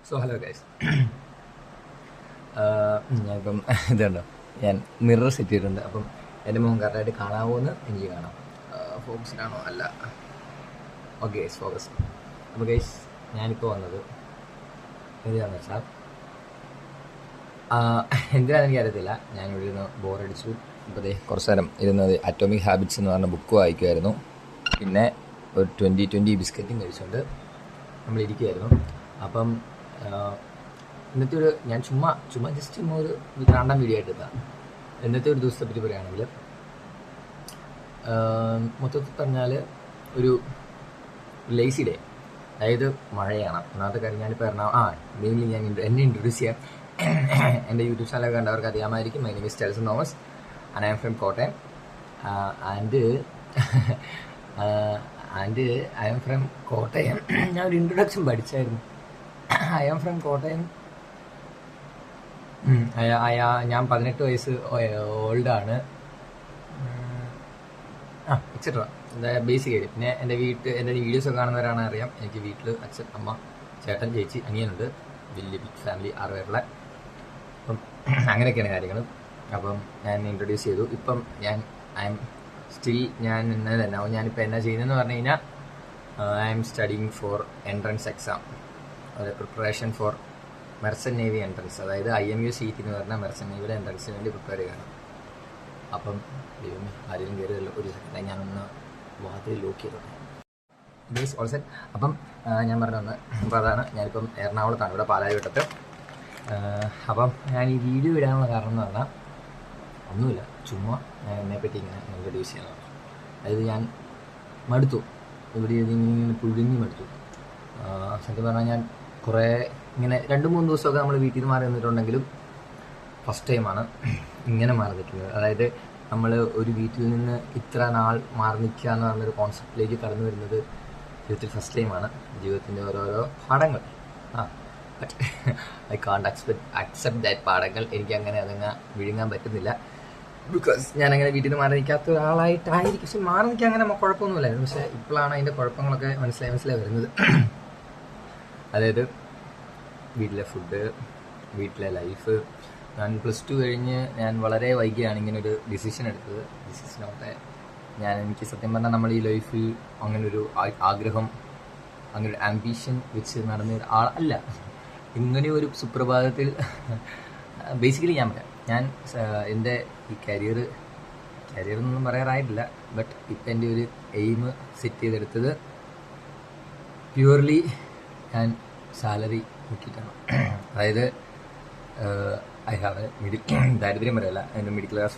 So hello guys, ഞാനിപ്പം ഇതുണ്ടോ, ഞാൻ മിറർ സെറ്റ് ചെയ്തിട്ടുണ്ട്. അപ്പം എൻ്റെ മുഖം കറക്റ്റായിട്ട് കാണാമോ എന്ന് എനിക്ക് കാണാം. ഫോക്കസിലാണോ? അല്ല. Okay guys, focus. അപ്പോൾ ഗൈസ്, ഞാനിപ്പോൾ വന്നത് എന്തിനാണെന്ന് വെച്ചാൽ എന്തിനാണെന്ന് എനിക്കറിയത്തില്ല. ഞാനിവിടെ ഇരുന്ന് ബോറടിച്ചു. ഇപ്പോൾ കുറച്ച് നേരം ഇരുന്നത് അറ്റോമിക് ഹാബിറ്റ്സ് എന്ന് പറഞ്ഞ ബുക്ക് വായിക്കുമായിരുന്നു. പിന്നെ ഒരു 20 ബിസ്ക്കറ്റും കഴിച്ചുകൊണ്ട് നമ്മളിരിക്കുമായിരുന്നു. അപ്പം ഇന്നത്തെ ഒരു ഞാൻ ചുമ്മാ ഒരു രണ്ടാം വീഡിയോ ആയിട്ട് എത്താം. ഇന്നത്തെ ഒരു ദിവസത്തെ പറ്റി പറയുകയാണെങ്കിൽ മൊത്തത്തിൽ പറഞ്ഞാൽ ഒരു ലേസി ഡേ. അതായത് മഴയാണ്. ഒന്നാമത്തെ കാര്യം ഞാനിപ്പോൾ മെയിൻലി ഞാൻ എന്നെ ഇൻട്രൊഡ്യൂസ് ചെയ്യാം. എൻ്റെ യൂട്യൂബ് ചാനലൊക്കെ കണ്ടവർക്ക് അറിയാമായിരിക്കും. My name is Telson Thomas and I am from Kottayam. And I am from Kottayam. ഞാൻ ഒരു ഇൻട്രൊഡക്ഷൻ പഠിച്ചായിരുന്നു. I am from Kottayam. ഞാൻ 18 വയസ്സ് ഓൾഡാണ്. Etcetera basically. പിന്നെ എൻ്റെ വീഡിയോസൊക്കെ കാണുന്നവരാണ് അറിയാം. എനിക്ക് വീട്ടിൽ അച്ഛൻ, അമ്മ, ചേട്ടൻ, ചേച്ചി, അനിയനുണ്ട്. വലിയ ബിഗ് ഫാമിലി, 6 പേരുള്ള. അപ്പം അങ്ങനെയൊക്കെയാണ് കാര്യങ്ങൾ. അപ്പം ഞാൻ ഇൻട്രൊഡ്യൂസ് ചെയ്തു. ഇപ്പം ഞാൻ ഇന്ന് തന്നെ ഞാനിപ്പോൾ എന്നാ ചെയ്യുന്നതെന്ന് പറഞ്ഞു കഴിഞ്ഞാൽ I M studying for entrance exam, preparation for merchant navy entrance. അതായത് IMU CET എന്ന് പറഞ്ഞാൽ മെർച്ചൻ്റ് നേവിയുടെ എൻട്രൻസിന് വേണ്ടി പ്രിപ്പയർ ചെയ്യണം. അപ്പം ആരെങ്കിലും കയറിയല്ലോ. ഒരു സെക്കൻഡ് ഞാനൊന്ന് വാതിൽ ലോക്ക് ചെയ്തോട്ടെ. Base all set. അപ്പം ഞാൻ പറഞ്ഞു അപ്പോൾ അതാണ്, ഞാനിപ്പം എറണാകുളത്താണ്, ഇവിടെ പാലാരിവട്ടത്ത്. അപ്പം ഞാൻ ഈ വീഡിയോ ഇടാനുള്ള കാരണം എന്ന് പറഞ്ഞാൽ ഒന്നുമില്ല, ചുമ്മാ ഞാൻ എന്നെപ്പറ്റി ഇങ്ങനെ ഇൻട്രൊഡ്യൂസ് ചെയ്യണം. അതായത് ഞാൻ മടുത്തു, ഇവിടെ ഇങ്ങനെ പുഴുങ്ങി മടുത്തു. സത്യം പറഞ്ഞാൽ ഞാൻ കുറേ ഇങ്ങനെ 2-3 ദിവസമൊക്കെ നമ്മൾ വീട്ടിൽ നിന്ന് മാറി നിന്നിട്ടുണ്ടെങ്കിലും ഫസ്റ്റ് ടൈമാണ് ഇങ്ങനെ മാറി നിൽക്കുന്നത്. അതായത് നമ്മൾ ഒരു വീട്ടിൽ നിന്ന് ഇത്ര നാൾ മാറി നിൽക്കുക എന്ന് പറഞ്ഞൊരു കോൺസെപ്റ്റിലേക്ക് കടന്നു വരുന്നത് ജീവിതത്തിൽ ഫസ്റ്റ് ടൈമാണ്. ജീവിതത്തിൻ്റെ ഓരോരോ പാഠങ്ങൾ. But I can't accept that പാഠങ്ങൾ. എനിക്കങ്ങനെ അതങ്ങ് വിഴുങ്ങാൻ പറ്റുന്നില്ല. ബിക്കോസ് ഞാനങ്ങനെ വീട്ടിൽ നിന്ന് മാറി നിൽക്കാത്ത ഒരാളായിട്ടായിരിക്കും. പക്ഷെ മാറി നിൽക്കാൻ അങ്ങനെ കുഴപ്പമൊന്നുമില്ലായിരുന്നു. പക്ഷേ ഇപ്പോഴാണ് അതിൻ്റെ കുഴപ്പങ്ങളൊക്കെ മനസ്സിലായി വരുന്നത്. അതായത് വീട്ടിലെ ഫുഡ്, വീട്ടിലെ ലൈഫ്. ഞാൻ +2 കഴിഞ്ഞ് ഞാൻ വളരെ വൈകിയാണ് ഇങ്ങനൊരു ഡിസിഷൻ എടുത്തത്. ഡിസിഷനോട്ടെ എനിക്ക് സത്യം പറഞ്ഞാൽ നമ്മൾ ഈ ലൈഫിൽ അങ്ങനൊരു ആഗ്രഹം, അങ്ങനൊരു ആംബിഷൻ വെച്ച് നടന്ന ആളല്ല. ഇങ്ങനെ ഒരു സുപ്രഭാതത്തിൽ ബേസിക്കലി ഞാൻ എൻ്റെ ഈ കരിയറൊന്നും പറയാറായിട്ടില്ല. ബട്ട് ഇപ്പം എൻ്റെ ഒരു എയിം സെറ്റ് ചെയ്തെടുത്തത് പ്യുവർലി ഞാൻ സാലറി നോക്കിയിട്ടാണ്. അതായത് ഐ ഹാവ് ദാരിദ്ര്യം പറയല്ല, എൻ്റെ മിഡിൽ ക്ലാസ്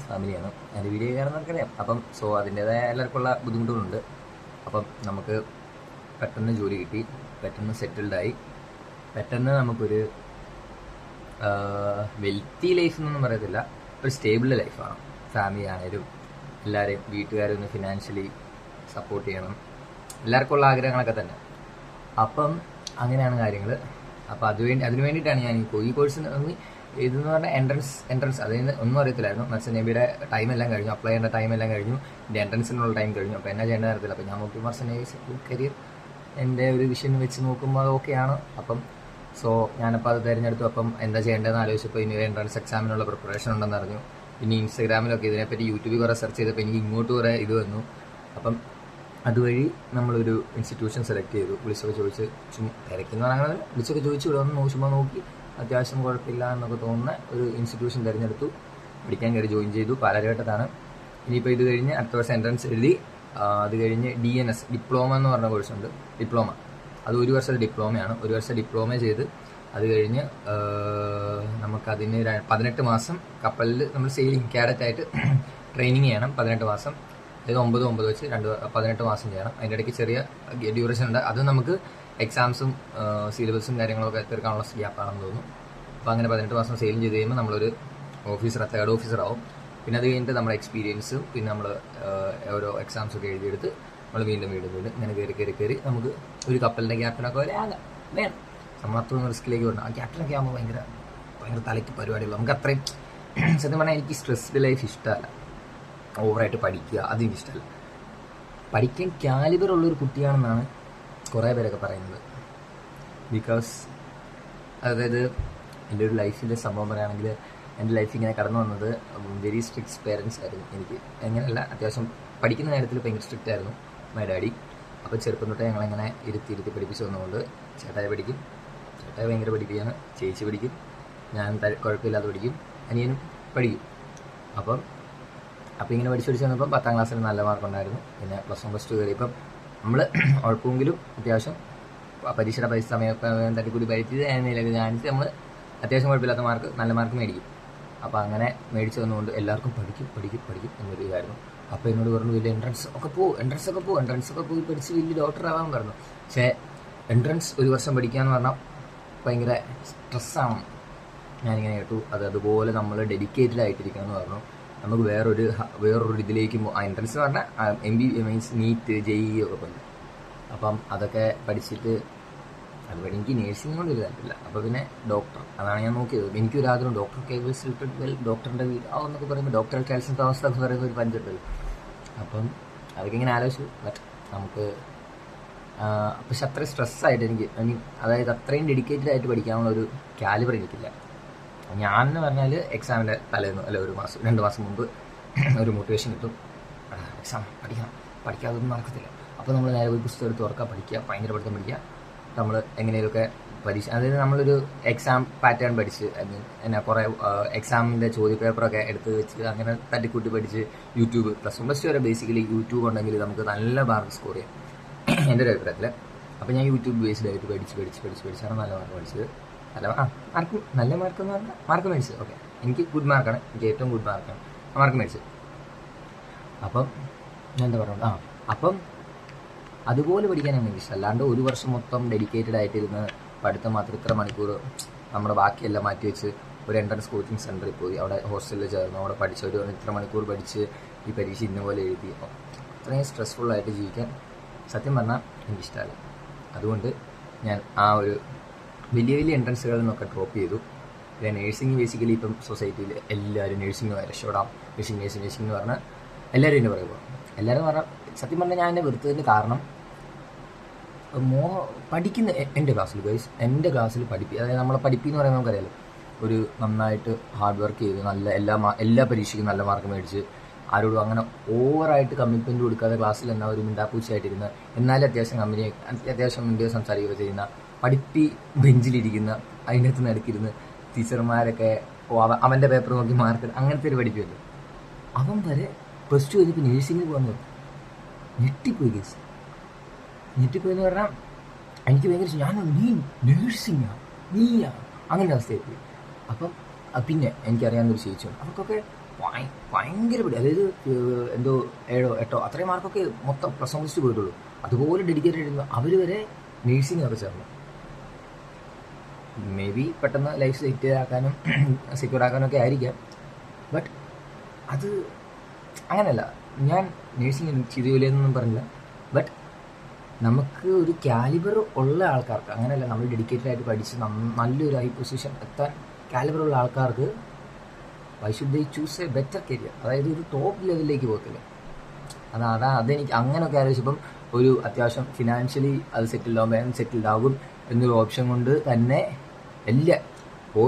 ഫാമിലിയാണ്. എൻ്റെ വീഡിയോ കാണുന്നവർക്കറിയാം. അപ്പം അതിൻ്റേതായ എല്ലാവർക്കുള്ള ബുദ്ധിമുട്ടുകളുണ്ട്. അപ്പം നമുക്ക് പെട്ടെന്ന് ജോലി കിട്ടി, പെട്ടെന്ന് സെറ്റിൽഡായി, പെട്ടെന്ന് നമുക്കൊരു വെൽത്തി ലൈഫ് എന്നൊന്നും പറയത്തില്ല, ഒരു സ്റ്റേബിൾ ലൈഫാണ്. ഫാമിലി ആണേലും എല്ലാവരെയും വീട്ടുകാരൊന്ന് ഫിനാൻഷ്യലി സപ്പോർട്ട് ചെയ്യണം, എല്ലാവർക്കും ഉള്ള ആഗ്രഹങ്ങളൊക്കെ തന്നെ. അപ്പം അങ്ങനെയാണ് കാര്യങ്ങൾ. അപ്പോൾ അതിന് വേണ്ടിയിട്ടാണ് ഞാൻ ഈ കോഴ്സ് ഇതെന്ന് പറഞ്ഞാൽ എൻട്രൻസ് അതിന് ഒന്നും അറിയത്തില്ലായിരുന്നു. മെർച്ചൻ്റ് നേവിയുടെ ടൈമെല്ലാം കഴിഞ്ഞു, അപ്ലൈ ചെയ്യേണ്ട ടൈമെല്ലാം കഴിഞ്ഞു, എൻ്റെ എൻട്രൻസിനുള്ള ടൈം കഴിഞ്ഞു. അപ്പോൾ എന്നാ ചെയ്യേണ്ടത് അറിയത്തില്ല. അപ്പോൾ ഞാൻ നോക്കി മെർച്ചൻ്റ് നേവി കരിയർ എൻ്റെ ഒരു വിഷൻ വെച്ച് നോക്കുമ്പോൾ അത് ഓക്കെയാണ്. അപ്പം ഞാനപ്പോൾ അത് തിരഞ്ഞെടുത്തു. അപ്പം എന്താ ചെയ്യേണ്ടതെന്ന് ആലോചിച്ചപ്പോൾ ഇനി എൻട്രൻസ് എക്സാമിനുള്ള പ്രിപ്പറേഷൻ ഉണ്ടെന്ന് അറിഞ്ഞു. പിന്നെ ഇൻസ്റ്റാഗ്രാമിലൊക്കെ ഇതിനെപ്പറ്റി യൂട്യൂബിൽ കുറേ സെർച്ച് ചെയ്തപ്പോൾ എനിക്ക് ഇങ്ങോട്ട് കുറേ ഇത് വന്നു. അപ്പം അതുവഴി നമ്മളൊരു ഇൻസ്റ്റിറ്റ്യൂഷൻ സെലക്ട് ചെയ്തു. വിളിച്ചൊക്കെ ചോദിച്ച് തിരക്കുന്ന പറഞ്ഞാൽ വിളിച്ചൊക്കെ ചോദിച്ചു ഇവിടെ ഒന്ന് നോക്കി അത്യാവശ്യം കുഴപ്പമില്ല എന്നൊക്കെ തോന്നുന്ന ഒരു ഇൻസ്റ്റിറ്റ്യൂഷൻ തിരഞ്ഞെടുത്തു. പഠിക്കാൻ കയറി ജോയിൻ ചെയ്തു. പാലാരിവട്ടത്താണ്. ഇനിയിപ്പോൾ ഇത് കഴിഞ്ഞ് അടുത്ത വർഷം എൻട്രൻസ് എഴുതി. അത് കഴിഞ്ഞ് DNS ഡിപ്ലോമ എന്ന് പറഞ്ഞ കോഴ്സുണ്ട്. ഡിപ്ലോമ അത് 1 വർഷത്തെ ഡിപ്ലോമയാണ്. 1 വർഷം ഡിപ്ലോമ ചെയ്ത് അത് കഴിഞ്ഞ് നമുക്കതിന് 18 മാസം കപ്പലിൽ നമ്മൾ സെയിലിംഗ് കാഡറ്റായിട്ട് ട്രെയിനിങ് ചെയ്യണം. 18 മാസം, അതായത് 9 വെച്ച് 18 മാസം ചെയ്യണം. അതിൻ്റെ ഇടയ്ക്ക് ചെറിയ ഡ്യൂറേഷൻ ഉണ്ട്. അത് നമുക്ക് എക്സാംസും സിലബസും കാര്യങ്ങളൊക്കെ തീർക്കാനുള്ള ഗ്യാപ്പാണെന്ന് തോന്നുന്നു. അപ്പോൾ അങ്ങനെ 18 മാസം സെയിലിംഗ് ചെയ്ത് കഴിയുമ്പോൾ നമ്മളൊരു തേർഡ് ഓഫീസറാവും. പിന്നെ അത് കഴിഞ്ഞിട്ട് നമ്മുടെ എക്സ്പീരിയൻസും പിന്നെ നമ്മൾ ഓരോ എക്സാംസൊക്കെ എഴുതിയെടുത്ത് നമ്മൾ വീണ്ടും ഇങ്ങനെ കയറി നമുക്ക് ഒരു കപ്പലിൻ്റെ ക്യാപ്റ്റനൊക്കെ വരെ ആകാം. വേണം നമ്മളത്രയൊന്നും റിസ്കിലേക്ക് വരണം. ആ ക്യാപ്റ്റനൊക്കെ ആകുമ്പോൾ ഭയങ്കര തലയ്ക്ക് പരിപാടികൾ. നമുക്ക് അത്രയും സത്യം പറഞ്ഞാൽ എനിക്ക് സ്ട്രെസ്ഡ് ലൈഫ് ഇഷ്ടമല്ല. ഓവറായിട്ട് പഠിക്കുക അതെനിക്ക് ഇഷ്ടമല്ല. പഠിക്കാൻ കാലിബർ ഉള്ളൊരു കുട്ടിയാണെന്നാണ് കുറേ പേരൊക്കെ പറയുന്നത്. ബിക്കോസ് അതായത് എൻ്റെ ഒരു ലൈഫിൻ്റെ സംഭവം പറയുകയാണെങ്കിൽ എൻ്റെ ലൈഫ് ഇങ്ങനെ കടന്നു വന്നത് വെരി സ്ട്രിക്റ്റ് പേരൻസ് ആയിരുന്നു എനിക്ക്. എങ്ങനെയല്ല, അത്യാവശ്യം പഠിക്കുന്ന കാര്യത്തിൽ ഭയങ്കര സ്ട്രിക്റ്റ് ആയിരുന്നു മൈ ഡാഡി. അപ്പോൾ ചെറുപ്പം തൊട്ടേ ഞങ്ങളെങ്ങനെ ഇരുത്തി പഠിപ്പിച്ച് വന്നതുകൊണ്ട് ചേട്ടായി പഠിക്കും, ചേട്ടായി ഭയങ്കര പഠിപ്പിക്കുകയാണ്, ചേച്ചി പഠിക്കും, ഞാൻ കുഴപ്പമില്ലാതെ പഠിക്കും, അനിയനും പഠിക്കും. അപ്പോൾ ഇങ്ങനെ പഠിച്ച് വന്നപ്പോൾ 10ാം ക്ലാസ്സിൽ നല്ല മാർക്കുണ്ടായിരുന്നു. പിന്നെ +1 +2 കയറിയപ്പം നമ്മൾ ഉഴപ്പെങ്കിലും അത്യാവശ്യം പരീക്ഷയുടെ സമയം തട്ടിക്കൂടി പഠിച്ച് എന്നതിലൊക്കെ കാണിച്ച് നമ്മൾ അത്യാവശ്യം കുഴപ്പമില്ലാത്ത നല്ല മാർക്ക് മേടിക്കും. അപ്പോൾ അങ്ങനെ മേടിച്ച് വന്നുകൊണ്ട് എല്ലാവർക്കും പഠിക്കും എന്നൊരു ഇതായിരുന്നു. അപ്പോൾ എന്നോട് പറഞ്ഞു വലിയ എൻട്രൻസ് ഒക്കെ പോയി പഠിച്ച് വലിയ ഡോക്ടറാവാൻ പറഞ്ഞു. പക്ഷേ എൻട്രൻസ് ഒരു വർഷം പഠിക്കാന്ന് പറഞ്ഞാൽ ഭയങ്കര സ്ട്രെസ്സാണ്. ഞാനിങ്ങനെ കേട്ടു. അതുപോലെ നമ്മൾ ഡെഡിക്കേറ്റഡ് ആയിട്ടിരിക്കണം എന്ന് പറഞ്ഞു. നമുക്ക് വേറൊരു ഇതിലേക്ക് എൻട്രൻസ് എന്ന് പറഞ്ഞാൽ മീൻസ് നീറ്റ് JEE ഒക്കെ പറഞ്ഞു. അപ്പം അതൊക്കെ പഠിച്ചിട്ട് അതുപോലെ എനിക്ക് നേഴ്സിംഗ് കൊണ്ട് ഒരു താല്പര്യമില്ല. അപ്പോൾ പിന്നെ ഡോക്ടർ, അതാണ് ഞാൻ നോക്കിയത്. എനിക്കൊരാഗ്രഹം ഡോക്ടർ ഡോക്ടറിൻ്റെ എന്നൊക്കെ പറയുമ്പോൾ ഡോക്ടർ കാൽസ്യം അവസ്ഥ എന്ന് പറയുന്ന ഒരു പഞ്ചുണ്ടല്ലോ. അപ്പം അതൊക്കെ ഇങ്ങനെ ആലോചിച്ചു. ബട്ട് നമുക്ക് പക്ഷെ അത്രയും സ്ട്രെസ്സായിട്ട് എനിക്ക് അതായത് അത്രയും ഡെഡിക്കേറ്റഡ് ആയിട്ട് പഠിക്കാനുള്ള ഒരു കാലിബർ എനിക്കില്ല. ഞാൻ എന്ന് പറഞ്ഞാൽ എക്സാമിൻ്റെ തലേന്ന് അല്ല 2 മാസം മുമ്പ് ഒരു മോട്ടിവേഷൻ കിട്ടും, എക്സാം പഠിക്കാതൊന്നും നടക്കത്തില്ല. അപ്പോൾ നമ്മൾ നേരെ പോയി പുസ്തകം എടുത്ത് തുറക്കുക, പഠിക്കുക, ഭയങ്കര പഠിത്തം പഠിക്കുക. നമ്മൾ എങ്ങനെയൊക്കെ പരീക്ഷ, അതായത് നമ്മളൊരു എക്സാം പാറ്റേൺ പഠിച്ച് എന്നാ കുറേ എക്സാമിൻ്റെ ചോദ്യപേപ്പറൊക്കെ എടുത്ത് വെച്ച് അങ്ങനെ തട്ടിക്കൂട്ടി പഠിച്ച് യൂട്യൂബ് +1 +2 വരെ ബേസിക്കലി യൂട്യൂബ് ഉണ്ടെങ്കിൽ നമുക്ക് നല്ല മാർക്ക് സ്കോർ ചെയ്യാം എൻ്റെ ഒരു അഭിപ്രായത്തിൽ. അപ്പോൾ ഞാൻ യൂട്യൂബ് ബേസ്ഡ് ആയിട്ട് പഠിച്ചാണ് നല്ല മാർക്ക് പഠിച്ചത്. നല്ല മാർക്ക് എന്ന് പറഞ്ഞാൽ മാർക്ക് മേടിച്ചത്. ഓക്കെ, എനിക്ക് ഗുഡ് മാർക്കാണ്, എനിക്ക് ഏറ്റവും ഗുഡ് മാർക്കാണ് മാർക്ക് മേടിച്ചത്. അപ്പം ഞാൻ എന്താ പറയുക, അപ്പം അതുപോലെ പഠിക്കാനാണ് എനിക്ക് ഇഷ്ടം. അല്ലാണ്ട് ഒരു വർഷം മൊത്തം ഡെഡിക്കേറ്റഡ് ആയിട്ടിരുന്ന് പഠിത്തം മാത്രം ഇത്ര മണിക്കൂർ നമ്മുടെ ബാക്കിയെല്ലാം മാറ്റി വെച്ച് ഒരു എൻട്രൻസ് കോച്ചിങ് സെൻറ്ററിൽ പോയി അവിടെ ഹോസ്റ്റലിൽ ചേർന്നു, അവിടെ പഠിച്ച ഒരു ഇത്ര മണിക്കൂർ പഠിച്ച് ഈ പരീക്ഷ ഇന്നപോലെ എഴുതി അത്രയും സ്ട്രെസ്ഫുള്ളായിട്ട് ജീവിക്കാൻ സത്യം പറഞ്ഞാൽ എനിക്കിഷ്ടമല്ല. അതുകൊണ്ട് ഞാൻ ആ ഒരു വലിയ എൻട്രൻസുകളിൽ നിന്നൊക്കെ ഡ്രോപ്പ് ചെയ്തു. പിന്നെ നേഴ്സിംഗ് ബേസിക്കലി ഇപ്പം സൊസൈറ്റിയിൽ എല്ലാവരും നേഴ്സിംഗ് രക്ഷപ്പെടാം, നേഴ്സിംഗ് എന്ന് പറഞ്ഞാൽ എല്ലാവരും എന്നെ പറയുമ്പോൾ എല്ലാവരും പറഞ്ഞാൽ സത്യം പറഞ്ഞാൽ ഞാൻ എന്നെ വെറുത്തതിൻ്റെ കാരണം പഠിക്കുന്ന എൻ്റെ ക്ലാസ്സിൽ അതായത് നമ്മളെ പഠിപ്പിന്ന് പറയുമ്പോൾ നമുക്കറിയാലോ, ഒരു നന്നായിട്ട് ഹാർഡ് വർക്ക് ചെയ്ത് നല്ല എല്ലാ പരീക്ഷയ്ക്കും നല്ല മാർക്ക് മേടിച്ച് ആരോടും അങ്ങനെ ഓവറായിട്ട് കമ്മിറ്റ്മെൻറ്റ് കൊടുക്കാതെ ക്ലാസ്സിൽ എന്നാൽ ഒരു മിണ്ടാപ്പൂച്ചയായിട്ടിരുന്ന എന്നാലും അത്യാവശ്യം ഇന്ത്യ സംസാരിക്കുകയൊക്കെ ചെയ്യുന്ന ബെഞ്ചിലിരിക്കുന്ന അതിൻ്റെ അകത്ത് നടക്കിരുന്ന് ടീച്ചർമാരൊക്കെ അവൻ്റെ പേപ്പർ നോക്കി മാർക്ക് അങ്ങനത്തെ ഒരു പഠിപ്പല്ലോ. അവൻ വരെ +2 കഴിഞ്ഞപ്പോൾ നേഴ്സിംഗിൽ പോകാൻ നോക്കി. ഞെട്ടിപ്പോയെന്ന് പറഞ്ഞാൽ എനിക്ക് ഭയങ്കര നീ നീയാ അങ്ങനെ അവസ്ഥയായിപ്പോയി. അപ്പം പിന്നെ എനിക്കറിയാവുന്നൊരു ചേച്ചിയുണ്ട്, അവർക്കൊക്കെ ഭയങ്കര പിടി, അതായത് എന്തോ 7 8 അത്രയും മാർക്കൊക്കെ മൊത്തം +1 +2 പോയിട്ടുള്ളൂ. അതുപോലെ ഡെഡിക്കേറ്റഡ് ആയിരുന്നു. അവർ വരെ നേഴ്സിംഗ് ഒക്കെ ചേർന്നു. മേ ബി പെട്ടെന്ന് ലൈഫ് സെക്യൂർ ആക്കാനും ഒക്കെ ആയിരിക്കാം. ബട്ട് അത് അങ്ങനെയല്ല. ഞാൻ നേഴ്സിംഗ് ചെയ്തില്ലെന്നൊന്നും പറഞ്ഞില്ല. ബട്ട് നമുക്ക് ഒരു കാലിബർ ഉള്ള ആൾക്കാർക്ക്, അങ്ങനെയല്ല, നമ്മൾ ഡെഡിക്കേറ്റഡ് ആയിട്ട് പഠിച്ച് നല്ലൊരു ഹൈ പൊസിഷൻ എത്താൻ കാലിബർ ഉള്ള ആൾക്കാർക്ക് why should they choose A better career, അതായത് ഒരു ടോപ്പ് ലെവലിലേക്ക് പോകത്തില്ല. അതെനിക്ക് അങ്ങനെയൊക്കെ ആലോചിച്ചപ്പം ഒരു അത്യാവശ്യം ഫിനാൻഷ്യലി അത് സെറ്റിൽഡ് ആകും എന്നൊരു ഓപ്ഷൻ കൊണ്ട് തന്നെ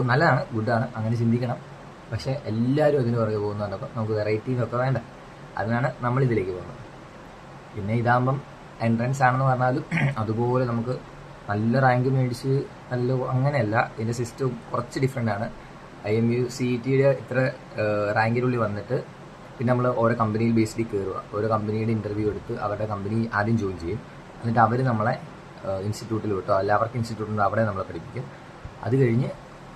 നല്ലതാണ്, ഗുഡാണ്, അങ്ങനെ ചിന്തിക്കണം. പക്ഷേ എല്ലാവരും അതിന് പുറകെ പോകുന്നു പറഞ്ഞപ്പോൾ നമുക്ക് വെറൈറ്റീസൊക്കെ വേണ്ട. അതിനാണ് നമ്മളിതിലേക്ക് പോകുന്നത്. പിന്നെ ഇതാകുമ്പം എൻട്രൻസ് ആണെന്ന് പറഞ്ഞാലും അതുപോലെ നമുക്ക് നല്ല റാങ്ക് മേടിച്ച് അങ്ങനെയല്ല, ഇതിൻ്റെ സിസ്റ്റം കുറച്ച് ഡിഫറെൻ്റ് ആണ്. IMU CETയുടെ ഇത്ര റാങ്കിനുള്ളിൽ വന്നിട്ട് പിന്നെ നമ്മൾ ഓരോ കമ്പനിയിൽ ബേസിൽ കയറുക, ഓരോ കമ്പനിയുടെ ഇൻ്റർവ്യൂ എടുത്ത് അവരുടെ കമ്പനി ആദ്യം ജോയിൻ ചെയ്യും. എന്നിട്ട് അവർ നമ്മളെ ഇൻസ്റ്റിറ്റ്യൂട്ടിൽ വിട്ടോ, അല്ല അവർക്ക് ഇൻസ്റ്റിറ്റ്യൂട്ടിൽ അവിടെ നമ്മളെ പഠിപ്പിക്കും. അത് കഴിഞ്ഞ്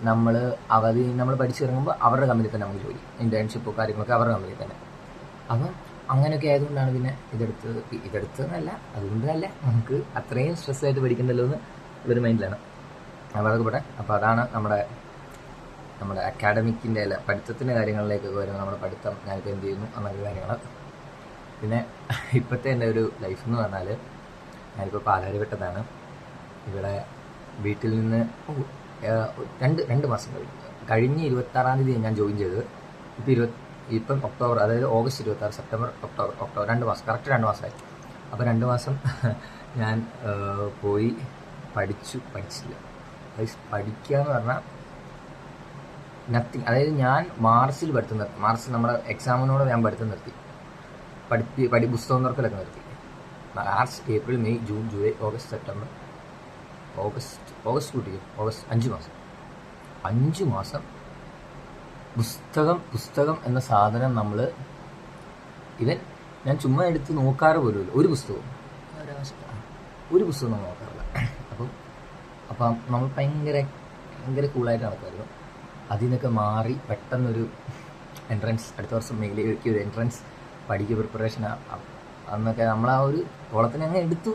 നമ്മൾ പഠിച്ചിറങ്ങുമ്പോൾ അവരുടെ കമ്പനിയിൽ തന്നെ നമുക്ക് ജോലി, ഇൻറ്റേൺഷിപ്പോ കാര്യങ്ങളൊക്കെ അവരുടെ കമ്പനിയിൽ തന്നെ. അപ്പം അങ്ങനെയൊക്കെ ആയതുകൊണ്ടാണ് പിന്നെ ഇതെടുത്തതല്ല, അതുകൊണ്ട് തന്നെ നമുക്ക് അത്രയും സ്ട്രെസ്സായിട്ട് പഠിക്കണ്ടല്ലോ എന്ന് ഒരു മൈൻഡിലാണ് അതൊക്കെ പോട്ടെ. അപ്പോൾ അതാണ് നമ്മുടെ അക്കാഡമിക്കിൻ്റെ അല്ല പഠിത്തത്തിൻ്റെ കാര്യങ്ങളിലേക്കൊക്കെ വരുമ്പോൾ നമ്മുടെ പഠിത്തം ഞാനിപ്പോൾ എന്ത് ചെയ്യുന്നു എന്നൊക്കെ കാര്യങ്ങൾ. പിന്നെ ഇപ്പോഴത്തെ എൻ്റെ ഒരു ലൈഫ് എന്ന് പറഞ്ഞാൽ ഞാനിപ്പോൾ പാലാരിവട്ടത്താണ്. ഇവിടെ വീട്ടിൽ നിന്ന് രണ്ട് മാസം കഴിഞ്ഞ് 26-ാം തീയതി ഞാൻ ജോയിൻ ചെയ്തത്. ഇപ്പം ഒക്ടോബർ, അതായത് ഓഗസ്റ്റ് 26, സെപ്റ്റംബർ, ഒക്ടോബർ 2 മാസം, കറക്റ്റ് 2 മാസമായി. അപ്പോൾ 2 മാസം ഞാൻ പോയി പഠിച്ചില്ല. പഠിക്കുക എന്ന് പറഞ്ഞാൽ നത്തിങ്. അതായത് ഞാൻ മാർച്ചിൽ പഠിത്തം നിർത്തി. മാർച്ച് നമ്മുടെ എക്സാമിനോട് ഞാൻ പഠിത്തം നിർത്തി. പുസ്തകം തുറക്കലൊക്കെ നിർത്തി. March, April, May, June, July, August, September, August കൂട്ടിയോ, ഓഗസ്റ്റ് 5 മാസം. 5 മാസം പുസ്തകം എന്ന സാധനം നമ്മൾ ഞാൻ ചുമ്മാ എടുത്ത് നോക്കാറ് പോലുമില്ല. ഒരു പുസ്തകം നമ്മൾ നോക്കാറില്ല. അപ്പം നമ്മൾ ഭയങ്കര കൂളായിട്ട് നടക്കുമായിരുന്നു. അതിൽ നിന്നൊക്കെ മാറി പെട്ടെന്നൊരു എൻട്രൻസ്, അടുത്ത വർഷം മേഖലയിലേക്ക് ഒരു എൻട്രൻസ് പഠിക്കുക, പ്രിപ്പറേഷൻ. അന്നൊക്കെ നമ്മൾ ആ ഒരു ഓളത്തിനെ അങ്ങ് എടുത്തു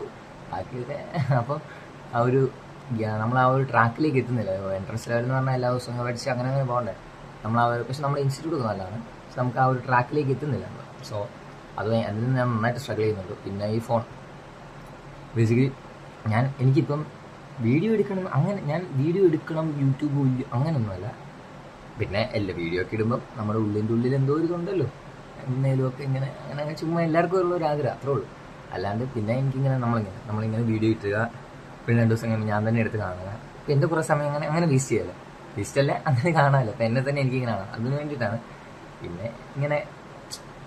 ബാക്കിയൊക്കെ. അപ്പം നമ്മൾ ആ ഒരു ട്രാക്കിലേക്ക് എത്തുന്നില്ല. എൻട്രൻസ് ലെവൽ എന്ന് പറഞ്ഞാൽ എല്ലാ ദിവസവും പഠിച്ച് അങ്ങനെ പോകണ്ടേ പക്ഷെ നമ്മുടെ ഇൻസ്റ്റിറ്റ്യൂട്ട് നല്ലതാണ്. പക്ഷെ നമുക്ക് ആ ഒരു ട്രാക്കിലേക്ക് എത്തുന്നില്ല. സോ അതിൽ നിന്ന് ഞാൻ നന്നായിട്ട് സ്ട്രഗിൾ ചെയ്യുന്നുണ്ട്. പിന്നെ ഈ ഫോൺ ബേസിക്കലി എനിക്കിപ്പം വീഡിയോ എടുക്കണം യൂട്യൂബ് അങ്ങനെയൊന്നുമല്ല. പിന്നെ വീഡിയോ ഒക്കെ ഇടുമ്പം നമ്മുടെ ഉള്ളിൽ എന്തോ ഒരു ഇതുണ്ടല്ലോ, എന്നേലുമൊക്കെ അങ്ങനെ ചുമ്മാ എല്ലാവർക്കും ഉള്ള ഒരു ആഗ്രഹം, അത്രേ ഉള്ളൂ. അല്ലാണ്ട് പിന്നെ എനിക്കിങ്ങനെ നമ്മളിങ്ങനെ വീഡിയോ ഇട്ടുക, പിന്നെ 2 ദിവസം കഴിഞ്ഞ് ഞാൻ തന്നെ എടുത്ത് കാണുക. അപ്പം എൻ്റെ കുറേ സമയം അങ്ങനെ വേസ്റ്റ് ചെയ്യല്ലേ, വേസ്റ്റല്ലേ, അങ്ങനെ കാണാമല്ലോ. അപ്പം എന്നെ തന്നെ എനിക്കിങ്ങനെ കാണാം, അതിന് വേണ്ടിയിട്ടാണ്. പിന്നെ ഇങ്ങനെ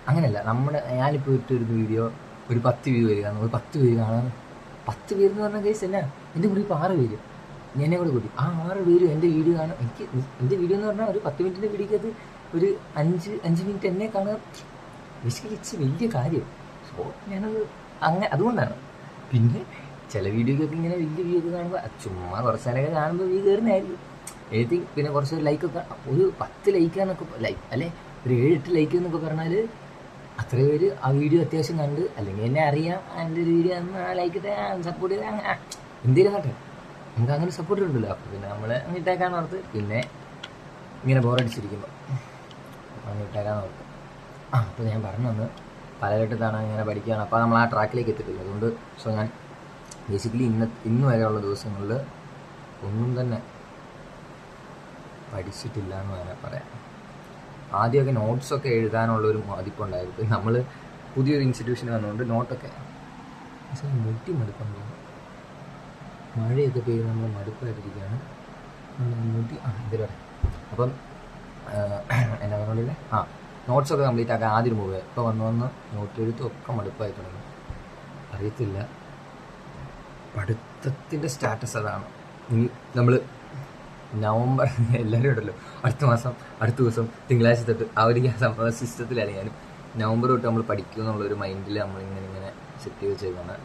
അങ്ങനെയല്ല, ഞാനിപ്പോൾ ഇട്ടൊരു വീഡിയോ ഒരു 10 വ്യൂ വരിക, ഒരു 10 പേര് കാണാൻ. 10 പേരെന്ന് പറഞ്ഞ കേസ് എന്നാ, എൻ്റെ കൂടെ ഇപ്പോൾ 6 പേര്, എന്നെ കൂടെ കൂട്ടി 6 പേരും എൻ്റെ വീഡിയോ കാണാം. എൻ്റെ വീഡിയോ എന്ന് പറഞ്ഞാൽ ഒരു 10 മിനിറ്റിൻ്റെ വീഡിയോക്കകത്ത് ഒരു 5 മിനിറ്റ് എന്നെ കാണാൻ ബേസിക്കലി ഇറ്റ്സ് വലിയ കാര്യം. സോ ഞാനത് അതുകൊണ്ടാണ്. പിന്നെ ചില വീഡിയോക്കൊക്കെ ഇങ്ങനെ വലിയ വ്യൂ ഒക്കെ കാണുമ്പോൾ ചുമ്മാ കുറച്ച് നേരമൊക്കെ കാണുമ്പോൾ വ്യൂ കയറുന്നതായിരിക്കും. പിന്നെ കുറച്ച് ലൈക്കൊക്കെ, ഒരു 10 ലൈക്കാന്നൊക്കെ അല്ലെ ഒരു 7-8 ലൈക്ക് എന്നൊക്കെ പറഞ്ഞാൽ അത്ര പേര് ആ വീഡിയോ അത്യാവശ്യം കണ്ട്, അല്ലെങ്കിൽ എന്നെ അറിയാം എൻ്റെ ഒരു വീഡിയോ ലൈക്ക് സപ്പോർട്ട് ചെയ്ത് എന്തെങ്കിലും കേട്ടെ, നമുക്ക് അങ്ങനെ സപ്പോർട്ട് ഉണ്ടല്ലോ. അപ്പോൾ പിന്നെ നമ്മൾ ഇട്ടേക്കാന്ന് ഓർത്ത്, പിന്നെ ഇങ്ങനെ ബോറടിച്ചിരിക്കുമ്പോൾ ഇട്ടേക്കാന്ന് ഓർത്ത്. അപ്പോൾ ഞാൻ പറഞ്ഞു വന്ന് പലഘട്ടത്താണ് ഇങ്ങനെ പഠിക്കുകയാണ്. അപ്പോൾ നമ്മൾ ആ ട്രാക്കിലേക്ക് എത്തിയിട്ടില്ല. അതുകൊണ്ട് ഞാൻ ബേസിക്കലി ഇന്ന് വരെയുള്ള ദിവസങ്ങളിൽ ഒന്നും തന്നെ പഠിച്ചിട്ടില്ല എന്ന് വേണേൽ പറയാം. ആദ്യമൊക്കെ നോട്ട്സൊക്കെ എഴുതാനുള്ളൊരു മതിപ്പുണ്ടായിരുന്നു. നമ്മൾ പുതിയൊരു ഇൻസ്റ്റിറ്റ്യൂഷന് വന്നുകൊണ്ട് നോട്ടൊക്കെ മടുപ്പുണ്ട്. മഴയൊക്കെ പെയ്ത് നമ്മൾ മടുപ്പായിട്ടിരിക്കുകയാണ്. ഇതിലൂടെ അപ്പം എന്നാ പറഞ്ഞോണ്ടില്ലേ, നോട്ട്സൊക്കെ കംപ്ലീറ്റ് ആക്കാൻ ആദ്യം മൂവ്. ഇപ്പോൾ വന്ന് നോട്ട് എഴുത്തും ഒക്കെ മടുപ്പായി തുടങ്ങി. അറിയത്തില്ല, പഠിത്തത്തിൻ്റെ സ്റ്റാറ്റസ് അതാണ്. ഇനി നമ്മൾ നവംബർ എല്ലാവരും ഉണ്ടല്ലോ, അടുത്ത ദിവസം തിങ്കളാഴ്ച തൊട്ട് ആ ഒരു സിസ്റ്റത്തിലാണ് ഞാനും. നവംബർ തൊട്ട് നമ്മൾ പഠിക്കും എന്നുള്ളൊരു മൈൻഡിൽ നമ്മളിങ്ങനെ സെറ്റ് ചെയ്ത് വെച്ചേക്കാണ്.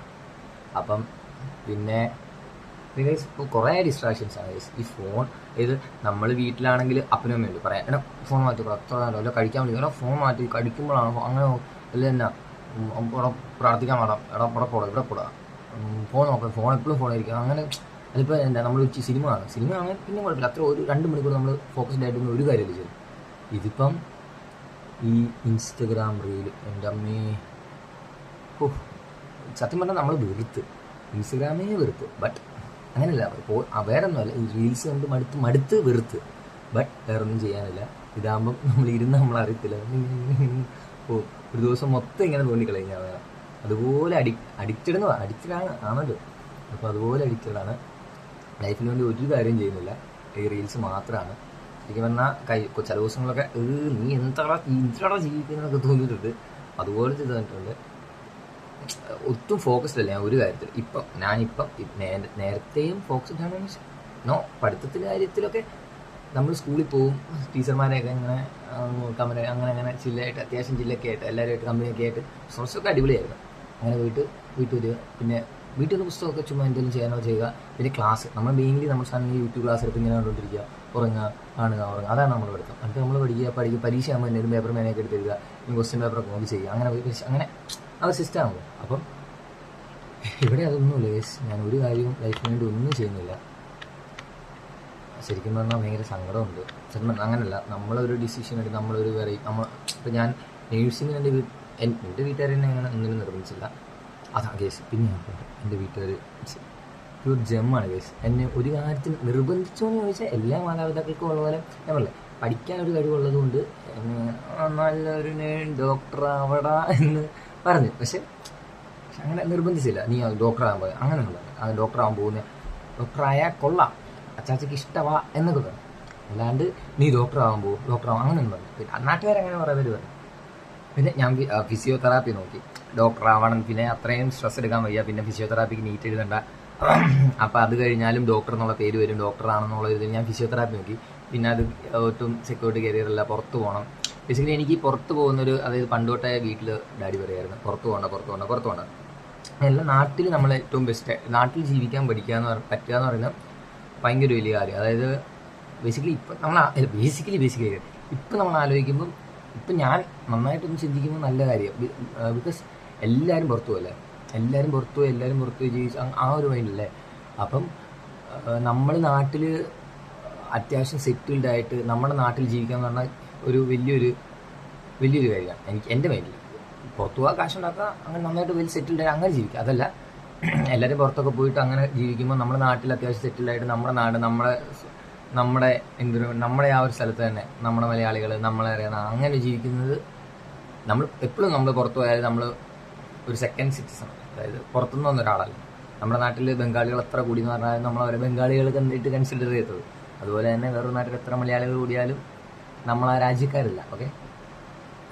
അപ്പം പിന്നെ ഇപ്പോൾ കുറേ ഡിസ്ട്രാക്ഷൻസാണ് ഈ ഫോൺ. ഇത് നമ്മൾ വീട്ടിലാണെങ്കിൽ അപ്പനും അമ്മയുണ്ട് പറയാം, എടാ ഫോൺ മാറ്റി അത്ര നേരം അല്ല കഴിക്കാൻ വിളിക്കും, എടാ ഫോൺ മാറ്റി കഴിക്കുമ്പോഴാണ് അങ്ങനെ അല്ല എന്നാ ഇവിടെ പ്രാർത്ഥിക്കാൻ പാടാം, ഇവിടെ പോടാ ഫോൺ നോക്കാം, ഫോൺ എപ്പോഴും ഫോൺ ആയിരിക്കും. അങ്ങനെ അതിപ്പോൾ നമ്മൾ സിനിമ കാണാൻ പിന്നെ കുഴപ്പമില്ല, അത്ര ഒരു 2 മണിക്കൂർ നമ്മൾ ഫോക്കസ്ഡ് ആയിട്ടൊന്നും ഒരു കാര്യമില്ല ചെയ്യും. ഇതിപ്പം ഈ ഇൻസ്റ്റഗ്രാം റീൽ, എൻ്റെ അമ്മേ, സത്യം പറഞ്ഞാൽ നമ്മൾ ഇൻസ്റ്റഗ്രാമേ വെറുത്ത്. ബട്ട് അങ്ങനെയല്ല, വേറെ ഒന്നുമല്ല, ഈ റീൽസ് കണ്ട് മടുത്ത് വെറുത്ത്. ബട്ട് വേറൊന്നും ചെയ്യാനില്ല. ഇതാകുമ്പം നമ്മൾ അറിയത്തില്ല. ഒരു ദിവസം മൊത്തം ഇങ്ങനെ തോന്നിക്കളഞ്ഞാൽ വേണം. അതുപോലെ ആണല്ലോ. അപ്പോൾ അതുപോലെ അഡിക്റ്റഡാണ്. ലൈഫിന് വേണ്ടി ഒരു കാര്യം ചെയ്യുന്നില്ല, ഈ റീൽസ് മാത്രമാണ്. ശരിക്കും പറഞ്ഞാൽ ചില ദിവസങ്ങളൊക്കെ നീ എന്താടാ ജീവിക്കുന്നതൊക്കെ തോന്നിയിട്ടുണ്ട്. അതുപോലെ ചെയ്തിട്ടുണ്ട്. ഒട്ടും ഫോക്കസ്ഡ് അല്ല ഞാൻ ഒരു കാര്യത്തിൽ. ഞാനിപ്പം നേരത്തെയും ഫോക്കസ്ഡ് ആണ്. പഠിത്തത്തിൻ്റെ കാര്യത്തിലൊക്കെ നമ്മൾ സ്കൂളിൽ പോവും, ടീച്ചർമാരെയൊക്കെ ഇങ്ങനെ കമ്പനി അങ്ങനെ ചില്ലായിട്ട് അത്യാവശ്യം ചില്ലൊക്കെ ആയിട്ട് എല്ലാവരുമായിട്ട് കമ്പനിയൊക്കെ ആയിട്ട് കുറച്ചൊക്കെ അടിപൊളിയായിരുന്നു. അങ്ങനെ വീട്ടിൽ വരിക, പിന്നെ വീട്ടിൽ നിന്ന് പുസ്തകമൊക്കെ ചുമ്മാ എന്തെങ്കിലും ചെയ്യാനോ ചെയ്യുക. പിന്നെ ക്ലാസ് നമ്മൾ മെയിൻലി നമ്മൾ സാധനം യൂട്യൂബ് ക്ലാസ് എടുത്ത് ഇങ്ങനെ കണ്ടുകൊണ്ടിരിക്കുക, കാണുക, അതാണ് നമ്മൾ പഠിത്തം. എന്നിട്ട് നമ്മൾ പഠിക്കുക, പരീക്ഷ ആകുമ്പോൾ എന്തെങ്കിലും പേപ്പർ മേനൊക്കെ എടുത്ത് തരിക, ക്വസ്റ്റ്യൻ പേപ്പറൊക്കെ നോക്കി ചെയ്യുക, അങ്ങനെ ആ ഒരു സിസ്റ്റം ആകുമ്പോൾ. അപ്പം ഇവിടെ അതൊന്നുമില്ല. ഞാൻ ഒരു കാര്യവും ലൈഫിന് വേണ്ടി ഒന്നും ചെയ്യുന്നില്ല. ശരിക്കും പറഞ്ഞാൽ ഭയങ്കര സങ്കടമുണ്ട്. ശരിക്കും അങ്ങനെയല്ല, നമ്മളൊരു ഡിസിഷൻ എടുത്ത് നമ്മളൊരു ഇപ്പം ഞാൻ നേഴ്സിംഗ് എൻ്റെ വീട്ടുകാരെന്നെ അങ്ങനെ ഒന്നിനും നിർബന്ധിച്ചില്ല. അതാ കേസ്. പിന്നെ എൻ്റെ വീട്ടുകാർ പ്യൂർ ജെമ്മാണ് കേസ്. എന്നെ ഒരു കാര്യത്തിന് നിർബന്ധിച്ചോന്ന് ചോദിച്ചാൽ എല്ലാ മാതാപിതാക്കൾക്കും ഉള്ള പോലെ ഞാൻ പറഞ്ഞില്ലേ, പഠിക്കാനൊരു കഴിവുള്ളത് കൊണ്ട് നല്ലൊരു ഡോക്ടർ ആവടാ എന്ന് പറഞ്ഞു. പക്ഷെ അങ്ങനെ നിർബന്ധിച്ചില്ല, നീ ഡോക്ടറാകാൻ പോയി അങ്ങനെ ഉണ്ടാകും. അത് ഡോക്ടറാകാൻ പോകുന്ന ഡോക്ടറായാൽ കൊള്ളാം, അച്ചാച്ചയ്ക്ക് ഇഷ്ടമാ എന്നൊക്കെ പറഞ്ഞു. അല്ലാണ്ട് നീ ഡോക്ടറാകുമ്പോൾ ഡോക്ടറാകും അങ്ങനെയൊന്നും പറഞ്ഞു. പിന്നെ നാട്ടുകാരങ്ങനെ കുറേ പേര് പറഞ്ഞു. പിന്നെ ഞാൻ ഫിസിയോതെറാപ്പി നോക്കി, ഡോക്ടറാവണം. പിന്നെ അത്രയും സ്ട്രെസ് എടുക്കാൻ വയ്യ, പിന്നെ ഫിസിയോതെറാപ്പിക്ക് നീറ്റ് എഴുതണ്ട, അപ്പോൾ അത് കഴിഞ്ഞാലും ഡോക്ടർ എന്നുള്ള പേര് വരും, ഡോക്ടറാണെന്നുള്ള ഇതിൽ ഞാൻ ഫിസിയോതെറാപ്പി നോക്കി. പിന്നെ അത് ഒട്ടും സെക്യൂരിറ്റി കരിയറല്ല, പുറത്ത് പോകണം. ബേസിക്കലി എനിക്ക് പുറത്ത് പോകുന്നൊരു, അതായത് പണ്ടോട്ടേ വീട്ടിൽ ഡാഡി പറയുമായിരുന്നു പുറത്ത് പോകണ്ട. എല്ലാം നാട്ടിൽ നമ്മൾ ഏറ്റവും ബെസ്റ്റ്, നാട്ടിൽ ജീവിക്കാൻ പറ്റുക എന്ന് പറയുന്നത് ഭയങ്കര വലിയ കാര്യം. അതായത് ബേസിക്കലി ഇപ്പം നമ്മൾ ആലോചിക്കുമ്പം, ഇപ്പം ഞാൻ നന്നായിട്ടൊന്ന് ചിന്തിക്കുമ്പോൾ നല്ല കാര്യം. ബിക്കോസ് എല്ലാവരും പുറത്തു പോയി, എല്ലാവരും പുറത്തു പോയി ജീവിച്ച ആ ഒരു മൈൻഡല്ലേ. അപ്പം നമ്മൾ നാട്ടിൽ അത്യാവശ്യം സെറ്റിൽഡ് ആയിട്ട് നമ്മുടെ നാട്ടിൽ ജീവിക്കുക എന്ന് പറഞ്ഞാൽ ഒരു വലിയൊരു കാര്യമാണ് എൻ്റെ മൈൻഡിൽ. പുറത്തു പോകാൻ കാശുണ്ടാക്കുക, അങ്ങനെ നന്നായിട്ട് വെൽ സെറ്റിൽഡ് ആയി അങ്ങനെ ജീവിക്കുക. അതല്ല, എല്ലാവരും പുറത്തൊക്കെ പോയിട്ട് അങ്ങനെ ജീവിക്കുമ്പോൾ നമ്മുടെ നാട്ടിൽ അത്യാവശ്യം സെറ്റിൽഡ് ആയിട്ട് നമ്മുടെ നാട് നമ്മുടെ ആ ഒരു സ്ഥലത്ത് തന്നെ നമ്മുടെ മലയാളികൾ നമ്മളെ അറിയുന്ന അങ്ങനെ ജീവിക്കുന്നത്. നമ്മൾ എപ്പോഴും നമ്മൾ പുറത്തു പോയാൽ നമ്മൾ ഒരു സെക്കൻഡ് സിറ്റിസൺ, അതായത് പുറത്തുനിന്ന് വന്ന ഒരാളല്ല. നമ്മുടെ നാട്ടിൽ ബംഗാളികൾ എത്ര കൂടി എന്ന് പറഞ്ഞാൽ നമ്മളവരെ ബംഗാളികൾ കണ്ടിട്ട് കൺസിഡർ ചെയ്തത്. അതുപോലെ തന്നെ വേറൊരു നാട്ടിൽ എത്ര മലയാളികൾ കൂടിയാലും നമ്മൾ ആ രാജ്യക്കാരല്ല. ഓക്കെ,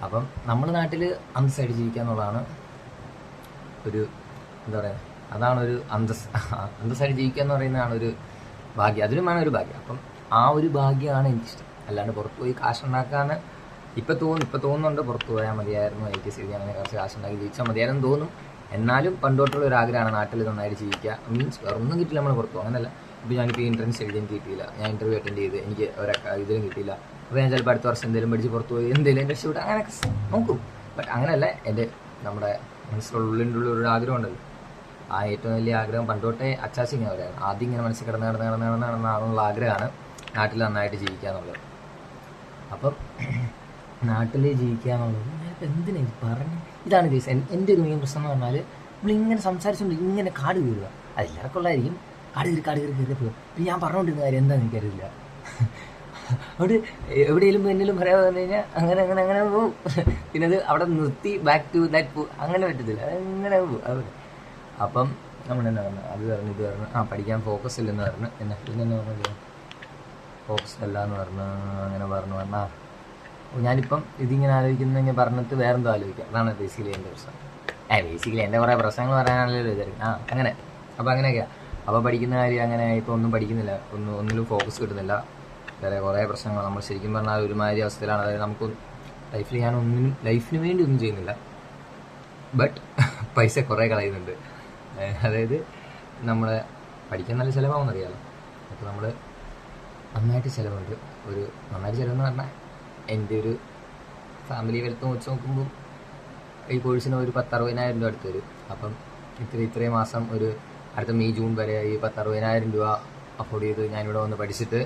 അപ്പം നമ്മുടെ നാട്ടിൽ അന്തസ്സായിട്ട് ജീവിക്കുക എന്നുള്ളതാണ് ഒരു, എന്താ പറയുക, അതാണ് ഒരു അന്തസ്സായിട്ട് ജീവിക്കുക എന്ന് പറയുന്നതാണ് ഒരു ഭാഗ്യം. അതിലും വേണം ഒരു ഭാഗ്യം. അപ്പം ആ ഒരു ഭാഗ്യമാണ് എനിക്കിഷ്ടം. അല്ലാണ്ട് പുറത്ത് പോയി കാശുണ്ടാക്കാൻ ഇപ്പം തോന്നുന്നുണ്ട് പുറത്ത് പോയാൽ മതിയായിരുന്നു, എനിക്ക് സ്ഥിതി അങ്ങനെ കുറച്ച് കാശുണ്ടാക്കി ജീവിച്ചാൽ മതിയായിരുന്നു തോന്നും. എന്നാലും പണ്ടോട്ടുള്ള ഒരു ആഗ്രഹമാണ് നാട്ടിൽ നന്നായിട്ട് ജീവിക്കുക. മീൻസ് വേറെ ഒന്നും കിട്ടില്ല നമ്മൾ പുറത്തു പോകും, അങ്ങനെയല്ല. ഇപ്പോൾ ഞാനിപ്പോൾ എൻട്രൻസ് എഴുതി എനിക്ക് കിട്ടിയില്ല, ഞാൻ ഇൻ്റർവ്യൂ അറ്റൻഡ് ചെയ്ത് എനിക്ക് ഇതിലും കിട്ടിയില്ല. അപ്പോൾ ഞാൻ ചിലപ്പോൾ അടുത്ത വർഷം എന്തെങ്കിലും പഠിച്ച് പുറത്ത് പോയി എന്തെങ്കിലും രക്ഷപ്പെട്ട് അങ്ങനെയൊക്കെ നോക്കും. ബട്ട് അങ്ങനെയല്ല, നമ്മുടെ ഉള്ളിൻ്റെ ഒരു ആഗ്രഹം ഉണ്ടല്ലോ, ആ ഏറ്റവും വലിയ ആഗ്രഹം പണ്ടോട്ടേ അച്ചാച്ചി ഇങ്ങനെ പറയാം. ആദ്യം ഇങ്ങനെ മനസ്സിൽ കിടന്നുള്ള ആഗ്രഹമാണ് നാട്ടിൽ നന്നായിട്ട് ജീവിക്കുക എന്നുള്ളത്. അപ്പം നാട്ടിൽ ജീവിക്കുക എന്നുള്ളത് ഞാനിപ്പോൾ എന്തിനാ ഇത് പറഞ്ഞു? ഇതാണ് കേസ്. എൻ്റെ ഒരു മെയിൻ പ്രശ്നം എന്ന് പറഞ്ഞാൽ നമ്മളിങ്ങനെ സംസാരിച്ചുകൊണ്ട് ഇങ്ങനെ കാട് കയറുക. അതെല്ലാവർക്കും ഉള്ളതായിരിക്കും, കാട് കയറിയപ്പോൾ പിന്നെ ഞാൻ പറഞ്ഞുകൊണ്ടിരുന്ന കാര്യം എന്താണെന്ന് എനിക്കറിയില്ല. അതുകൊണ്ട് എവിടെയെങ്കിലും എന്തെങ്കിലും പറയാൻ പറഞ്ഞു കഴിഞ്ഞാൽ അങ്ങനെ പോകും. പിന്നെ അത് അവിടെ നിർത്തി ബാക്ക് ടു ദാറ്റ് അങ്ങനെ പറ്റത്തില്ല, അങ്ങനെ പോകും. അതുപോലെ അപ്പം നമ്മളെന്നാ പറഞ്ഞു, അത് പറഞ്ഞു ഇത് പറഞ്ഞു, പഠിക്കാൻ ഫോക്കസ് ഇല്ലെന്ന് പറഞ്ഞു. പിന്നെ പറഞ്ഞു ഫോക്കസ് അല്ല എന്ന് പറഞ്ഞു. അങ്ങനെ പറഞ്ഞു ഞാനിപ്പം ഇതിങ്ങനെ ആലോചിക്കുന്ന പറഞ്ഞിട്ട് വേറെന്തോ ആലോചിക്കാം. അതാണ് ബേസിക്കലി എൻ്റെ പ്രശ്നം. ബേസിക്കലി എൻ്റെ കുറേ പ്രശ്നങ്ങൾ പറയാനല്ലോ വിചാരിക്കും. അങ്ങനെ അപ്പോൾ അങ്ങനെയൊക്കെയാണ്. അപ്പോൾ പഠിക്കുന്ന കാര്യം അങ്ങനെ ഇപ്പോൾ ഒന്നും പഠിക്കുന്നില്ല, ഒന്നിലും ഫോക്കസ് കിട്ടുന്നില്ല. വേറെ കുറേ പ്രശ്നങ്ങൾ. നമ്മൾ ശരിക്കും പറഞ്ഞാൽ ഒരുമാതിരി അവസ്ഥയിലാണ്. അതായത് നമുക്ക് ലൈഫിൽ ലൈഫിന് വേണ്ടി ഒന്നും ചെയ്യുന്നില്ല, ബട്ട് പൈസ കുറേ കളയുന്നുണ്ട്. അതായത് നമ്മൾ പഠിക്കാൻ നല്ല ചിലവാകുമെന്നറിയാമല്ലോ. അപ്പോൾ നമ്മൾ നന്നായിട്ട് ചിലവുണ്ട്. നന്നായിട്ട് ചിലവെന്ന് പറഞ്ഞാൽ എൻ്റെ ഒരു ഫാമിലി വെൽത്ത് വെച്ച് നോക്കുമ്പോൾ ഈ കോഴ്സിന് ഒരു 10,60,000 രൂപ അടുത്ത് വരും. അപ്പം ഇത്രയും മാസം ഒരു അടുത്ത മെയ് ജൂൺ വരെ ഈ 10,60,000 രൂപ അഫോർഡ് ചെയ്ത് ഞാനിവിടെ വന്ന് പഠിച്ചിട്ട്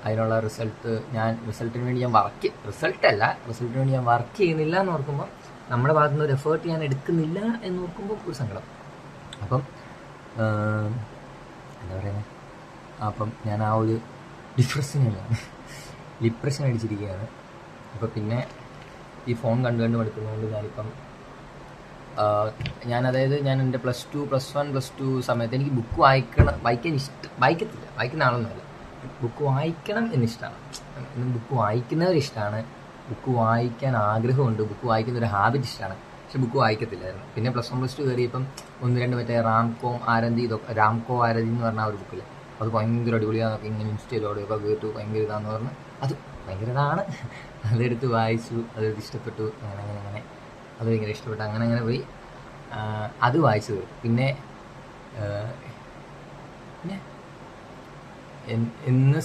അതിനുള്ള റിസൾട്ടിന് വേണ്ടി ഞാൻ വർക്ക് ചെയ്യുന്നില്ല എന്ന് ഓർക്കുമ്പോൾ, നമ്മുടെ ഭാഗത്തുനിന്ന് ഒരു എഫേർട്ട് ഞാൻ എടുക്കുന്നില്ല എന്ന് ഓർക്കുമ്പോൾ ഒരു സങ്കടം. അപ്പം എന്താ പറയുക, അപ്പം ഞാൻ ആ ഒരു ഡിപ്രഷൻ അടിച്ചിരിക്കുകയാണ്. അപ്പോൾ പിന്നെ ഈ ഫോൺ കണ്ടു മടുക്കുന്നതുകൊണ്ട് ഞാനിപ്പം ഞാൻ എൻ്റെ +2 സമയത്ത് എനിക്ക് ബുക്ക് വായിക്കുന്ന ആളൊന്നുമല്ല. ബുക്ക് വായിക്കണം എന്നിഷ്ടമാണ്, ബുക്ക് വായിക്കുന്നവരിഷ്ടമാണ്, ബുക്ക് വായിക്കാൻ ആഗ്രഹമുണ്ട്, ബുക്ക് വായിക്കുന്ന ഒരു ഹാബിറ്റ് ഇഷ്ടമാണ്. പക്ഷെ ബുക്ക് വായിക്കത്തില്ലായിരുന്നു. പിന്നെ +1 +2 കയറിയപ്പം 1-2 മറ്റേ രാംകോ ആരതി എന്ന് പറഞ്ഞ ആ ഒരു ബുക്കിൽ അത് ഭയങ്കര അടിപൊളിയാണെന്നൊക്കെ ഇങ്ങനെ ഇൻസ്റ്റയിലോട് ഇപ്പോൾ കേട്ടു, ഭയങ്കര ഇതാണെന്ന് പറഞ്ഞ് അത് ഭയങ്കര ഇതാണ്. അതെടുത്ത് വായിച്ചു, അതെടുത്ത് ഇഷ്ടപ്പെട്ടു. അങ്ങനെ അത് ഭയങ്കര ഇഷ്ടപ്പെട്ടു. അങ്ങനെ പോയി അത് വായിച്ചു. പിന്നെ എന്ന്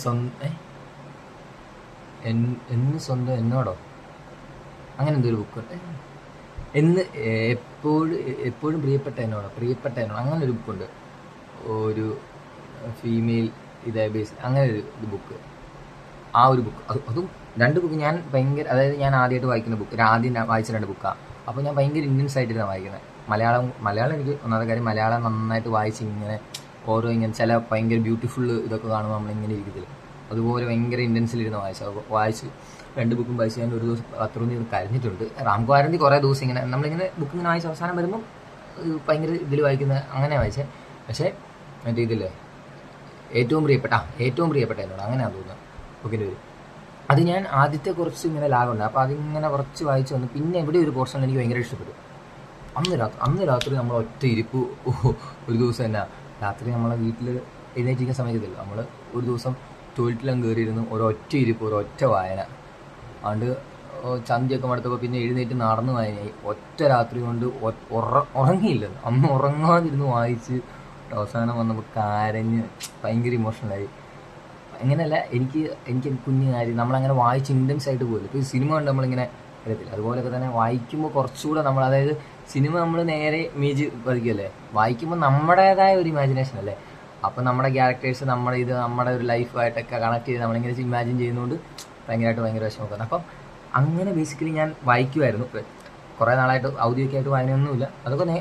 സ്വന്തം എന്നോടോ അങ്ങനെ എന്തൊരു ബുക്കുണ്ട്, എപ്പോഴും പ്രിയപ്പെട്ട എന്നോടോ അങ്ങനെ ഒരു ബുക്കുണ്ട്. ഒരു ഫീമെയിൽ ഇതേ ബേസ് അങ്ങനെ ഒരു ബുക്ക്. ആ ഒരു ബുക്ക് അതും 2 ബുക്ക് ഞാൻ ഭയങ്കര, അതായത് ഞാൻ ആദ്യമായിട്ട് വായിക്കുന്ന ബുക്ക്, ആദ്യം വായിച്ച 2 ബുക്കാണ്. അപ്പോൾ ഞാൻ ഭയങ്കര ഇൻറ്റൻസ് ആയിട്ടാണ് വായിക്കുന്നത്. മലയാളം എനിക്ക് ഒന്നാമത്തെ കാര്യം, മലയാളം നന്നായിട്ട് വായിച്ച് ഇങ്ങനെ ഓരോ ഇങ്ങനെ ചില ഭയങ്കര ബ്യൂട്ടിഫുൾ ഇതൊക്കെ കാണുമ്പോൾ നമ്മളിങ്ങനെ ഇരിക്കത്തില്ല, അതുപോലെ ഭയങ്കര ഇൻറ്റൻസിലിരുന്ന് വായിച്ച് 2 ബുക്കും വായിച്ച് ഞാൻ ഒരു ദിവസം അത്രയൊന്നും കരഞ്ഞിട്ടുണ്ട്. രാംകോ ആരതി കുറേ ദിവസം ഇങ്ങനെ നമ്മളിങ്ങനെ ബുക്ക് ഇങ്ങനെ വായിച്ച് അവസാനം വരുമ്പം ഭയങ്കര ഇതിൽ വായിക്കുന്ന അങ്ങനെ വായിച്ചേ. പക്ഷേ മറ്റേ ഇതില്ലേ ഏറ്റവും പ്രിയപ്പെട്ട എന്നോട് അങ്ങനെയാണെന്ന് തോന്നുന്നത് ബുക്കിൻ്റെ പേര്. അത് ഞാൻ ആദ്യത്തെ കുറച്ച് ഇങ്ങനെ ലാഗുണ്ട്, അപ്പോൾ അതിങ്ങനെ കുറച്ച് വായിച്ചു വന്നു. പിന്നെ ഇവിടെ ഒരു പോർഷൻ എനിക്ക് ഭയങ്കര ഇഷ്ടപ്പെട്ടു. അന്ന് രാത്രി നമ്മൾ ഒറ്റ ഇരിപ്പ്. ഒരു ദിവസം തന്നെ രാത്രി നമ്മളെ വീട്ടിൽ എഴുന്നേറ്റിരിക്കുന്ന സമയത്തില്ല, നമ്മൾ ഒരു ദിവസം ടോയ്ലറ്റിലും കയറിയിരുന്നു, ഒരൊറ്റ ഇരിപ്പ്, ഒരൊറ്റ വായന. അതുകൊണ്ട് ചന്തിയൊക്കെ മടുത്തപ്പോൾ പിന്നെ എഴുന്നേറ്റ് നടന്ന് വായനയായി. ഒറ്റ രാത്രി കൊണ്ട് ഉറങ്ങിയില്ല. അന്ന് ഉറങ്ങാതിരുന്ന് വായിച്ച് അവസാനം വന്നപ്പോൾ കരഞ്ഞ് ഭയങ്കര ഇമോഷണലായി. അങ്ങനെയല്ല, എനിക്ക് കുഞ്ഞു കാര്യം നമ്മളങ്ങനെ വായിച്ച് ഇൻറ്റൻസ് ആയിട്ട് പോകില്ല. ഇപ്പോൾ ഈ സിനിമ കണ്ട് നമ്മളിങ്ങനെ വരത്തില്ല, അതുപോലെയൊക്കെ തന്നെ വായിക്കുമ്പോൾ കുറച്ചുകൂടെ നമ്മൾ, അതായത് സിനിമ നമ്മൾ നേരെ ഇമേജ് പതിക്കുമല്ലേ, വായിക്കുമ്പോൾ നമ്മുടേതായ ഒരു ഇമാജിനേഷൻ അല്ലേ. അപ്പം നമ്മുടെ ക്യാരക്ടേഴ്സ് നമ്മുടെ ഒരു ലൈഫായിട്ടൊക്കെ കണക്ട് ചെയ്ത് നമ്മളിങ്ങനെ ഇമാജിൻ ചെയ്യുന്നതുകൊണ്ട് ഭയങ്കര വിഷമമൊക്കെ. അപ്പം അങ്ങനെ ബേസിക്കലി ഞാൻ വായിക്കുമായിരുന്നു. കുറേ നാളായിട്ട് ഔദ്യോഗികമായിട്ട് വായനയൊന്നുമില്ല.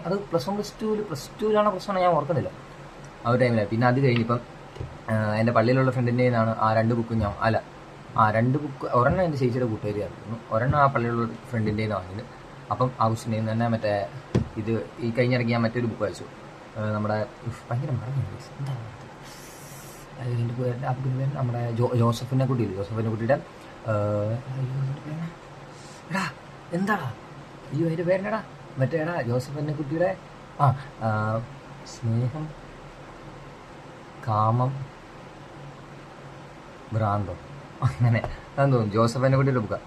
അത് പ്ലസ് ടൂവിലാണോ പ്രശ്നമാണ് ഞാൻ ഓർക്കുന്നില്ല ആ ഒരു ടൈമിലാണ്. പിന്നെ അത് കഴിഞ്ഞിപ്പം എൻ്റെ പള്ളിയിലുള്ള ഫ്രണ്ടിൻ്റെ നിന്നാണ് ആ 2 ബുക്കും രണ്ട് ബുക്ക്. ഒരെണ്ണം എൻ്റെ ചേച്ചിയുടെ കൂട്ടുകാരിയായിരുന്നു, ഒരെണ്ണം ആ പള്ളിയിലുള്ള ഫ്രണ്ടിൻ്റെ നിന്ന് വാങ്ങിയത്. അപ്പം ആ ക്വസ്റ്റിൻ്റെ തന്നെ മറ്റേ ഈ കഴിഞ്ഞിടയ്ക്ക് ഞാൻ മറ്റൊരു ബുക്ക് വായിച്ചു, നമ്മുടെ ഭയങ്കര മറന്നു എന്താണ് എൻ്റെ പേര്, ആ ബുക്കിൻ്റെ പേര് നമ്മുടെ ജോസഫിനെ കുട്ടിയുടെ എടാ എന്താടാ അതിൻ്റെ പേരെടാ മറ്റേടാ ജോസഫിനെ കുട്ടിയുടെ സ്നേഹം കാമം ഭ്രാന്തം അങ്ങനെ അതെന്ന് തോന്നുന്നു. ജോസഫിനെ കുട്ടിയുടെ ബുക്കാണ്.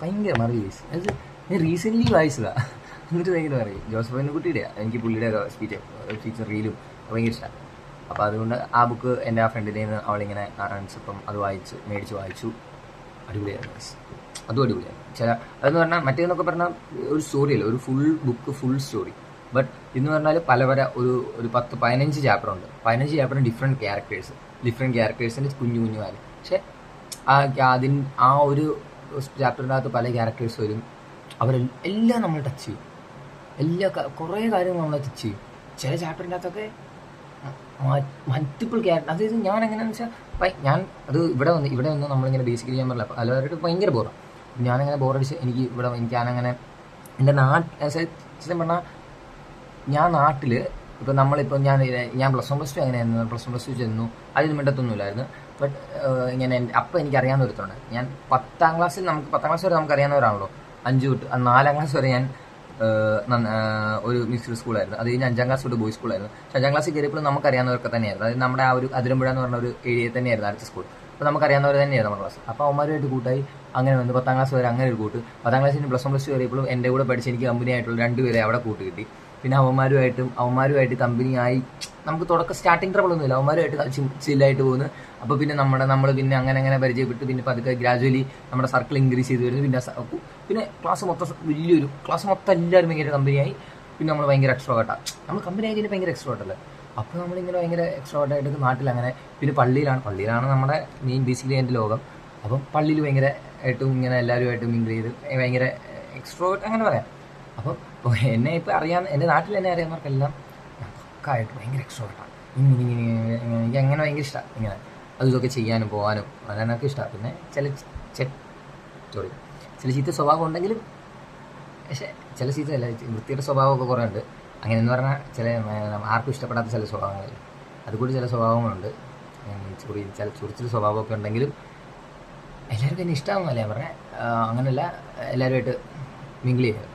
ഭയങ്കര മറി അത് ഞാൻ റീസെൻ്റ്ലി വായിച്ചതാണ്. എന്നിട്ട് ഭയങ്കര പറയും ജോസഫിനെ കുട്ടിയുടെ എനിക്ക് പുള്ളിയുടെ സ്പീച്ച് റീലും ഭയങ്കര ഇഷ്ടമാണ്. അപ്പോൾ അതുകൊണ്ട് ആ ബുക്ക് എൻ്റെ ആ ഫ്രണ്ടിൻ്റെ നിന്ന് അവളിങ്ങനെ ആൻസപ്പം അത് മേടിച്ച് വായിച്ചു. അടിപൊളിയായിരുന്നു, അതും അടിപൊളിയാണ്. അതെന്ന് പറഞ്ഞാൽ മറ്റേന്നൊക്കെ പറഞ്ഞാൽ ഒരു സ്റ്റോറിയല്ല, ഒരു ഫുൾ സ്റ്റോറി. ബട്ട് ഇന്ന് പറഞ്ഞാൽ പല ഒരു 10-15 ചാപ്റ്ററുണ്ട്. 15 ചാപ്റ്ററും ഡിഫറെൻറ്റ് ക്യാരക്ടേഴ്സിൻ്റെ കുഞ്ഞു കാര്യം. പക്ഷേ ആ ഒരു ചാപ്റ്ററിൻ്റെ അകത്ത് പല ക്യാരക്ടേഴ്സ് വരും. അവരെല്ലാം നമ്മൾ ടച്ച് ചെയ്യും, കുറേ കാര്യങ്ങൾ നമ്മളെ ടച്ച് ചെയ്യും. ചില ചാപ്റ്ററിൻ്റെ അകത്തൊക്കെ മൾട്ടിപ്പിൾ ക്യാരക്ടർ. അതായത് ഞാൻ എങ്ങനെയാണെന്ന് വെച്ചാൽ ഞാൻ അത് ഇവിടെ വന്ന് നമ്മളിങ്ങനെ ബേസിക്കലി ഞാൻ പറഞ്ഞില്ല, പലവരായിട്ട് ഭയങ്കര ബോറാണ്. ഞാനങ്ങനെ ബോറടിച്ച് ഞാനങ്ങനെ എൻ്റെ സത്യം പറഞ്ഞാൽ ഞാൻ നാട്ടിൽ ഇപ്പോൾ നമ്മളിപ്പോൾ ഞാൻ +1 അങ്ങനെയായിരുന്നു. +1 ചെന്നു, അതിന് മിണ്ടത്തൊന്നുമില്ലായിരുന്നു. ബട്ട് ഇങ്ങനെ അപ്പം എനിക്കറിയാവുന്ന ഒരുത്തുണ്ട്. ഞാൻ 10ാം ക്ലാസ് വരെ നമുക്കറിയാവുന്നവരാണല്ലോ. 5 തൊട്ട് 4ാം ക്ലാസ് വരെ ഞാൻ ഒരു മിക്സ്ഡ് സ്കൂളായിരുന്നു. അത് കഴിഞ്ഞ് 5ാം ക്ലാസ് തൊട്ട് ബോയ്സ് സ്കൂളായിരുന്നു. പക്ഷേ 5ാം ക്ലാസ്സിൽ കയറിയപ്പോൾ നമുക്കറിയാവുന്നവർക്ക് തന്നെയായിരുന്നു. അതായത് നമ്മുടെ ആ ഒരു അതിരമ്പുഴ എന്ന് പറഞ്ഞ ഒരു ഏരിയയിൽ തന്നെയായിരുന്നു അടുത്ത സ്കൂൾ. അപ്പോൾ നമുക്കറിയാവുന്നവർ തന്നെയായിരുന്നു നമ്മുടെ ക്ലാസ്. അപ്പോൾ അവന്മാരുമായിട്ട് കൂട്ടായി അങ്ങനെ വന്ന് 10ാം ക്ലാസ് വരെ അങ്ങനെ ഒരു കൂട്ട്. 10ാം ക്ലാസ്സിന് +1 കയറിയപ്പോഴും എൻ്റെ കൂടെ പഠിച്ച് എനിക്ക് കമ്പനി ആയിട്ടുള്ള 2 പേരെ അവിടെ കൂട്ട് കിട്ടി. പിന്നെ അവന്മാരുമായിട്ട് കമ്പനിയായി. നമുക്ക് സ്റ്റാർട്ടിങ് ട്രബിളൊന്നുമില്ല, അവന്മാരുമായിട്ട് ചില്ലായിട്ട് പോകുന്നു. അപ്പോൾ പിന്നെ നമ്മൾ പിന്നെ അങ്ങനെ പരിചയപ്പെട്ട് പിന്നെ പതുക്കെ ഗ്രാജുവലി നമ്മുടെ സർക്കിൾ ഇൻക്രീസ് ചെയ്ത് വരുന്നു. പിന്നെ ക്ലാസ് മൊത്തം എല്ലാവരും ഭയങ്കര കമ്പനിയായി. പിന്നെ നമ്മൾ ഭയങ്കര എക്സ്ട്രോവേർട്ടാണ്. നമ്മൾ കമ്പനി ആയി ഭയങ്കര എക്സ്ട്രോവേർട്ടല്ലേ. അപ്പോൾ നമ്മളിങ്ങനെ ഭയങ്കര എക്സ്ട്രോവേർട്ടായിട്ട് നാട്ടിലങ്ങനെ. പിന്നെ പള്ളിയിലാണ് നമ്മുടെ മെയിൻ ബേസിക്കലി എൻ്റെ ലോകം. അപ്പം പള്ളിയിൽ ഭയങ്കര ആയിട്ടും ഇങ്ങനെ എല്ലാവരുമായിട്ടും മിങ്കിൾ ചെയ്ത് ഭയങ്കര എക്സ്ട്രോവേർട്ട് അങ്ങനെ പറയാം. അപ്പം എന്നെ ഇപ്പോൾ എൻ്റെ നാട്ടിൽ എന്നെ അറിയാവുന്നവർക്കെല്ലാം പക്കായിട്ട് ഭയങ്കര എക്സ്ട്രോവേർട്ടാണ്. എനിക്ക് അങ്ങനെ ഭയങ്കര ഇഷ്ടമാണ്. ഇങ്ങനെ ഇതൊക്കെ ചെയ്യാനും പോകാനും അതിനൊക്കെ ഇഷ്ടമാണ്. പിന്നെ ചില ചീത്ത സ്വഭാവം ഉണ്ടെങ്കിലും, പക്ഷേ ചില ചീത്തയല്ല, വൃത്തിയുടെ സ്വഭാവമൊക്കെ കുറേ ഉണ്ട്. അങ്ങനെയെന്ന് പറഞ്ഞാൽ ആർക്കും ഇഷ്ടപ്പെടാത്ത ചില സ്വഭാവങ്ങളില്ല, അതുകൂടി ചില സ്വഭാവങ്ങളുണ്ട്. ചൊറിച്ചിൽ സ്വഭാവമൊക്കെ ഉണ്ടെങ്കിലും എല്ലാവർക്കും എന്നെ ഇഷ്ടമാകുന്നല്ല ഞാൻ പറഞ്ഞത്. അങ്ങനെയല്ല, എല്ലാവരുമായിട്ട് മിങ്കിൾ ചെയ്യുന്നത്.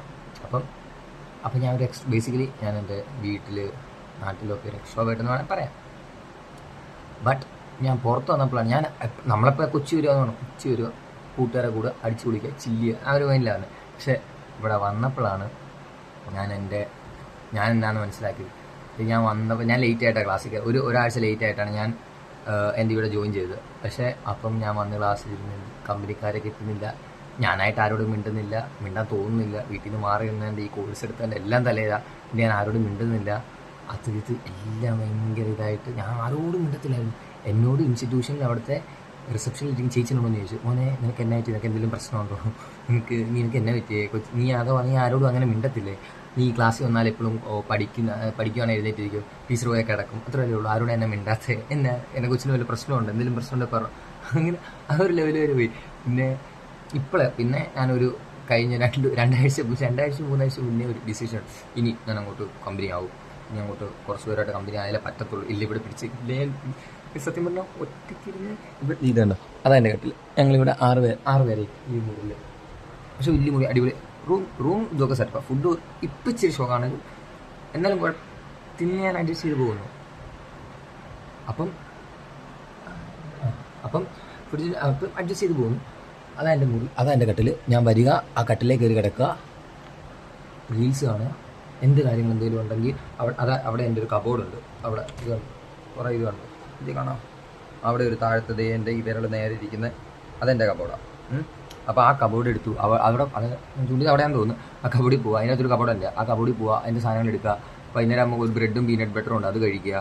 അപ്പം ഞാൻ ബേസിക്കലി ഞാൻ എൻ്റെ നാട്ടിലൊക്കെ ഒരു എക്സ്ട്രോവേർട്ട് എന്ന് വേണമെങ്കിൽ പറയാം. ബട്ട് ഞാൻ പുറത്ത് വന്നപ്പോഴാണ് നമ്മളെപ്പോൾ കൊച്ചി വരിക കൂട്ടുകാരെ കൂടെ അടിച്ചു കുളിക്കുക, ചില്ലുക, ആ ഒരു മൈൻഡിലാണ്. പക്ഷേ ഇവിടെ വന്നപ്പോഴാണ് ഞാൻ എന്താണെന്ന് മനസ്സിലാക്കിയത്. ഞാൻ ലേറ്റായിട്ടാണ് ക്ലാസ്സിൽ ഒരാഴ്ച ലേറ്റായിട്ടാണ് ഞാൻ എൻ്റെ ഇവിടെ ജോയിൻ ചെയ്തത്. പക്ഷേ അപ്പം ഞാൻ വന്ന് ക്ലാസ്സിൽ കമ്പനിക്കാരെ കിട്ടുന്നില്ല, ഞാനായിട്ട് ആരോടും മിണ്ടാൻ തോന്നുന്നില്ല. വീട്ടിൽ നിന്ന് മാറി നിന്നതിൻ്റെ ഈ കോഴ്സ് എടുത്തതിൻ്റെ എല്ലാം തലേതാ. പിന്നെ ഞാൻ ആരോടും മിണ്ടുന്നില്ല. ഇത് എല്ലാം ഭയങ്കര ഇതായിട്ട് ഞാൻ ആരോടും മിണ്ടത്തില്ലായിരുന്നു. എന്നോട് ഇൻസ്റ്റിറ്റ്യൂഷനിൽ അവിടുത്തെ റിസപ്ഷനിൽ ഇരിക്കുന്ന ചേച്ചിനോടൊന്ന് ചോദിച്ചു, മോനെ നിനക്ക് എന്തെങ്കിലും പ്രശ്നമുണ്ടോ, നിനക്ക് എന്നെ പറ്റിയേ, നീ ആരോടും അങ്ങനെ മിണ്ടത്തില്ലേ, നീ ക്ലാസ്സിൽ വന്നാൽ എപ്പോഴും പഠിക്കുകയാണ് എഴുന്നേറ്റിരിക്കും, ടീച്ചർ പോയി കിടക്കും, അത്രയല്ലേ ഉള്ളൂ, ആരോടും എന്നെ മിണ്ടാത്തേ, എന്നെ കൊച്ചിന് വല്ല പ്രശ്നമുണ്ട്, എന്തെങ്കിലും പ്രശ്നമുണ്ടെങ്കിൽ പറഞ്ഞു. അങ്ങനെ ആ ഒരു ലെവൽ വരെ പോയി. പിന്നെ ഞാനൊരു കഴിഞ്ഞ 2-3 ആഴ്ച മുന്നേ ഒരു ഡിസിഷൻ, ഇനി ഞാൻ അങ്ങോട്ട് കമ്പനി ആവും, ഇനി അങ്ങോട്ട് കുറച്ച് പേരായിട്ട് കമ്പനി ആയാലേ പറ്റത്തുള്ളൂ. ഇല്ല ഇവിടെ പിടിച്ച് സത്യം പറഞ്ഞാൽ ഒറ്റയ്ക്കിരുന്ന് ഇവിടെ ഇതുണ്ടോ അതാ എൻ്റെ കട്ടിൽ. ഞങ്ങളിവിടെ 6 പേരെ ഈ മുറിയിൽ. പക്ഷെ വലിയ മുറി അടിപൊളി റൂം ഇതൊക്കെ സെറ്റപ്പാണ്. ഫുഡ് ഇപ്പം ഇച്ചിരി ഷോക്കാണ്, എന്നാലും തിന്ന് ഞാൻ അഡ്ജസ്റ്റ് ചെയ്ത് പോകുന്നു. അപ്പം ഫ്രിഡ്ജിൽ അപ്പം അഡ്ജസ്റ്റ് ചെയ്ത് പോകുന്നു. അതാ എൻ്റെ മുറി, അതാ എൻ്റെ കട്ടിൽ. ഞാൻ വരിക, ആ കട്ടിലേക്ക് കയറി കിടക്കുക, റീൽസ് കാണുക, എന്ത് കാര്യങ്ങൾ എന്തെങ്കിലും ഉണ്ടെങ്കിൽ അവിടെ എൻ്റെ ഒരു കബോർഡുണ്ട്. അവിടെ ഇത് കുറേ ഇത് കണ്ടു, ഇത് കാണാം. അവിടെ ഒരു താഴത്തത് എൻ്റെ ഈ വിരൽ നേരെ ഇരിക്കുന്നത് അതെൻ്റെ കബോർഡാണ്. അപ്പോൾ ആ കബോർഡ് എടുത്തു. അവിടെ അത് ചൂണ്ടി അവിടെയാന്ന് തോന്നുന്നു. ആ കബോർഡിൽ പോവുക, അതിനകത്തൊരു കബോർഡല്ല, ആ കബോർഡിൽ പോവുക, അതിൻ്റെ സാധനങ്ങൾ എടുക്കുക. വൈകുന്നേരം ആകുമ്പോൾ ഒരു ബ്രെഡും പീനട്ട് ബട്ടറും ഉണ്ട്, അത് കഴിക്കുക.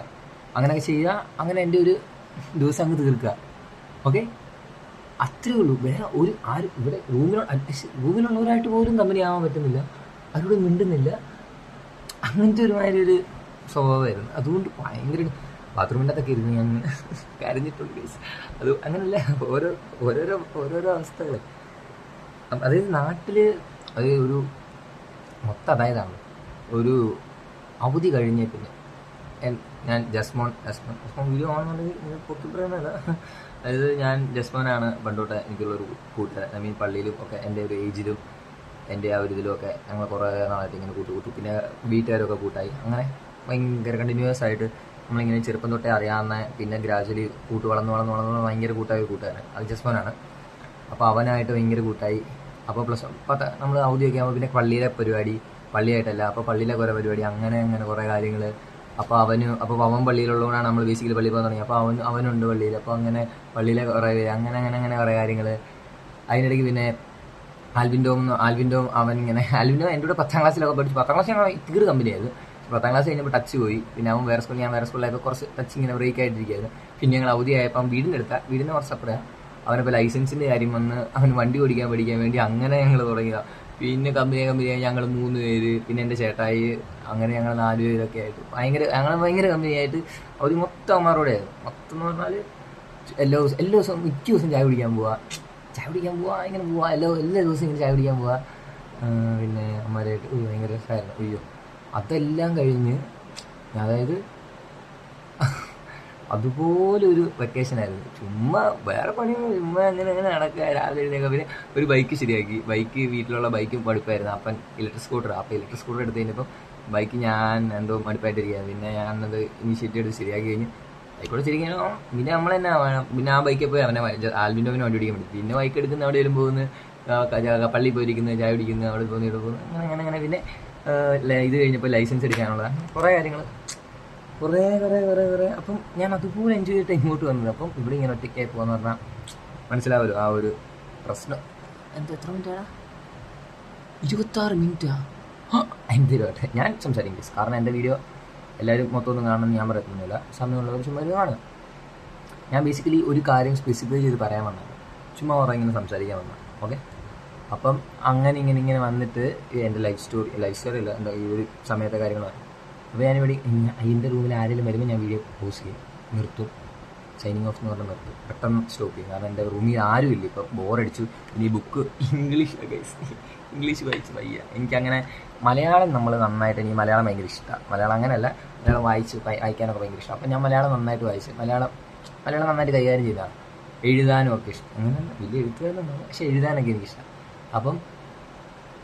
അങ്ങനെയൊക്കെ ചെയ്യുക. അങ്ങനെ എൻ്റെ ഒരു ദിവസം അങ്ങ് തീർക്കുക. ഓക്കെ, അത്രയേ ഉള്ളൂ. വേറെ ഒരു ആരും ഇവിടെ റൂമിലുള്ളവരായിട്ട് പോലും കമ്പനി ആവാൻ പറ്റുന്നില്ല, അവരോട് മിണ്ടുന്നില്ല. അങ്ങനത്തെ ഒരുമാതിരി ഒരു സ്വഭാവമായിരുന്നു. അതുകൊണ്ട് ഭയങ്കര ബാത്റൂമിൻ്റെ അകത്തൊക്കെ ഇരുന്ന് ഞാൻ കരഞ്ഞിട്ടുണ്ട് കേസ്. അത് അങ്ങനെയല്ല, ഓരോരോ അവസ്ഥകൾ. അതായത് നാട്ടിൽ അത് ഒരു മൊത്തം അതായതാണ്. ഒരു അവധി കഴിഞ്ഞ പിന്നെ ഞാൻ ജസ്മോൻ വീഡിയോ ആണെന്നുണ്ടെങ്കിൽ പൊക്കി പറയുന്നതല്ല. അതായത് ഞാൻ ജസ്മോനാണ് പണ്ടോട്ടെ എനിക്കുള്ളൊരു കൂട്ടുകാരൻ. ഐ മീൻ പള്ളിയിലും ഒക്കെ എൻ്റെ ഒരു ഏജിലും എൻ്റെ ആ ഒരു ഇതിലും ഒക്കെ ഞങ്ങൾ കുറേ നാളായിട്ട് ഇങ്ങനെ കൂട്ടു. പിന്നെ വീട്ടുകാരൊക്കെ കൂട്ടായി. അങ്ങനെ ഭയങ്കര കണ്ടിന്യൂസ് ആയിട്ട് നമ്മളിങ്ങനെ ചെറുപ്പം തൊട്ടേ അറിയാവുന്ന, പിന്നെ ഗ്രാജുവലി വളർന്ന് ഭയങ്കര കൂട്ടായ ഒരു കൂട്ടുകാരൻ അത് ജസ്മോനാണ്. അപ്പോൾ അവനായിട്ട് ഭയങ്കര കൂട്ടായി. അപ്പോൾ നമ്മൾ അവധിയൊക്കെ ആകുമ്പോൾ പിന്നെ പള്ളിയിലെ പരിപാടി, പള്ളിയായിട്ടല്ല, അപ്പോൾ പള്ളിയിലെ കുറേ പരിപാടി, അങ്ങനെ കുറേ കാര്യങ്ങൾ. അപ്പോൾ അവൻ പള്ളിയിലുള്ളതുകൊണ്ടാണ് നമ്മൾ ബേസിക്കലി പള്ളിയിൽ പോകാൻ തുടങ്ങി. അപ്പോൾ അവനുണ്ട് പള്ളിയിൽ. അപ്പോൾ അങ്ങനെ പള്ളിയിലെ കുറേ പേര്, അങ്ങനെ കുറേ കാര്യങ്ങൾ. അതിനിടയ്ക്ക് പിന്നെ ആൽവിൻഡോം അവനിങ്ങനെ ആൽവിൻഡോ എൻ്റെ കൂടെ 10ാം ക്ലാസ്സിലൊക്കെ പഠിച്ചു. 10ാം ക്ലാസ് ഞങ്ങൾ ഇത്തിരി കമ്പനിയായിരുന്നു. 10ാം ക്ലാസ് കഴിഞ്ഞപ്പോൾ ടച്ച് പോയി. പിന്നെ അവൻ വേറെ സ്കൂളിൽ, ഞാൻ വേറെ സ്കൂളിലായപ്പോൾ കുറച്ച് ടച്ച് ഇങ്ങനെ ബ്രേക്ക് ആയിട്ടിരിക്കുകയായിരുന്നു. പിന്നെ ഞങ്ങൾ അവധിയായപ്പോൾ വീടിൻ്റെ കുറച്ച് അപ്പുറമാണ്. അവനിപ്പോൾ ലൈസൻസിൻ്റെ കാര്യം വന്ന് അവൻ വണ്ടി ഓടിക്കാൻ പഠിക്കാൻ വേണ്ടി അങ്ങനെ ഞങ്ങൾ തുടങ്ങിയതാണ്. പിന്നെ കമ്പനിയായി ഞങ്ങൾ 3 പേര്, പിന്നെ എൻ്റെ ചേട്ടായി, അങ്ങനെ ഞങ്ങൾ 4 പേരൊക്കെ ആയിട്ട് ഭയങ്കര കമ്പനിയായിട്ട് അവധി മൊത്തം അവന്മാരോടെ ആയിരുന്നു. മൊത്തം എന്ന് പറഞ്ഞാൽ എല്ലാ ദിവസവും മിക്ക ദിവസം ചായ കുടിക്കാൻ പോവുക, ഇങ്ങനെ പോവുക, എല്ലാ ദിവസവും ഇങ്ങനെ ചായ കുടിക്കാൻ പോവുക. പിന്നെ അമ്മമാരായിട്ട് ഭയങ്കര രസമായിരുന്നു. അയ്യോ, അതെല്ലാം കഴിഞ്ഞ് അതായത് അതുപോലൊരു വെക്കേഷനായിരുന്നു. ചുമ്മാ വേറെ പണിയൊന്നും, ചുമ്മാ അങ്ങനെ നടക്കുക. രാവിലെ എഴുന്നേക്കുക. പിന്നെ ഒരു ബൈക്ക് ശരിയാക്കി. വീട്ടിലുള്ള ബൈക്കും മടുപ്പായിരുന്നു. അപ്പം ഇലക്ട്രിക് സ്കൂട്ടർ എടുത്ത് കഴിഞ്ഞപ്പോൾ ബൈക്ക് ഞാൻ എന്തോ മടുപ്പായിട്ടിരിക്കുകയാണ്. പിന്നെ ഞാനത് ഇനിഷ്യേറ്റീവ് എടുത്ത് ശരിയാക്കി കഴിഞ്ഞ് ബൈക്കോട് ശരിക്കും പിന്നെ നമ്മൾ തന്നെ പിന്നെ ആ ബൈക്കിൽ പോയി അവനെ ആൽവിൻ്റെ വണ്ടി ഓടിക്കാൻ പറ്റും. പിന്നെ ബൈക്ക് എടുക്കുന്ന അവിടെ വരും, പോകുന്നു, പള്ളിയിൽ പോയിരിക്കുന്നത്, ചായ പിടിക്കുന്നത്, അവിടെ പോകുന്നു, അങ്ങനെ പിന്നെ ഇത് കഴിഞ്ഞപ്പോൾ ലൈസൻസ് എടുക്കാനുള്ള കുറേ കാര്യങ്ങൾ, കുറേ. അപ്പം ഞാൻ അതുപോലെ എൻജോയ് ചെയ്തിട്ട് ഇങ്ങോട്ട് വന്നത്. അപ്പം ഇവിടെ ഇങ്ങനെ ഒറ്റയ്ക്കായി പോകാന്ന് പറഞ്ഞാൽ മനസ്സിലാവുമല്ലോ ആ ഒരു പ്രശ്നം. എത്ര മിനിറ്റാണ്? 26 മിനിറ്റാ. എന്തിരുവട്ടെ, ഞാൻ സംസാരിക്കും കാരണം എൻ്റെ വീഡിയോ എല്ലാവരും മൊത്തമൊന്നും കാണണമെന്ന് ഞാൻ പറയുന്നില്ല. സമയമുള്ളവർ ചുമ്മാ കാണുക. ഞാൻ ബേസിക്കലി ഒരു കാര്യം സ്പെസിഫൈ ചെയ്ത് പറയാൻ വന്നത്, ചുമ്മാ ഇങ്ങനെ സംസാരിക്കാൻ വന്നത്. ഓക്കെ, അപ്പം ഇങ്ങനെ വന്നിട്ട് എൻ്റെ ലൈഫ് സ്റ്റോറി അല്ല, എന്താ ഈ ഒരു സമയത്തെ കാര്യങ്ങളാണ്. അപ്പോൾ ഞാനിവിടെ എൻ്റെ റൂമിൽ ആരെങ്കിലും വരുമ്പോൾ ഞാൻ വീഡിയോ പോസ് ചെയ്യും, നിർത്തും, സൈനിങ് ഓഫ് എന്ന് പറഞ്ഞാൽ നിർത്തും, പെട്ടെന്ന് സ്റ്റോപ്പ് ചെയ്യും. കാരണം എൻ്റെ റൂമിൽ ആരും ഇല്ല, ഇപ്പോൾ ബോറടിച്ചു. ഇനി ബുക്ക് ഇംഗ്ലീഷ് വായിച്ച് വയ്യ. എനിക്കങ്ങനെ മലയാളം നമ്മൾ നന്നായിട്ട്, എനിക്ക് മലയാളം ഭയങ്കര ഇഷ്ടമാണ്. മലയാളം അങ്ങനെയല്ല, മലയാളം വായിക്കാനൊക്കെ ഭയങ്കര ഇഷ്ടം. അപ്പം ഞാൻ മലയാളം നന്നായിട്ട് വായിച്ച് മലയാളം നന്നായിട്ട് കൈകാര്യം ചെയ്തതാണ്. എഴുതാനും ഒക്കെ ഇഷ്ടം. അങ്ങനെ വലിയ എഴുത്തുകാരൊന്നും, പക്ഷെ എഴുതാനൊക്കെ എനിക്കിഷ്ടം. അപ്പം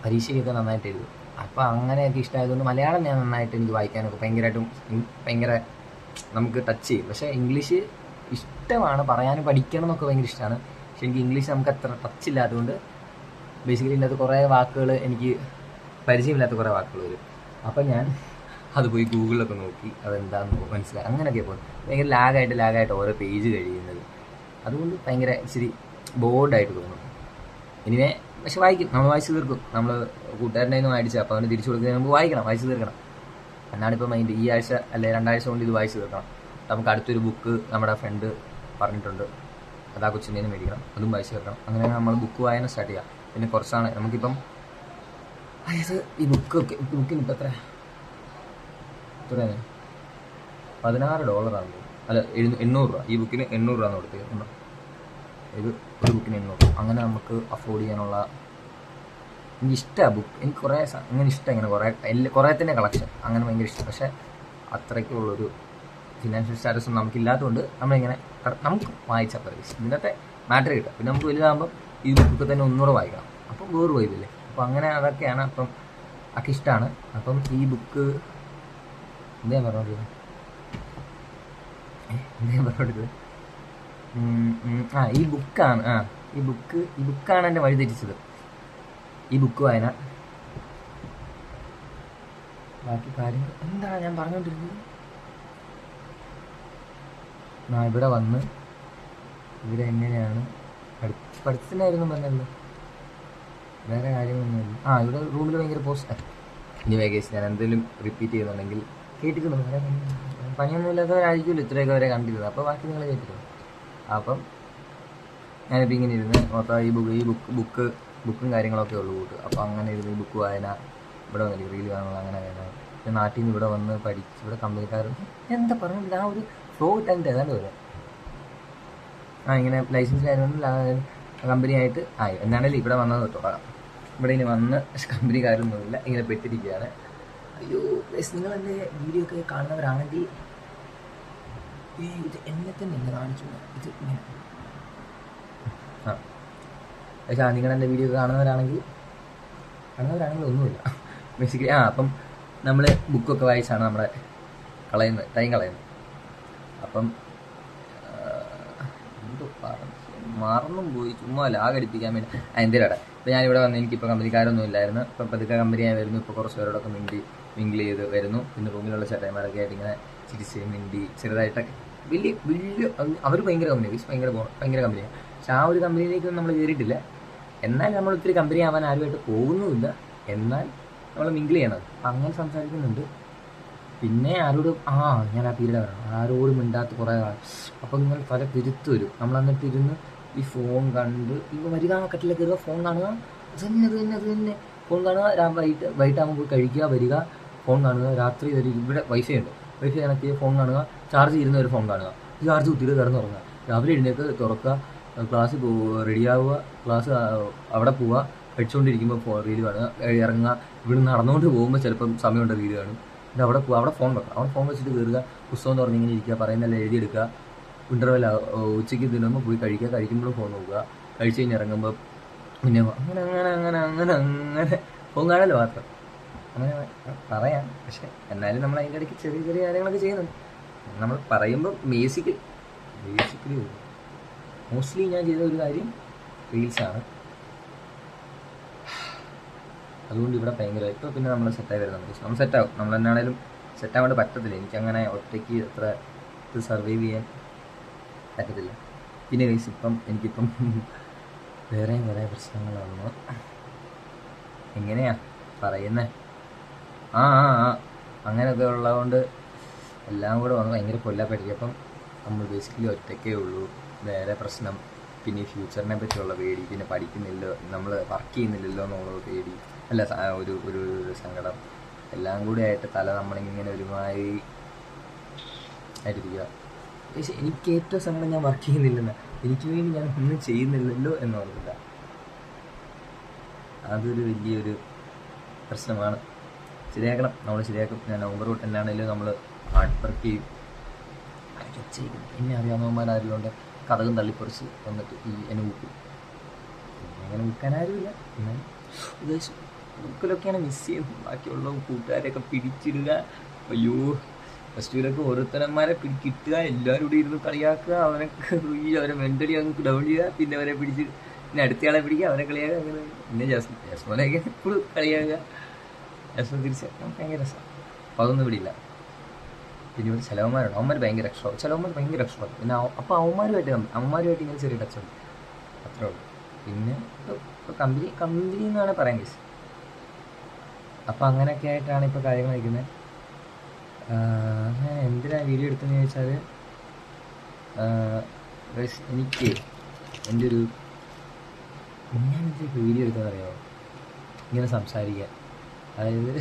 പരീക്ഷയ്ക്കൊക്കെ നന്നായിട്ട് എഴുതും. അപ്പോൾ അങ്ങനെയൊക്കെ ഇഷ്ടമായതുകൊണ്ട് മലയാളം ഞാൻ നന്നായിട്ട് എനിക്ക് വായിക്കാനൊക്കെ ഭയങ്കര നമുക്ക് ടച്ച് ചെയ്യും. പക്ഷേ ഇംഗ്ലീഷ് ഇഷ്ടമാണ്, പറയാനും പഠിക്കണം എന്നൊക്കെ ഭയങ്കര ഇഷ്ടമാണ്. പക്ഷെ എനിക്ക് ഇംഗ്ലീഷ് നമുക്ക് അത്ര ടച്ച് ഇല്ലാത്തതുകൊണ്ട് ബേസിക്കലി ഇതിൻ്റെ അകത്ത് കുറേ വാക്കുകൾ എനിക്ക് പരിചയമില്ലാത്ത കുറേ വാക്കുകൾ വരും. അപ്പം ഞാൻ അത് പോയി ഗൂഗിളിലൊക്കെ നോക്കി അതെന്താണെന്ന് മനസ്സിലായി. അങ്ങനെയൊക്കെ പോകുന്നു. ഭയങ്കര ലാഗായിട്ട് ഓരോ പേജ് കഴിയുന്നത്. അതുകൊണ്ട് ഭയങ്കര ഇച്ചിരി ബോർഡായിട്ട് തോന്നും. ഇനിവേ പക്ഷെ വായിക്കും, നമ്മൾ വായിച്ച് തീർക്കും. നമ്മൾ കൂട്ടുകാരൻ്റെ നിന്ന് മേടിച്ച് അപ്പോൾ അവന് തിരിച്ചു കൊടുക്കുന്നതിന് മുമ്പ് വായിച്ചു തീർക്കണം എന്നാണിപ്പോൾ മൈൻഡ്. ഈ ആഴ്ച അല്ലെ 2 ആഴ്ച കൊണ്ട് ഇത് വായിച്ച് തീർക്കണം. നമുക്ക് അടുത്തൊരു ബുക്ക് നമ്മുടെ ഫ്രണ്ട് പറഞ്ഞിട്ടുണ്ട്, അതാ കൊച്ചിൻ്റെ നിന്ന് മേടിക്കണം, അതും വായിച്ച് തീർക്കണം. അങ്ങനെ നമ്മൾ ബുക്ക് വായന സ്റ്റാർട്ട് ചെയ്യാം. പിന്നെ കുറച്ചാണ് നമുക്കിപ്പം, അതായത് ഈ ബുക്കിന് ഇപ്പം എത്രയാണ് $16 അല്ല 800 രൂപ. ഈ ബുക്കിന് 800 രൂപ കൊടുത്തത്. ഇത് ഒരു ബുക്കിന് 800. അങ്ങനെ നമുക്ക് അഫോർഡ് ചെയ്യാനുള്ള, എനിക്കിഷ്ടമാണ് ബുക്ക്. എനിക്ക് കുറേ അങ്ങനെ ഇഷ്ടം, ഇങ്ങനെ കുറേ തന്നെ കളക്ഷൻ അങ്ങനെ ഭയങ്കര ഇഷ്ടം. പക്ഷേ അത്രയ്ക്കുള്ളൊരു ഫിനാൻഷ്യൽ സ്റ്റാറ്റസും നമുക്കില്ലാത്തതുകൊണ്ട് നമ്മളിങ്ങനെ നമുക്ക് വായിച്ചാൽ പറയും ഇതിനകത്തെ മാറ്റർ കിട്ടുക. പിന്നെ നമുക്ക് വലുതാകുമ്പോൾ ഈ ബുക്ക് തന്നെ ഒന്നുകൂടെ വായിക്കണം, അപ്പം വേറെ പോയതില്ലേ. അപ്പം അങ്ങനെ അതൊക്കെയാണ്. അപ്പം ഒക്കെ ഇഷ്ടമാണ്. അപ്പം ഈ ബുക്ക് എന്താ പറഞ്ഞോണ്ടിരുന്നത് ഈ ബുക്കാണ് എൻ്റെ വഴി തെറ്റിച്ചത്. ഈ ബുക്ക് വായന, ബാക്കി കാര്യങ്ങൾ എന്താണ് ഞാൻ പറഞ്ഞുകൊണ്ടിരുന്നത്. ഇവിടെ വന്ന് ഇവിടെ എങ്ങനെയാണ് പഠിത്തത്തിനായിരുന്നു പറഞ്ഞല്ലോ, വേറെ കാര്യങ്ങളൊന്നുമില്ല. ഇവിടെ റൂമിൽ ഭയങ്കര പോസ്റ്റ്. ഇനി വേഗേഷ് ഞാൻ എന്തെങ്കിലും റിപ്പീറ്റ് ചെയ്യുന്നുണ്ടെങ്കിൽ കേട്ടിട്ടുണ്ട്. വേറെ പണിയൊന്നും ഇല്ലാത്തവരായിരിക്കുമല്ലോ ഇത്രയൊക്കെ വരെ കണ്ടിരുന്നത്, അപ്പോൾ ബാക്കി നിങ്ങൾ കേട്ടിരുന്നു. അപ്പം ഞാനിപ്പോൾ ഇങ്ങനെ ഇരുന്ന് മൊത്തം ഈ ബുക്കും കാര്യങ്ങളൊക്കെ ഉള്ളു കൂട്ട്. അപ്പോൾ അങ്ങനെ ഇരുന്ന് ഈ ബുക്ക് വായന, ഇവിടെ വന്നിട്ട് റീൽ കാണുന്നത്, അങ്ങനെ വേണം. പിന്നെ നാട്ടിൽ നിന്ന് ഇവിടെ വന്ന് പഠിച്ച് ഇവിടെ കമ്പനിക്കാരും എന്താ പറഞ്ഞില്ല, ആ ഒരു ഫ്ലോ കിട്ടാൻ ഏതാണ്ട് വരെ ഇങ്ങനെ ലൈസൻസ് കാര്യങ്ങളും കമ്പനിയായിട്ട് എന്നാണേലും ഇവിടെ വന്നത് തുടങ്ങാം. ഇവിടെ ഇനി വന്ന് കമ്പനിക്കാരൊന്നുമില്ല, ഇങ്ങനെ പെട്ടിരിക്കുകയാണ്. അയ്യോ നിങ്ങൾ എൻ്റെ വീഡിയോ ഒക്കെ കാണുന്നവരാണെങ്കിൽ ഇത് എന്നെ തന്നെ ഇങ്ങനെ കാണിച്ചു ഇത് ഇങ്ങനെ പക്ഷേ നിങ്ങളെൻ്റെ വീഡിയോ കാണുന്നവരാണെങ്കിൽ ഒന്നുമില്ല ബേസിക്കലി. അപ്പം നമ്മൾ ബുക്കൊക്കെ വായിച്ചാണ് നമ്മുടെ ടൈം കളയുന്നത്. അപ്പം മറന്നും പോയി, ചുമ്മാ ലാഗടിപ്പിക്കാൻ വേണ്ടി എന്തിനാടെ. ഇപ്പോൾ ഞാനിവിടെ വന്ന് എനിക്കിപ്പോൾ കമ്പനിക്കാരൊന്നും ഇല്ലായിരുന്നു. ഇപ്പം പതുക്കെ കമ്പനിയായി വരുന്നു. ഇപ്പോൾ കുറച്ച് പേരോടൊക്കെ മിങ്കിൾ ചെയ്ത് വരുന്നു. പിന്നെ റൂമിലുള്ള ചേട്ടന്മാരൊക്കെ ആയിട്ട് ഇങ്ങനെ ചിരിച്ച് മിണ്ടി ചെറുതായിട്ടൊക്കെ വലിയ അവർ ഭയങ്കര കമ്പനി, ഭയങ്കര കമ്പനിയാണ്. പക്ഷെ ആ ഒരു കമ്പനിയിലേക്കൊന്നും നമ്മൾ കയറിയിട്ടില്ല. എന്നാൽ നമ്മൾ ഒത്തിരി കമ്പനി ആവാൻ ആരുമായിട്ട് പോകുന്നുമില്ല. എന്നാൽ നമ്മൾ മിങ്കിൾ ചെയ്യണം. അപ്പം അങ്ങനെ സംസാരിക്കുന്നുണ്ട്. പിന്നെ ആരോടും ഞാൻ ആ പീരീഡ് വരണം, ആരോടും മിണ്ടാത്ത കുറേ കാലം. അപ്പം നിങ്ങൾ പല തിരുത്ത് വരും. നമ്മൾ എന്നിട്ട് ഇരുന്ന് ഈ ഫോൺ കണ്ട് ഇപ്പോൾ വരിക, കട്ടിലേക്ക് കയറുക, ഫോൺ കാണുക, അത് തന്നെ ഫോൺ കാണുക. വൈകിട്ടാകുമ്പോൾ പോയി കഴിക്കുക, വരിക, ഫോൺ കാണുക. രാത്രി ഇവിടെ വൈഫൈ ഉണ്ട്, വൈഫൈ കണക്ട് ചെയ്യുക, ഫോൺ കാണുക. ചാർജ് ചെയ്യുന്ന ഒരു ഫോൺ കാണുക, ചാർജ് കുത്തിയിട്ട് കിടന്നുറങ്ങുക. രാവിലെ എഴുന്നേക്ക് തുറക്കുക, ക്ലാസ് റെഡിയാവുക, ക്ലാസ് അവിടെ പോവുക, പഠിച്ചുകൊണ്ടിരിക്കുമ്പോൾ റീൽ കാണുക, ഇറങ്ങുക. ഇവിടെ നടന്നുകൊണ്ട് പോകുമ്പോൾ ചിലപ്പം സമയമുണ്ട് റീൽ കാണും. പിന്നെ അവിടെ പോകുക, അവിടെ ഫോൺ വെക്കുക, അവിടെ ഫോൺ വെച്ചിട്ട് കയറുക, പുസ്തകം തുറന്നിങ്ങനെ ഇരിക്കുക, പറയുന്നതെല്ലാം എഴുതിയെടുക്കുക. ഇൻ്റർവെൽ ഉച്ചയ്ക്ക് തിന്നുമ്പോൾ പോയി കഴിക്കുക, കഴിക്കുമ്പോഴും ഫോൺ നോക്കുക, കഴിച്ച് കഴിഞ്ഞ് ഇറങ്ങുമ്പോൾ പിന്നെ അങ്ങനെ ഫോൺ കാണല്ലോ മാത്രം. അങ്ങനെ പറയാം. പക്ഷെ എന്നാലും നമ്മൾ അതിൻ്റെ ഇടയ്ക്ക് ചെറിയ ചെറിയ കാര്യങ്ങളൊക്കെ ചെയ്യുന്നുണ്ട്. നമ്മൾ പറയുമ്പോൾ ബേസിക്കലി മോസ്റ്റ്ലി ഞാൻ ചെയ്ത ഒരു കാര്യം റീൽസാണ്. അതുകൊണ്ട് ഇവിടെ ഭയങ്കര ഇപ്പോൾ പിന്നെ നമ്മൾ സെറ്റായി വരുന്നുണ്ട്. നമ്മൾ സെറ്റാവും. നമ്മൾ എന്നാണേലും സെറ്റാവേണ്ട പറ്റത്തില്ല. എനിക്കങ്ങനെ ഒറ്റയ്ക്ക് അത്ര ഇത് സർവൈവ് ചെയ്യാൻ പറ്റത്തില്ല. പിന്നെ ഗൈസ് എനിക്കിപ്പം വേറെയും കുറേ പ്രശ്നങ്ങൾ വന്നു. എങ്ങനെയാ പറയുന്നത്? അങ്ങനെയൊക്കെ ഉള്ളതുകൊണ്ട് എല്ലാം കൂടെ വന്ന് ഭയങ്കര കൊല്ലപ്പെട്ടിരിക്കും. അപ്പം നമ്മൾ ബേസിക്കലി ഒറ്റയ്ക്കേ ഉള്ളൂ. വേറെ പ്രശ്നം, പിന്നെ ഈ ഫ്യൂച്ചറിനെ പറ്റിയുള്ള പേടി, പിന്നെ പഠിക്കുന്നില്ലോ, നമ്മൾ വർക്ക് ചെയ്യുന്നില്ലല്ലോ എന്നുള്ള പേടി, അല്ല ഒരു സങ്കടം, എല്ലാം കൂടി ആയിട്ട് തല നമ്മളിങ്ങനെ ഒരുമാതിരി ആയിട്ടിരിക്കുക. പക്ഷേ എനിക്ക് ഏറ്റവും സങ്കടം ഞാൻ വർക്ക് ചെയ്യുന്നില്ലെന്ന്, എനിക്ക് വേണ്ടി ഞാൻ ഒന്നും ചെയ്യുന്നില്ലല്ലോ എന്നുള്ളതില്ല. അതൊരു വലിയൊരു പ്രശ്നമാണ്. ശരിയാക്കണം, നമ്മൾ ശരിയാക്കും. ഞാൻ നവംബർ തൊട്ട് എന്നാണെങ്കിലും നമ്മൾ ഹാർഡ് വർക്ക് ചെയ്യും. എന്നെ അറിയാവുന്നവന്മാരാരിലുണ്ട് കഥകും തള്ളിപ്പറിച്ച് വന്നിട്ട് എന്നെ ഊക്കും. അങ്ങനെ ഊക്കാനാരുമില്ല. എന്നാൽ ഉദ്ദേശം ബുക്കിലൊക്കെയാണ് മിസ് ചെയ്യുന്നത്. ബാക്കിയുള്ള കൂട്ടുകാരെയൊക്കെ പിടിച്ചിടുക. അയ്യോ, പ്ലസ് ടുവിലൊക്കെ ഓരോരുത്തരന്മാരെ കിട്ടുക, എല്ലാവരും കൂടി ഇരുന്ന് കളിയാക്കുക, അവരെ മെൻ്റലി അങ്ങ് ഡൗൺ ചെയ്യുക, പിന്നെ അവരെ പിടിച്ച് പിന്നെ അടുത്തയാളെ പിടിക്കുക, അവരെ കളിയാക്കുക. അങ്ങനെ പിന്നെ ജാസ്മോനെയൊക്കെ എപ്പോഴും കളിയാക്കുക. ജാസ്മോൻ തിരിച്ച് ഭയങ്കര രസമാണ്. അപ്പോൾ അതൊന്നും ഇവിടെ ഇല്ല. പിന്നെ ഇവിടെ ചിലവന്മാരുണ്ട്, അവന്മാർ ഭയങ്കര എക്സ്ട്രോ. പിന്നെ അപ്പോൾ അവന്മാരുമായിട്ട് ഇങ്ങനെ ചെറിയ ടച്ചുണ്ട്, അത്രേ ഉള്ളൂ. പിന്നെ ഇപ്പോൾ കമ്പനി എന്ന് വേണേൽ പറയാൻ കേസ്. അപ്പോൾ അങ്ങനെയൊക്കെ ആയിട്ടാണ് ഇപ്പോൾ കാര്യങ്ങൾ നയിക്കുന്നത്. ഞാൻ എന്തിനാണ് വീഡിയോ എടുത്തതെന്ന് ചോദിച്ചാൽ, എനിക്ക് എൻ്റെ ഞാനെന്തൊക്കെ വീഡിയോ എടുത്തതെന്ന് അറിയാമോ? ഇങ്ങനെ സംസാരിക്കാൻ. അതായത്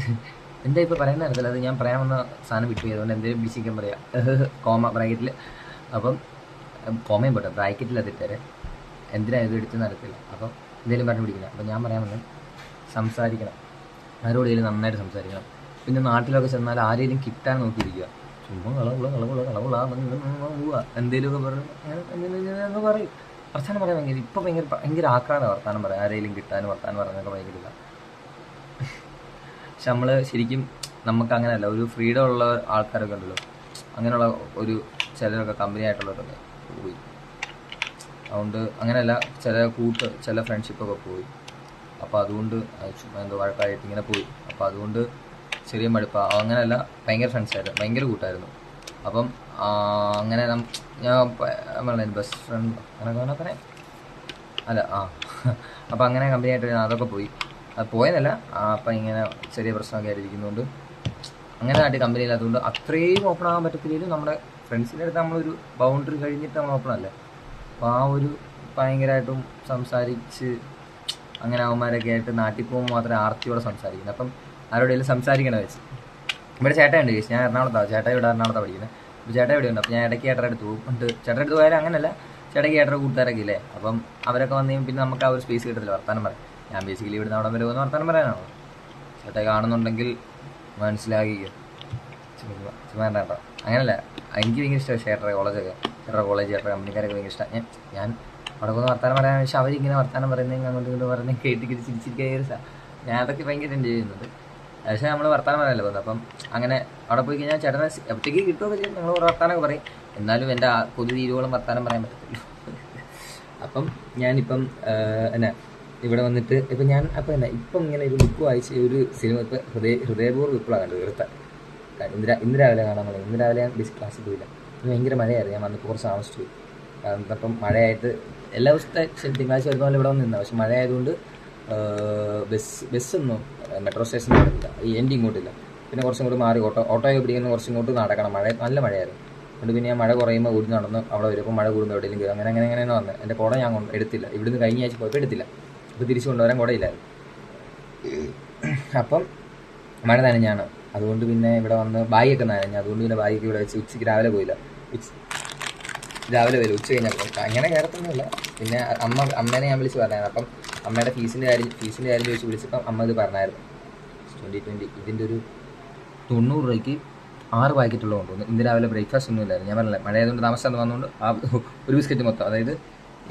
എന്താ ഇപ്പോൾ പറയുന്നത് അറിയത്തില്ല. അത് ഞാൻ പറയാൻ വന്ന സാധനം വിട്ടു, അതുകൊണ്ട് എന്തെങ്കിലും പിടിച്ചിരിക്കാൻ പറയാം. കോമ ബ്രാക്കറ്റിൽ. അപ്പം കോമയും പോട്ടെ, ബ്രാക്കറ്റിൽ അതിട്ടേരെ. എന്തിനാണ് ഇത് എടുത്തെന്ന് അറിയത്തില്ല. അപ്പം എന്തെങ്കിലും പറഞ്ഞു പിടിക്കില്ല. അപ്പം ഞാൻ പറയാൻ വന്നത് സംസാരിക്കണം, ആരോടെങ്കിലും നന്നായിട്ട് സംസാരിക്കണം. പിന്നെ നാട്ടിലൊക്കെ ചെന്നാൽ ആരെങ്കിലും കിട്ടാൻ നോക്കിയിരിക്കുക. ചുമ്മാ പോവുക എന്തേലുമൊക്കെ പറഞ്ഞു അങ്ങ് പറയും. വർത്താനം പറയാൻ ഭയങ്കര ഇപ്പം ഭയങ്കര ആക്കാണ് വർത്താനം പറയാം. ആരെങ്കിലും കിട്ടാനും വർത്താനം പറയാനൊക്കെ ഭയങ്കര ഇല്ല. പക്ഷെ നമ്മൾ ശരിക്കും നമുക്ക് അങ്ങനെയല്ല, ഒരു ഫ്രീഡം ഉള്ള ആൾക്കാരൊക്കെ ഉണ്ടല്ലോ, അങ്ങനെയുള്ള ഒരു ചിലരൊക്കെ കമ്പനി ആയിട്ടുള്ളവരൊക്കെ പോയി. അതുകൊണ്ട് അങ്ങനെയല്ല, ചില ഫ്രണ്ട്ഷിപ്പൊക്കെ പോയി. അപ്പോൾ അതുകൊണ്ട് ചുമ്മാ എന്തോ വഴക്കായിട്ട് ഇങ്ങനെ പോയി. അപ്പോൾ അതുകൊണ്ട് ചെറിയ മടുപ്പാണ്. അങ്ങനെയല്ല, ഭയങ്കര ഫ്രണ്ട്സായിരുന്നു, ഭയങ്കര കൂട്ടായിരുന്നു. അപ്പം അങ്ങനെ ഞാൻ പറഞ്ഞ ബെസ്റ്റ് ഫ്രണ്ട് അങ്ങനെ പറയാം അല്ല അപ്പം അങ്ങനെ കമ്പനി ആയിട്ട് അതൊക്കെ പോയി. അത് പോയതല്ല, അപ്പം ഇങ്ങനെ ചെറിയ പ്രശ്നമൊക്കെ ആയിരിക്കുന്നതുകൊണ്ട് അങ്ങനെ ആയിട്ട് കമ്പനിയില്ലാത്തതുകൊണ്ട് അത്രയും ഓപ്പൺ ആകാൻ പറ്റത്തില്ലെങ്കിലും നമ്മുടെ ഫ്രണ്ട്സിൻ്റെ അടുത്ത് നമ്മളൊരു ബൗണ്ടറി കഴിഞ്ഞിട്ട് നമ്മൾ ഓപ്പൺ അല്ലേ. അപ്പോൾ ആ ഒരു ഭയങ്കരമായിട്ടും സംസാരിച്ച് അങ്ങനെ അവന്മാരൊക്കെ ആയിട്ട് നാട്ടിൽ പോകുമ്പോൾ മാത്രമേ ആർത്തിയോടെ സംസാരിക്കുന്നത്. അപ്പം ആരോടെങ്കിലും സംസാരിക്കണ വെച്ച് ഇവിടെ ചേട്ടയുണ്ട് കേസ്, ഞാൻ എറണാകുളത്താണ്, ചേട്ടാ ഇവിടെ എറണാകുളത്താണ് പഠിക്കുന്നത്. അപ്പോൾ ചേട്ടാ ഇവിടെ ഉണ്ട്. അപ്പോൾ ഞാൻ ഇടയ്ക്ക് ചേട്ടൻ്റെ അടുത്ത് പോകും. ചേട്ടൻ്റെ അടുത്ത് പോയാലും അങ്ങനെയല്ല, ചേട്ടയ്ക്ക് ചേട്ടൻ്റെ കൂട്ടുകാരൊക്കെ ഇല്ലേ, അപ്പം അവരൊക്കെ വന്നു പിന്നെ നമുക്ക് ആ ഒരു സ്പേസ് കിട്ടത്തില്ല വർത്താനം പറയാം. ഞാൻ ബേസിക്കലി ഇവിടുന്ന് അവിടെ വരെ പോകുന്ന വർത്താനം പറയാനാണോ. ചേട്ടായി കാണുന്നുണ്ടെങ്കിൽ മനസ്സിലാക്കിക്കുക, ചുമ്മാ കേട്ടോ. അങ്ങനല്ല, എനിക്ക് ഭയങ്കര ഇഷ്ടമാണ് ചേട്ടൻ്റെ കോളേജൊക്കെ, ചേട്ടൻ്റെ കമ്പനിക്കാരൊക്കെ ഭയങ്കര ഇഷ്ടമാണ്. ഞാൻ അവിടെ പോകുന്ന വർത്താനം പറയാൻ പക്ഷേ അവരിങ്ങനെ വർത്താനം പറയുന്നത് അങ്ങോട്ടും ഇങ്ങോട്ട് പറയുന്നത് കേട്ടിട്ട് ചിരിച്ചിരിക്കുക. ഞാൻ അതൊക്കെ ഭയങ്കര എൻജോയ് ചെയ്യുന്നുണ്ട്. പക്ഷേ നമ്മൾ വർത്താനം പറയാനല്ലോ പോകുന്നത്. അപ്പം അങ്ങനെ അവിടെ പോയി കഴിഞ്ഞാൽ ചേട്ടനെ ഒറ്റയ്ക്ക് കിട്ടുമൊക്കെ ചെയ്യും, ഞങ്ങൾ കുറേ വർത്താനമൊക്കെ പറയും. എന്നാലും എൻ്റെ കൊതി തീരുവോളം വർത്താനം പറയാൻ പറ്റത്തില്ല. അപ്പം ഞാനിപ്പം എന്നാ ഇവിടെ വന്നിട്ട് ഇപ്പം ഞാൻ അപ്പം എന്നാ ഇപ്പം ഇങ്ങനെ ഒരു ബുക്ക് വായിച്ച് ഒരു സിനിമ ഇപ്പം ഹൃദയപൂർവ്വം ഇപ്പോഴാണ് കണ്ടത്. ഇന്ന് രാവിലെ കാണാൻ തുടങ്ങി. ഇന്ന് രാവിലെ ഞാൻ ക്ലാസ്സിൽ പോയില്ല, ഭയങ്കര മഴയായിരുന്നു. ഞാൻ വന്നപ്പോൾ കുറച്ച് താമസിച്ചു പോയി. അപ്പം മഴയായിട്ട് എല്ലാ ദിവസത്തെ തിങ്കളാഴ്ച വരുന്ന പോലെ ഇവിടെ വന്ന് നിന്നാണ്. പക്ഷെ മഴയായതുകൊണ്ട് ബസ്സൊന്നും മെട്രോ സ്റ്റേഷനിൽ കിടക്കില്ല, ഈ എൻ്റെ ഇങ്ങോട്ടില്ല. പിന്നെ കുറച്ചും കൂടി മാറി ഓട്ടോയൊക്കെ പിടിക്കുന്ന കുറച്ചും ഇങ്ങോട്ട് നടക്കണം. നല്ല മഴയായിരുന്നു. അതുകൊണ്ട് പിന്നെ ഞാൻ മഴ കുറയുമ്പോൾ ഓടി നടന്ന് അവിടെ വരുമ്പോൾ മഴ കൂടുമ്പോൾ എവിടെയെങ്കിലും കയറും. അങ്ങനെ വന്നത്. എൻ്റെ കുട ഞാൻ എടുത്തില്ല, ഇവിടുന്ന് കഴിഞ്ഞ ആഴ്ച പോയപ്പോൾ എടുത്തില്ല. അപ്പോൾ തിരിച്ചു കൊണ്ടുവരാൻ കുടയില്ലായിരുന്നു. അപ്പം മഴ നനഞ്ഞാണ്. അതുകൊണ്ട് പിന്നെ ഇവിടെ വന്ന് ബാഗൊക്കെ നനഞ്ഞു. അതുകൊണ്ട് പിന്നെ ബാഗൊക്കെ ഇവിടെ വെച്ച് ഉച്ചയ്ക്ക് രാവിലെ പോയില്ല. രാവിലെ വരും, ഉച്ച കഴിഞ്ഞാൽ അങ്ങനെ കയറത്തൊന്നുമില്ല. പിന്നെ അമ്മേനെ ഞാൻ വിളിച്ച് പറഞ്ഞായിരുന്നു. അപ്പം അമ്മയുടെ ഫീസിൻ്റെ കാര്യം ചോദിച്ച് വിളിച്ചപ്പം അമ്മ ഇത് പറഞ്ഞായിരുന്നു. 2020 ഇതിൻ്റെ ഒരു 90 രൂപയ്ക്ക് 6 പാക്കറ്റുള്ള കൊണ്ടുവന്നു. ഇന്ന് രാവിലെ ബ്രേക്ക്ഫാസ്റ്റ് ഒന്നും ഇല്ലായിരുന്നു. ഞാൻ പറഞ്ഞില്ല, മഴയായതുകൊണ്ട് താമസം വന്നുകൊണ്ട് ആ ഒരു ബിസ്ക്കറ്റ് മൊത്തം, അതായത്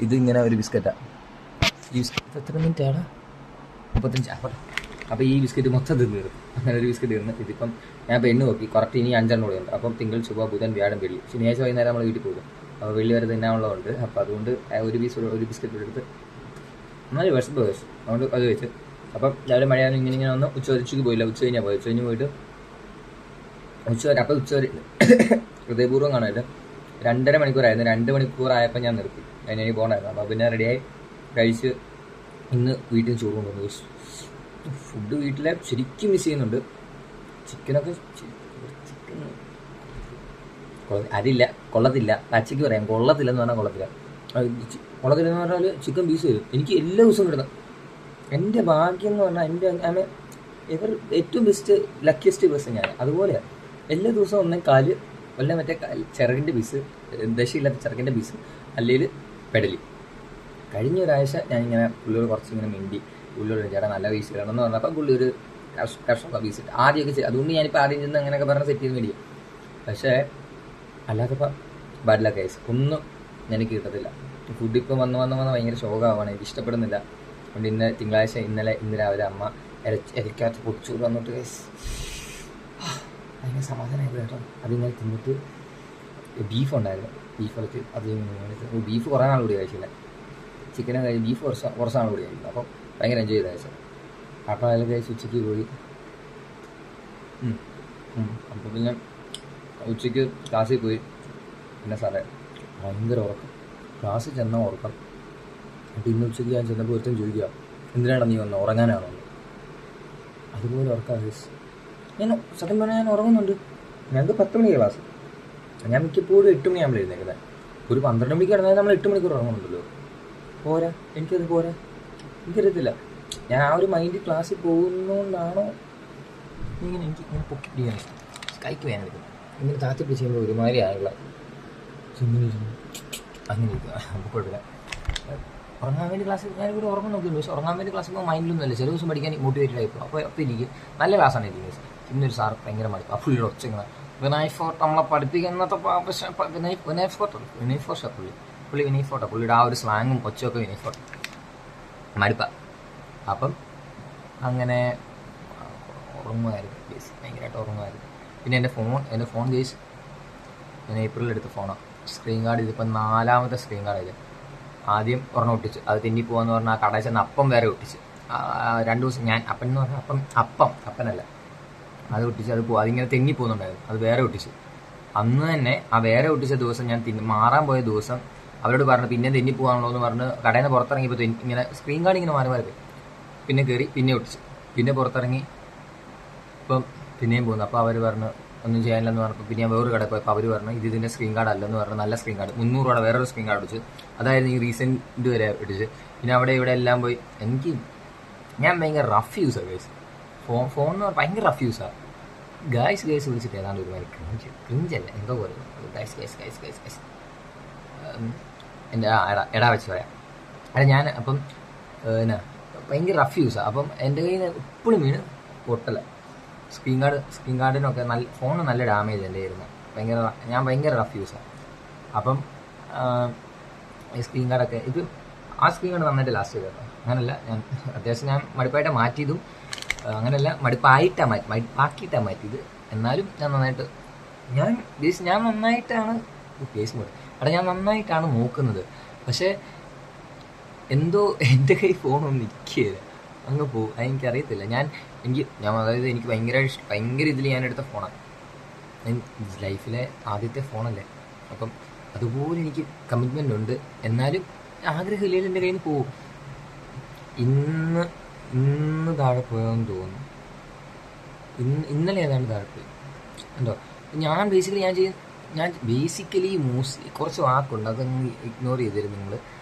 ഇതിങ്ങനെ ഒരു ബിസ്ക്കറ്റാണ്. ഈ ബിസ്ക്കറ്റ് എത്ര മിനിറ്റ് ആണ്? 35. അപ്പോൾ ഈ ബിസ്ക്കറ്റ് മൊത്തം തീർന്നു. അങ്ങനെ ഒരു ബിസ്ക്കറ്റ് തീർന്നു. ഇതിപ്പം ഞാൻ ഇപ്പോൾ എണ്ണ നോക്കി, കറക്റ്റ് ഇനി 5 കൂടെ ഉണ്ട്. അപ്പം തിങ്കൾ, ചൊവ്വ, ബുധൻ, വ്യാഴം, വെള്ളി, ശനിയാഴ്ച വൈകുന്നേരം നമ്മൾ വീട്ടിൽ പോകും. അപ്പോൾ വെള്ളി വരെ തിന്നാനുള്ളതുണ്ട്. അപ്പോൾ അതുകൊണ്ട് ഒരു ബിസ്ക്കറ്റ് എടുത്ത് നല്ല വിശപ്പ്. അതുകൊണ്ട് അത് വെച്ച് അപ്പം രാവിലെ മഴയാണ് ഇങ്ങനെ വന്ന് ഉച്ചയ്ക്ക് പോയില്ല. ഉച്ച കഴിഞ്ഞാൽ പോയി. ഉച്ച കഴിഞ്ഞ് പോയിട്ട് ഉച്ചവരെ ഹൃദയപൂർവ്വം കാണാനായിട്ട് 2.5 മണിക്കൂറായിരുന്നു. 2 മണിക്കൂറായപ്പോൾ ഞാൻ നിർത്തി. അതിനെനിക്ക് പോകണമായിരുന്നു. അപ്പോൾ പിന്നെ റെഡിയായി കഴിച്ച് ഇന്ന് വീട്ടിൽ ചോറ് കൊണ്ടുവന്നു. ഫുഡ് വീട്ടിലെ ശരിക്കും മിസ് ചെയ്യുന്നുണ്ട്. ചിക്കൻ കൊള്ളത്തില്ല. പച്ചയ്ക്ക് പറയാം, കൊള്ളത്തില്ലെന്ന് പറഞ്ഞാൽ കൊള്ളത്തില്ലെന്ന് പറഞ്ഞാൽ ചിക്കൻ പീസ് വരും. എനിക്ക് എല്ലാ ദിവസവും കിട്ടുന്നത് എൻ്റെ ഭാഗ്യം എന്ന് പറഞ്ഞാൽ ഏറ്റവും ലക്കിയസ്റ്റ് പേഴ്സൺ ഞാൻ. അതുപോലെ എല്ലാ ദിവസവും ഒന്നേ കാല് വല്ല മറ്റേ ചിറകിൻ്റെ പീസ്, ദശയില്ലാത്ത ചിറകിൻ്റെ പീസ്, അല്ലെങ്കിൽ പെടലി. കഴിഞ്ഞ ഒരാഴ്ച ഞാനിങ്ങനെ പുള്ളിയോട് കുറച്ചിങ്ങനെ മിണ്ടി, പുള്ളിയോട് ചേട്ടാ നല്ല പീസ് ഇടണമെന്ന് പറഞ്ഞപ്പോൾ പുള്ളി ഒരു കഷ്ണമൊക്കെ പീസ് ഇട്ട് ആദ്യമൊക്കെ അതുകൊണ്ട് ഞാനിപ്പോൾ ആദ്യം ചെന്ന് അങ്ങനെയൊക്കെ പറഞ്ഞ് സെറ്റ് ചെയ്ത് മേടിക്കും. പക്ഷേ അല്ലാത്തപ്പോൾ ബാഡില കേസ് ഒന്നും എനിക്ക് കിട്ടത്തില്ല. ഫുഡ് ഇപ്പം വന്ന് ഭയങ്കര ശോകമാവാണ്, എനിക്ക് ഇഷ്ടപ്പെടുന്നില്ല. അതുകൊണ്ട് ഇന്ന് രാവിലെ അമ്മ ഇരയ്ക്കകത്ത് പൊടിച്ചോറ് വന്നിട്ട് കേസ് ഭയങ്കര സമാധാനമായി കേട്ടോ. അതിങ്ങനെ തിന്നിട്ട് ബീഫ് ഉണ്ടായിരുന്നു. ബീഫ് വെച്ച് അത് ബീഫ് കുറേ നാൾ കൂടി കഴിച്ചില്ല. ചിക്കനും കഴിച്ച് ബീഫ് കുറച്ച് നാൾ കൂടി കഴിക്കും. അപ്പം ഭയങ്കര എൻജോയ് ചെയ്ത കഴിച്ചത്. അപ്പം അതിൽ കഴിച്ച് ഉച്ചയ്ക്ക് പോയി. അപ്പോൾ പിന്നെ ഉച്ചയ്ക്ക് ക്ലാസ്സിൽ പോയി. പിന്നെ സാറേ ഭയങ്കര ഉറക്കം, ക്ലാസ്സിൽ ചെന്നാൽ ഉറക്കം. എന്നിട്ട് ഇന്ന് ഉച്ചയ്ക്ക് ഞാൻ ചെന്നപ്പോൾ ഒരുത്തം ചോദിക്കുക, എന്തിനാണ് നീ വന്നത്, ഉറങ്ങാനാണോ? അതുപോലെ ഉറക്കാം. ഞാൻ സത്യം പറഞ്ഞാൽ ഞാൻ ഉറങ്ങുന്നുണ്ട്. ഞങ്ങൾക്ക് 10 മണിക്ക് ക്ലാസ്. ഞാൻ മിക്കപ്പോഴും 8 മണിയാകുമ്പോൾ എഴുന്നേക്കുന്നത്. ഒരു 12 മണിക്ക് കിടന്നാൽ നമ്മൾ 8 മണിക്കൂർ ഉറങ്ങുന്നുണ്ടല്ലോ. പോരാ, എനിക്കത് പോരാ, എനിക്കറിയത്തില്ല. ഞാൻ ആ ഒരു മൈൻഡ് ക്ലാസ്സിൽ പോകുന്നതുകൊണ്ടാണോ എനിക്ക് പൊക്കി പിടിക്കാൻ കൈക്ക് വേദന എടുക്കുന്നത്. ഇങ്ങനെ താത്തി പിടിച്ച് കഴിയുമ്പോൾ ഒരുമാതിരി ആയുള്ള അങ്ങനെ കുഴപ്പമില്ല. ഉറങ്ങാൻ വേണ്ടി ക്ലാസ് ഞാനിവിടെ ഉറങ്ങാൻ നോക്കിയുള്ളൂ. പക്ഷേ ഉറങ്ങാൻ വേണ്ടി ക്ലാസ് ഇപ്പോൾ മൈൻഡിലൊന്നുമല്ല. ചില ദിവസം പഠിക്കാൻ മോട്ടിവേറ്റഡ് ആയിപ്പോൾ. അപ്പോൾ ഇരിക്കും. നല്ല ക്ലാസ്സാണ് ഇരിക്കുന്നത്. ഇന്നൊരു സാർ ഭയങ്കര മതി. ആ ഫുൾ ഒച്ചങ്ങനെ വിനയ് ഫോർട്ട് നമ്മളെ പഠിപ്പിക്കുന്നത്തെ വിനയ് ഫോർട്ടാ പുള്ളിയുടെ ആ ഒരു സ്ലാങ്ങും ഒച്ചയൊക്കെ വിനയ് ഫോർട്ട് മടുപ്പ. അപ്പം അങ്ങനെ ഉറങ്ങുമായിരുന്നു, ഭയങ്കരമായിട്ട് ഉറങ്ങുമായിരുന്നു. പിന്നെ എൻ്റെ ഫോൺ കേസ് ഞാൻ ഏപ്രിലിൽ എടുത്ത ഫോണാണ്. സ്ക്രീൻ ഗാർഡ് ഇതിപ്പോൾ 4ാമത്തെ സ്ക്രീൻ ഗാർഡ് ഇത്. ആദ്യം ഒരെണ്ണം ഒട്ടിച്ച്, അത് തെന്നിപ്പോവാന്ന് പറഞ്ഞാൽ ആ കടയിൽ ചെന്ന് അപ്പം വേറെ ഒട്ടിച്ച്. 2 ദിവസം ഞാൻ അപ്പം എന്ന് പറഞ്ഞാൽ അപ്പനല്ല, അത് ഒട്ടിച്ച് അത് അതിങ്ങനെ തെന്നിപ്പോകുന്നുണ്ടായിരുന്നു, അത് വേറെ ഒട്ടിച്ച്. അന്ന് തന്നെ ആ വേറെ ഒട്ടിച്ച ദിവസം ഞാൻ മാറാൻ പോയ ദിവസം അവരോട് പറഞ്ഞു പിന്നെ തെന്നിപ്പോവാണല്ലോ എന്ന് പറഞ്ഞ് കടയിൽ നിന്ന് പുറത്തിറങ്ങിയപ്പോൾ ഇങ്ങനെ സ്ക്രീൻ ഗാർഡ് ഇങ്ങനെ മാറി പോയി. പിന്നെ കയറി പിന്നെ ഒട്ടിച്ച്, പിന്നെ പുറത്തിറങ്ങി ഇപ്പം പിന്നെയും പോകുന്നു. അപ്പോൾ അവർ പറഞ്ഞു ഒന്നും ചെയ്യാനില്ലെന്ന് പറഞ്ഞപ്പോൾ പിന്നെ ഞാൻ വേറൊരു കടയിൽ പോയപ്പോൾ അവർ പറഞ്ഞു ഇതിൻ്റെ സ്ക്രീൻ ഗാർഡ് അല്ലെന്ന് പറഞ്ഞു, നല്ല സ്ക്രീൻ ഗാർഡ് 300 രൂപ വേറൊരു സ്ക്രീൻ ഗാർഡ് ഒട്ടിച്ച്. അതായിരുന്നു ഈ റീസെൻറ്റ് വരെ ഒട്ടിച്ച്. പിന്നെ അവിടെ ഇവിടെ എല്ലാം പോയി. ഞാൻ ഭയങ്കര റഫ് യൂസാണ് ഗൈസ്, ഫോൺ എന്ന് പറഞ്ഞാൽ ഭയങ്കര റഫ് യൂസാണ്. ഗൈസ് വിളിച്ചിട്ട് ഏതാണ്ട് ഒരുമാതിരി ക്രിഞ്ചല്ല എന്തോ പോലെ ഗൈസ് എൻ്റെ എടാ വെച്ച് പറയാം. അല്ല ഞാൻ അപ്പം എന്നാ ഭയങ്കര റഫ് യൂസാണ്. അപ്പം എൻ്റെ കയ്യിൽ നിന്ന് എപ്പോഴും വീണ് പൊട്ടല. സ്ക്രീൻ ഗാർഡിനൊക്കെ ഫോണ് നല്ല ഡാമേജ് എൻ്റെ ആയിരുന്നു. ഞാൻ ഭയങ്കര റഫ് യൂസാണ്. അപ്പം ഈ സ്ക്രീൻ ഗാർഡൊക്കെ ആ സ്ക്രീൻ ഗാർഡ് നന്നായിട്ട് ലാസ്റ്റ് ചെയ്തു കേട്ടോ. അങ്ങനല്ല, ഞാൻ അത്യാവശ്യം ഞാൻ മടുപ്പായിട്ട് മാറ്റിയതും അങ്ങനെയല്ല, മടുപ്പാക്കിയിട്ടാണ് മാറ്റിയത്. എന്നാലും ഞാൻ നന്നായിട്ടാണ് നോക്കുന്നത്. പക്ഷേ എന്തോ എൻ്റെ കൈ ഫോണൊന്നും നിൽക്കുകയില്ല, അങ്ങ് പോകും. അതെനിക്കറിയത്തില്ല. അതായത് എനിക്ക് ഭയങ്കര ഇതിൽ ഞാൻ എടുത്ത ഫോണാണ്. ലൈഫിലെ ആദ്യത്തെ ഫോണല്ലേ, അപ്പം അതുപോലെ എനിക്ക് കമ്മിറ്റ്മെൻ്റ് ഉണ്ട്. എന്നാലും ആഗ്രഹമില്ലെങ്കിൽ എൻ്റെ കയ്യിൽ നിന്ന് പോവും. ഇന്ന് താഴെ പോയെന്ന് തോന്നുന്നു. ഇന്നലെ ഏതാണ്ട് താഴെ പോയി എന്തോ. ഞാൻ ബേസിക്കലി കുറച്ച് വാക്കുണ്ട്, അതൊന്ന് ഇഗ്നോർ ചെയ്തിരുന്നു നിങ്ങൾ.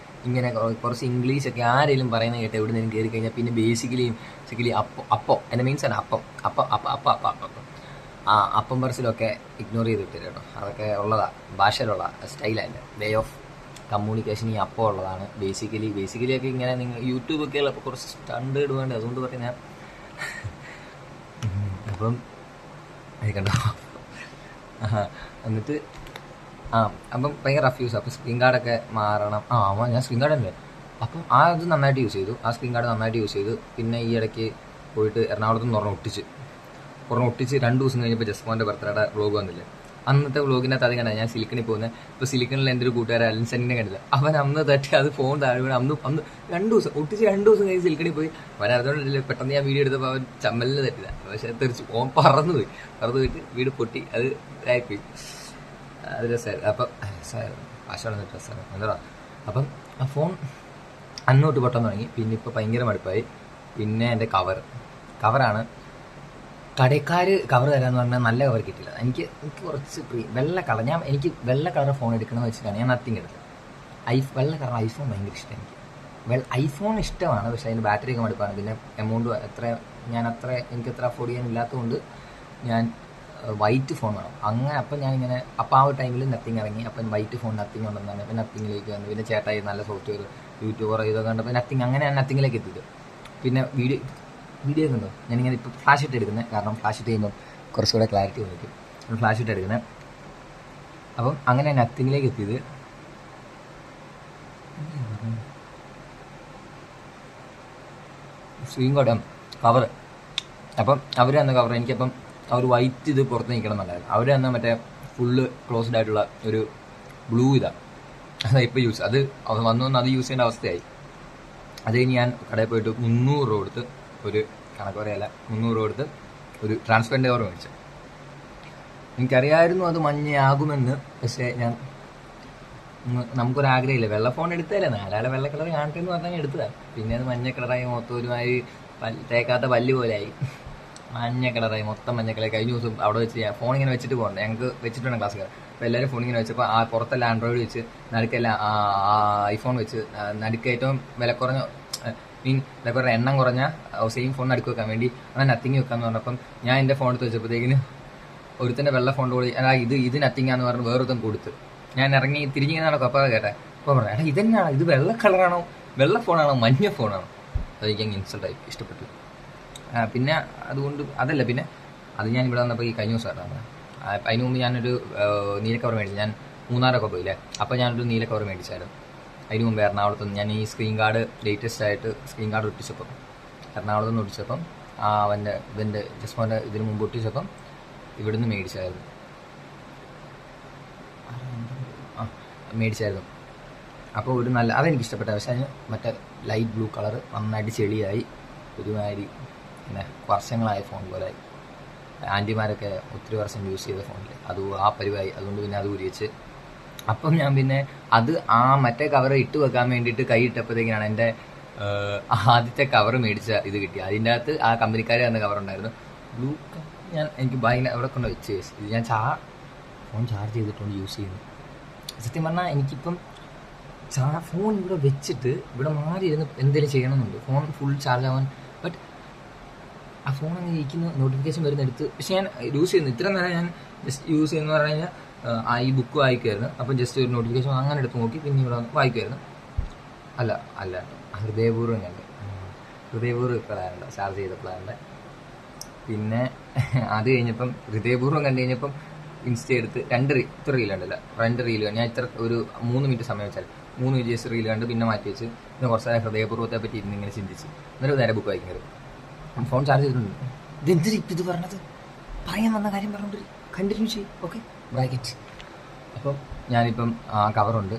ഇങ്ങനെ കുറച്ച് ഇംഗ്ലീഷൊക്കെ ആരെങ്കിലും പറയുന്നത് കേട്ട് എവിടെ നിന്നും കയറി കഴിഞ്ഞാൽ പിന്നെ ബേസിക്കലി അപ്പം എൻ്റെ മീൻസ് ആണ് അപ്പം പറച്ചിലൊക്കെ ഇഗ്നോർ ചെയ്തിട്ട് കേട്ടോ. അതൊക്കെ ഉള്ളതാണ്, ഭാഷയിലുള്ള സ്റ്റൈലല്ല, വേ ഓഫ് കമ്മ്യൂണിക്കേഷൻ ഈ അപ്പം ഉള്ളതാണ്. ബേസിക്കലി ഒക്കെ ഇങ്ങനെ നിങ്ങൾ യൂട്യൂബൊക്കെ ഉള്ളപ്പോൾ കുറച്ച് സ്റ്റണ്ട് ഇടുവേണ്ട, അതുകൊണ്ട് പറഞ്ഞാൽ ഞാൻ അപ്പം അത് കണ്ടോ. എന്നിട്ട് അപ്പം ഭയങ്കര റഫ് യൂസ്. അപ്പോൾ സ്ക്രീൻ ഗാർഡൊക്കെ മാറണം. ഞാൻ സ്ക്രീൻ ഗാർഡ് തന്നെ അപ്പം അത് നന്നായിട്ട് യൂസ് ചെയ്തു. ആ സ്ക്രീൻ ഗാർഡ് നന്നായിട്ട് യൂസ് ചെയ്തു. പിന്നെ ഈ ഇടയ്ക്ക് പോയിട്ട് എറണാകുളത്ത് നിന്ന് ഒട്ടിച്ച് 2 ദിവസം കഴിഞ്ഞപ്പോൾ ജസ്മോൻ്റെ ബർത്ത്ഡേയുടെ വ്ളോഗ് വന്നില്ലേ. അന്നത്തെ വ്ളോഗിനകത്ത് അത് കണ്ടാൽ ഞാൻ സിലിക്കണിൽ പോകുന്നത്. ഇപ്പോൾ സിലിക്കണിൽ എൻ്റെ ഒരു കൂട്ടുകാരൻ അലൻസെന്നിനെ കണ്ടില്ല. അവൻ അന്ന് തട്ടി അത് ഫോൺ താഴെ വീണ്. അന്ന് 2 ദിവസം ഒട്ടിച്ച് 2 ദിവസം കഴിഞ്ഞ് സിലിക്കണിൽ പോയി. അവൻ അറിഞ്ഞോണ്ടില്ല, പെട്ടെന്ന് ഞാൻ വീഡിയോ എടുത്തപ്പോൾ അവൻ ചമ്മലിന് തട്ടില്ല. പക്ഷേ തെറിച്ച് ഓൻ പറന്നു പോയിട്ട് വീട് പൊട്ടി. അത് ആയിപ്പോയി. അത് രസമായിരുന്നു. അപ്പം ഭാഷയാണ് രസമാണ് എന്താ. അപ്പം ആ ഫോൺ അന്നോട്ട് പൊട്ടാൻ തുടങ്ങി. പിന്നെ ഇപ്പോൾ ഭയങ്കര മടുപ്പായി. പിന്നെ എൻ്റെ കവറാണ് കടക്കാർ കവർ തരാമെന്ന് പറഞ്ഞാൽ നല്ല കവർ കിട്ടില്ല. എനിക്ക് കുറച്ച് വെള്ള കളർ. എനിക്ക് വെള്ള കളർ ഫോൺ എടുക്കണമെന്ന് വെച്ചിട്ടാണ് ഞാൻ നത്തിങ് എടുത്തത്. വെള്ള കളർ ഐഫോൺ ഭയങ്കര ഇഷ്ടം എനിക്ക്. ഐഫോൺ ഇഷ്ടമാണ്, പക്ഷേ അതിൻ്റെ ബാറ്ററി ഒക്കെ മടുപ്പാണ്. പിന്നെ എമൗണ്ട് എനിക്കത്ര അഫോർഡ് ചെയ്യാനില്ലാത്തതുകൊണ്ട് ഞാൻ വൈറ്റ് ഫോൺ വേണം. അപ്പം ഞാനിങ്ങനെ അപ്പം ആ ഒരു ടൈമിൽ നത്തിങ് ഇറങ്ങി. അപ്പം വൈറ്റ് ഫോൺ നത്തിങ് ഉണ്ടെന്നാണ്. പിന്നെ നത്തിങ്ങിലേക്ക് വന്നു. പിന്നെ ചേട്ടായി നല്ല സോഫ്റ്റ്വെയർ യൂട്യൂബർ ഇതൊക്കെ കണ്ടപ്പോൾ അങ്ങനെ ഞാൻ നത്തിങ്ങിലേക്ക് എത്തിയത്. പിന്നെ വീഡിയോ ഒക്കെ ഉണ്ടോ ഞാനിങ്ങനെ ഇപ്പോൾ ഫ്ലാഷ് ഇട്ട് എടുക്കുന്നത്, കാരണം ഫ്ലാഷ് ഇട്ട് ചെയ്യുമ്പോൾ കുറച്ചുകൂടെ ക്ലാരിറ്റി വന്നിട്ട് ഫ്ലാഷ് ഇട്ട് എടുക്കുന്നത്. അപ്പം അങ്ങനെ നത്തിങ്ങിലേക്ക് എത്തിയത്. Screen guard cover. അപ്പം അവർ തന്ന കവർ എനിക്കപ്പം ആ ഒരു വൈറ്റ് ഇത് പുറത്ത് നിൽക്കണം എന്നുണ്ടായിരുന്നു. അവർ തന്ന മറ്റേ ഫുള്ള് ക്ലോസ്ഡ് ആയിട്ടുള്ള ഒരു ബ്ലൂ ഇതാണ്. അതാണ് ഇപ്പോൾ അത് അത് യൂസ് ചെയ്യേണ്ട അവസ്ഥയായി. അത് കഴിഞ്ഞ് ഞാൻ കടയിൽ പോയിട്ട് 300 രൂപ കൊടുത്ത് ഒരു കണക്ക് പറയല്ല 300 രൂപ കൊടുത്ത് ഒരു ട്രാൻസ്പെറൻറ്റ് കവർ മേടിച്ചു. എനിക്കറിയായിരുന്നു അത് മഞ്ഞയാകുമെന്ന്. പക്ഷേ നമുക്കൊരാഗ്രഹമില്ല. വെള്ള ഫോൺ എടുത്തതല്ലേ, നാലാളെ വെള്ള കളർ കാണട്ടെ എന്ന് പറഞ്ഞാൽ എടുത്തതാണ്. പിന്നെ അത് മഞ്ഞ കളറായി, മൊത്തം ഒരുമാതിരി തേക്കാത്ത പല്ല് പോലെയായി. മഞ്ഞ കളറായി, മൊത്തം മഞ്ഞ കളറായി. കഴിഞ്ഞ ദിവസം അവിടെ വെച്ച് ഫോൺ ഇങ്ങനെ വെച്ചിട്ട് പോകണ്ടേ, ഞങ്ങൾക്ക് വെച്ചിട്ട് വേണം ക്ലാസ് കയറാൻ. അപ്പോൾ എല്ലാവരും ഫോൺ ഇങ്ങനെ വെച്ചപ്പോൾ ആ പുറത്തെല്ലാം ആൻഡ്രോയിഡ് വെച്ച്, നടുക്കെല്ലാം ഐഫോൺ വെച്ച്, നടുക്ക് ഏറ്റവും വില കുറഞ്ഞ എണ്ണം കുറഞ്ഞ സെയിം ഫോൺ നടുക്ക് വെക്കാൻ വേണ്ടി അങ്ങനെ നത്തിങ് വെക്കാന്ന് പറഞ്ഞപ്പം ഞാൻ എൻ്റെ ഫോൺ എടുത്ത് വെച്ചപ്പോഴത്തേക്കിന് ഒരുത്തൻ്റെ വെള്ള ഫോൺ കൂടി ഇത് നത്തിങ്ങാന്ന് പറഞ്ഞ് വേറൊരുത്തം കൊടുത്ത് ഞാൻ ഇറങ്ങി തിരിഞ്ഞു നടക്കും. അപ്പോൾ കേട്ടെ അപ്പോൾ പറഞ്ഞു ഇതെന്നാണ്, ഇത് വെള്ള കളറാണോ, വെള്ള ഫോണാണോ, മഞ്ഞ ഫോണാണോ? അതെനിക്ക് അങ്ങ് ഇൻസൾട്ടായി, ഇഷ്ടപ്പെട്ടു. പിന്നെ അതുകൊണ്ട് അതല്ല, പിന്നെ അത് ഞാൻ ഇവിടെ വന്നപ്പോൾ ഈ കഴിഞ്ഞ ദിവസമായിട്ടാണ് അതിന് മുമ്പ് ഞാനൊരു നീല കവർ മേടിച്ചു. ഞാൻ മൂന്നാറൊക്കെ പോയില്ലേ, അപ്പോൾ ഞാനൊരു നീല കവർ മേടിച്ചായിരുന്നു. അതിന് മുമ്പ് എറണാകുളത്ത് നിന്ന് ഞാൻ ഈ സ്ക്രീൻ കാർഡ് ലേറ്റസ്റ്റ് ആയിട്ട് സ്ക്രീൻ കാർഡ് ഒട്ടിച്ചപ്പം എറണാകുളത്ത് നിന്ന് ഒട്ടിച്ചപ്പം ഇവൻ്റെ ജസ്മോൻ്റെ ഇതിന് മുമ്പ് ഒട്ടിച്ചപ്പം ഇവിടുന്ന് മേടിച്ചായിരുന്നു. അപ്പോൾ ഒരു നല്ല അതെനിക്ക് ഇഷ്ടപ്പെട്ട. പക്ഷേ അതിന് മറ്റേ ലൈറ്റ് ബ്ലൂ കളർ നന്നായിട്ട് ചെളിയായി ഒരുമാതിരി പിന്നെ വർഷങ്ങളായ ഫോൺ പോലായി. ആൻറ്റിമാരൊക്കെ ഒത്തിരി വർഷം യൂസ് ചെയ്ത ഫോണിൽ അത് ആ പരിവായി. അതുകൊണ്ട് പിന്നെ അത് ഉരിച്ച് അപ്പം ഞാൻ പിന്നെ അത് ആ മറ്റേ കവർ ഇട്ട് വെക്കാൻ വേണ്ടിയിട്ട് കൈ ഇട്ടപ്പോഴത്തേക്കാണ് എൻ്റെ ആദ്യത്തെ കവർ മേടിച്ച ഇത് കിട്ടി. അതിൻ്റെ അകത്ത് ആ കമ്പനിക്കാർ തന്ന കവർ ഉണ്ടായിരുന്നു ബ്ലൂ. എനിക്ക് ഭയങ്കര അവിടെ കൊണ്ട് വെച്ച് ഇത് ഞാൻ ഫോൺ ചാർജ് ചെയ്തിട്ടുണ്ട് യൂസ് ചെയ്യുന്നു. സത്യം പറഞ്ഞാൽ എനിക്കിപ്പം ഫോൺ ഇവിടെ വെച്ചിട്ട് ഇവിടെ മാറി ഇരുന്ന് എന്തെങ്കിലും ചെയ്യണമെന്നുണ്ട്, ഫോൺ ഫുൾ ചാർജ് ആവാൻ. ബട്ട് ആ ഫോൺ അങ്ങനെ ഇരിക്കുന്ന നോട്ടിഫിക്കേഷൻ വരുന്നെടുത്ത് പക്ഷെ ഞാൻ യൂസ് ചെയ്യുന്നു. ഇത്ര നേരം ഞാൻ ജസ്റ്റ് യൂസ് ചെയ്യുന്ന പറഞ്ഞു കഴിഞ്ഞാൽ ഈ ബുക്ക് വായിക്കുമായിരുന്നു. അപ്പം ജസ്റ്റ് ഒരു നോട്ടിഫിക്കേഷൻ അങ്ങനെ എടുത്ത് നോക്കി പിന്നെ ഇവിടെ വായിക്കുമായിരുന്നു. അല്ല ഹൃദയപൂർവ്വം പ്ലാനുണ്ട്, ചാർജ് ചെയ്ത പ്ലാനുണ്ട്. പിന്നെ അത് കഴിഞ്ഞപ്പം ഹൃദയപൂർവ്വം കണ്ടു കഴിഞ്ഞപ്പം ഇൻസ്റ്റ എടുത്ത് രണ്ട് റീൽ കണ്ടില്ല. ഞാൻ ഇത്ര ഒരു 3 മിനിറ്റ് സമയം വെച്ചാൽ 3 വീഡിയോസ് റീൽ കണ്ട് പിന്നെ മാറ്റി വെച്ച് പിന്നെ കുറച്ച് നേരം ഹൃദയപൂർവ്വത്തെ പറ്റി ഇരുന്ന് ഇങ്ങനെ ചിന്തിച്ച് എന്നിട്ട് നേരെ ബുക്ക് വായിക്കുന്നത്. ഫോൺ ചാർജ് ചെയ്തിട്ടുണ്ട്. ഇതെന്തൊരു ഇപ്പം ഇത് പറഞ്ഞത്, പറയാൻ വന്ന കാര്യം പറഞ്ഞിട്ട് കണ്ടിന്യൂ ചെയ്യും. Okay bracket. അപ്പം ഞാനിപ്പം ആ കവറുണ്ട്,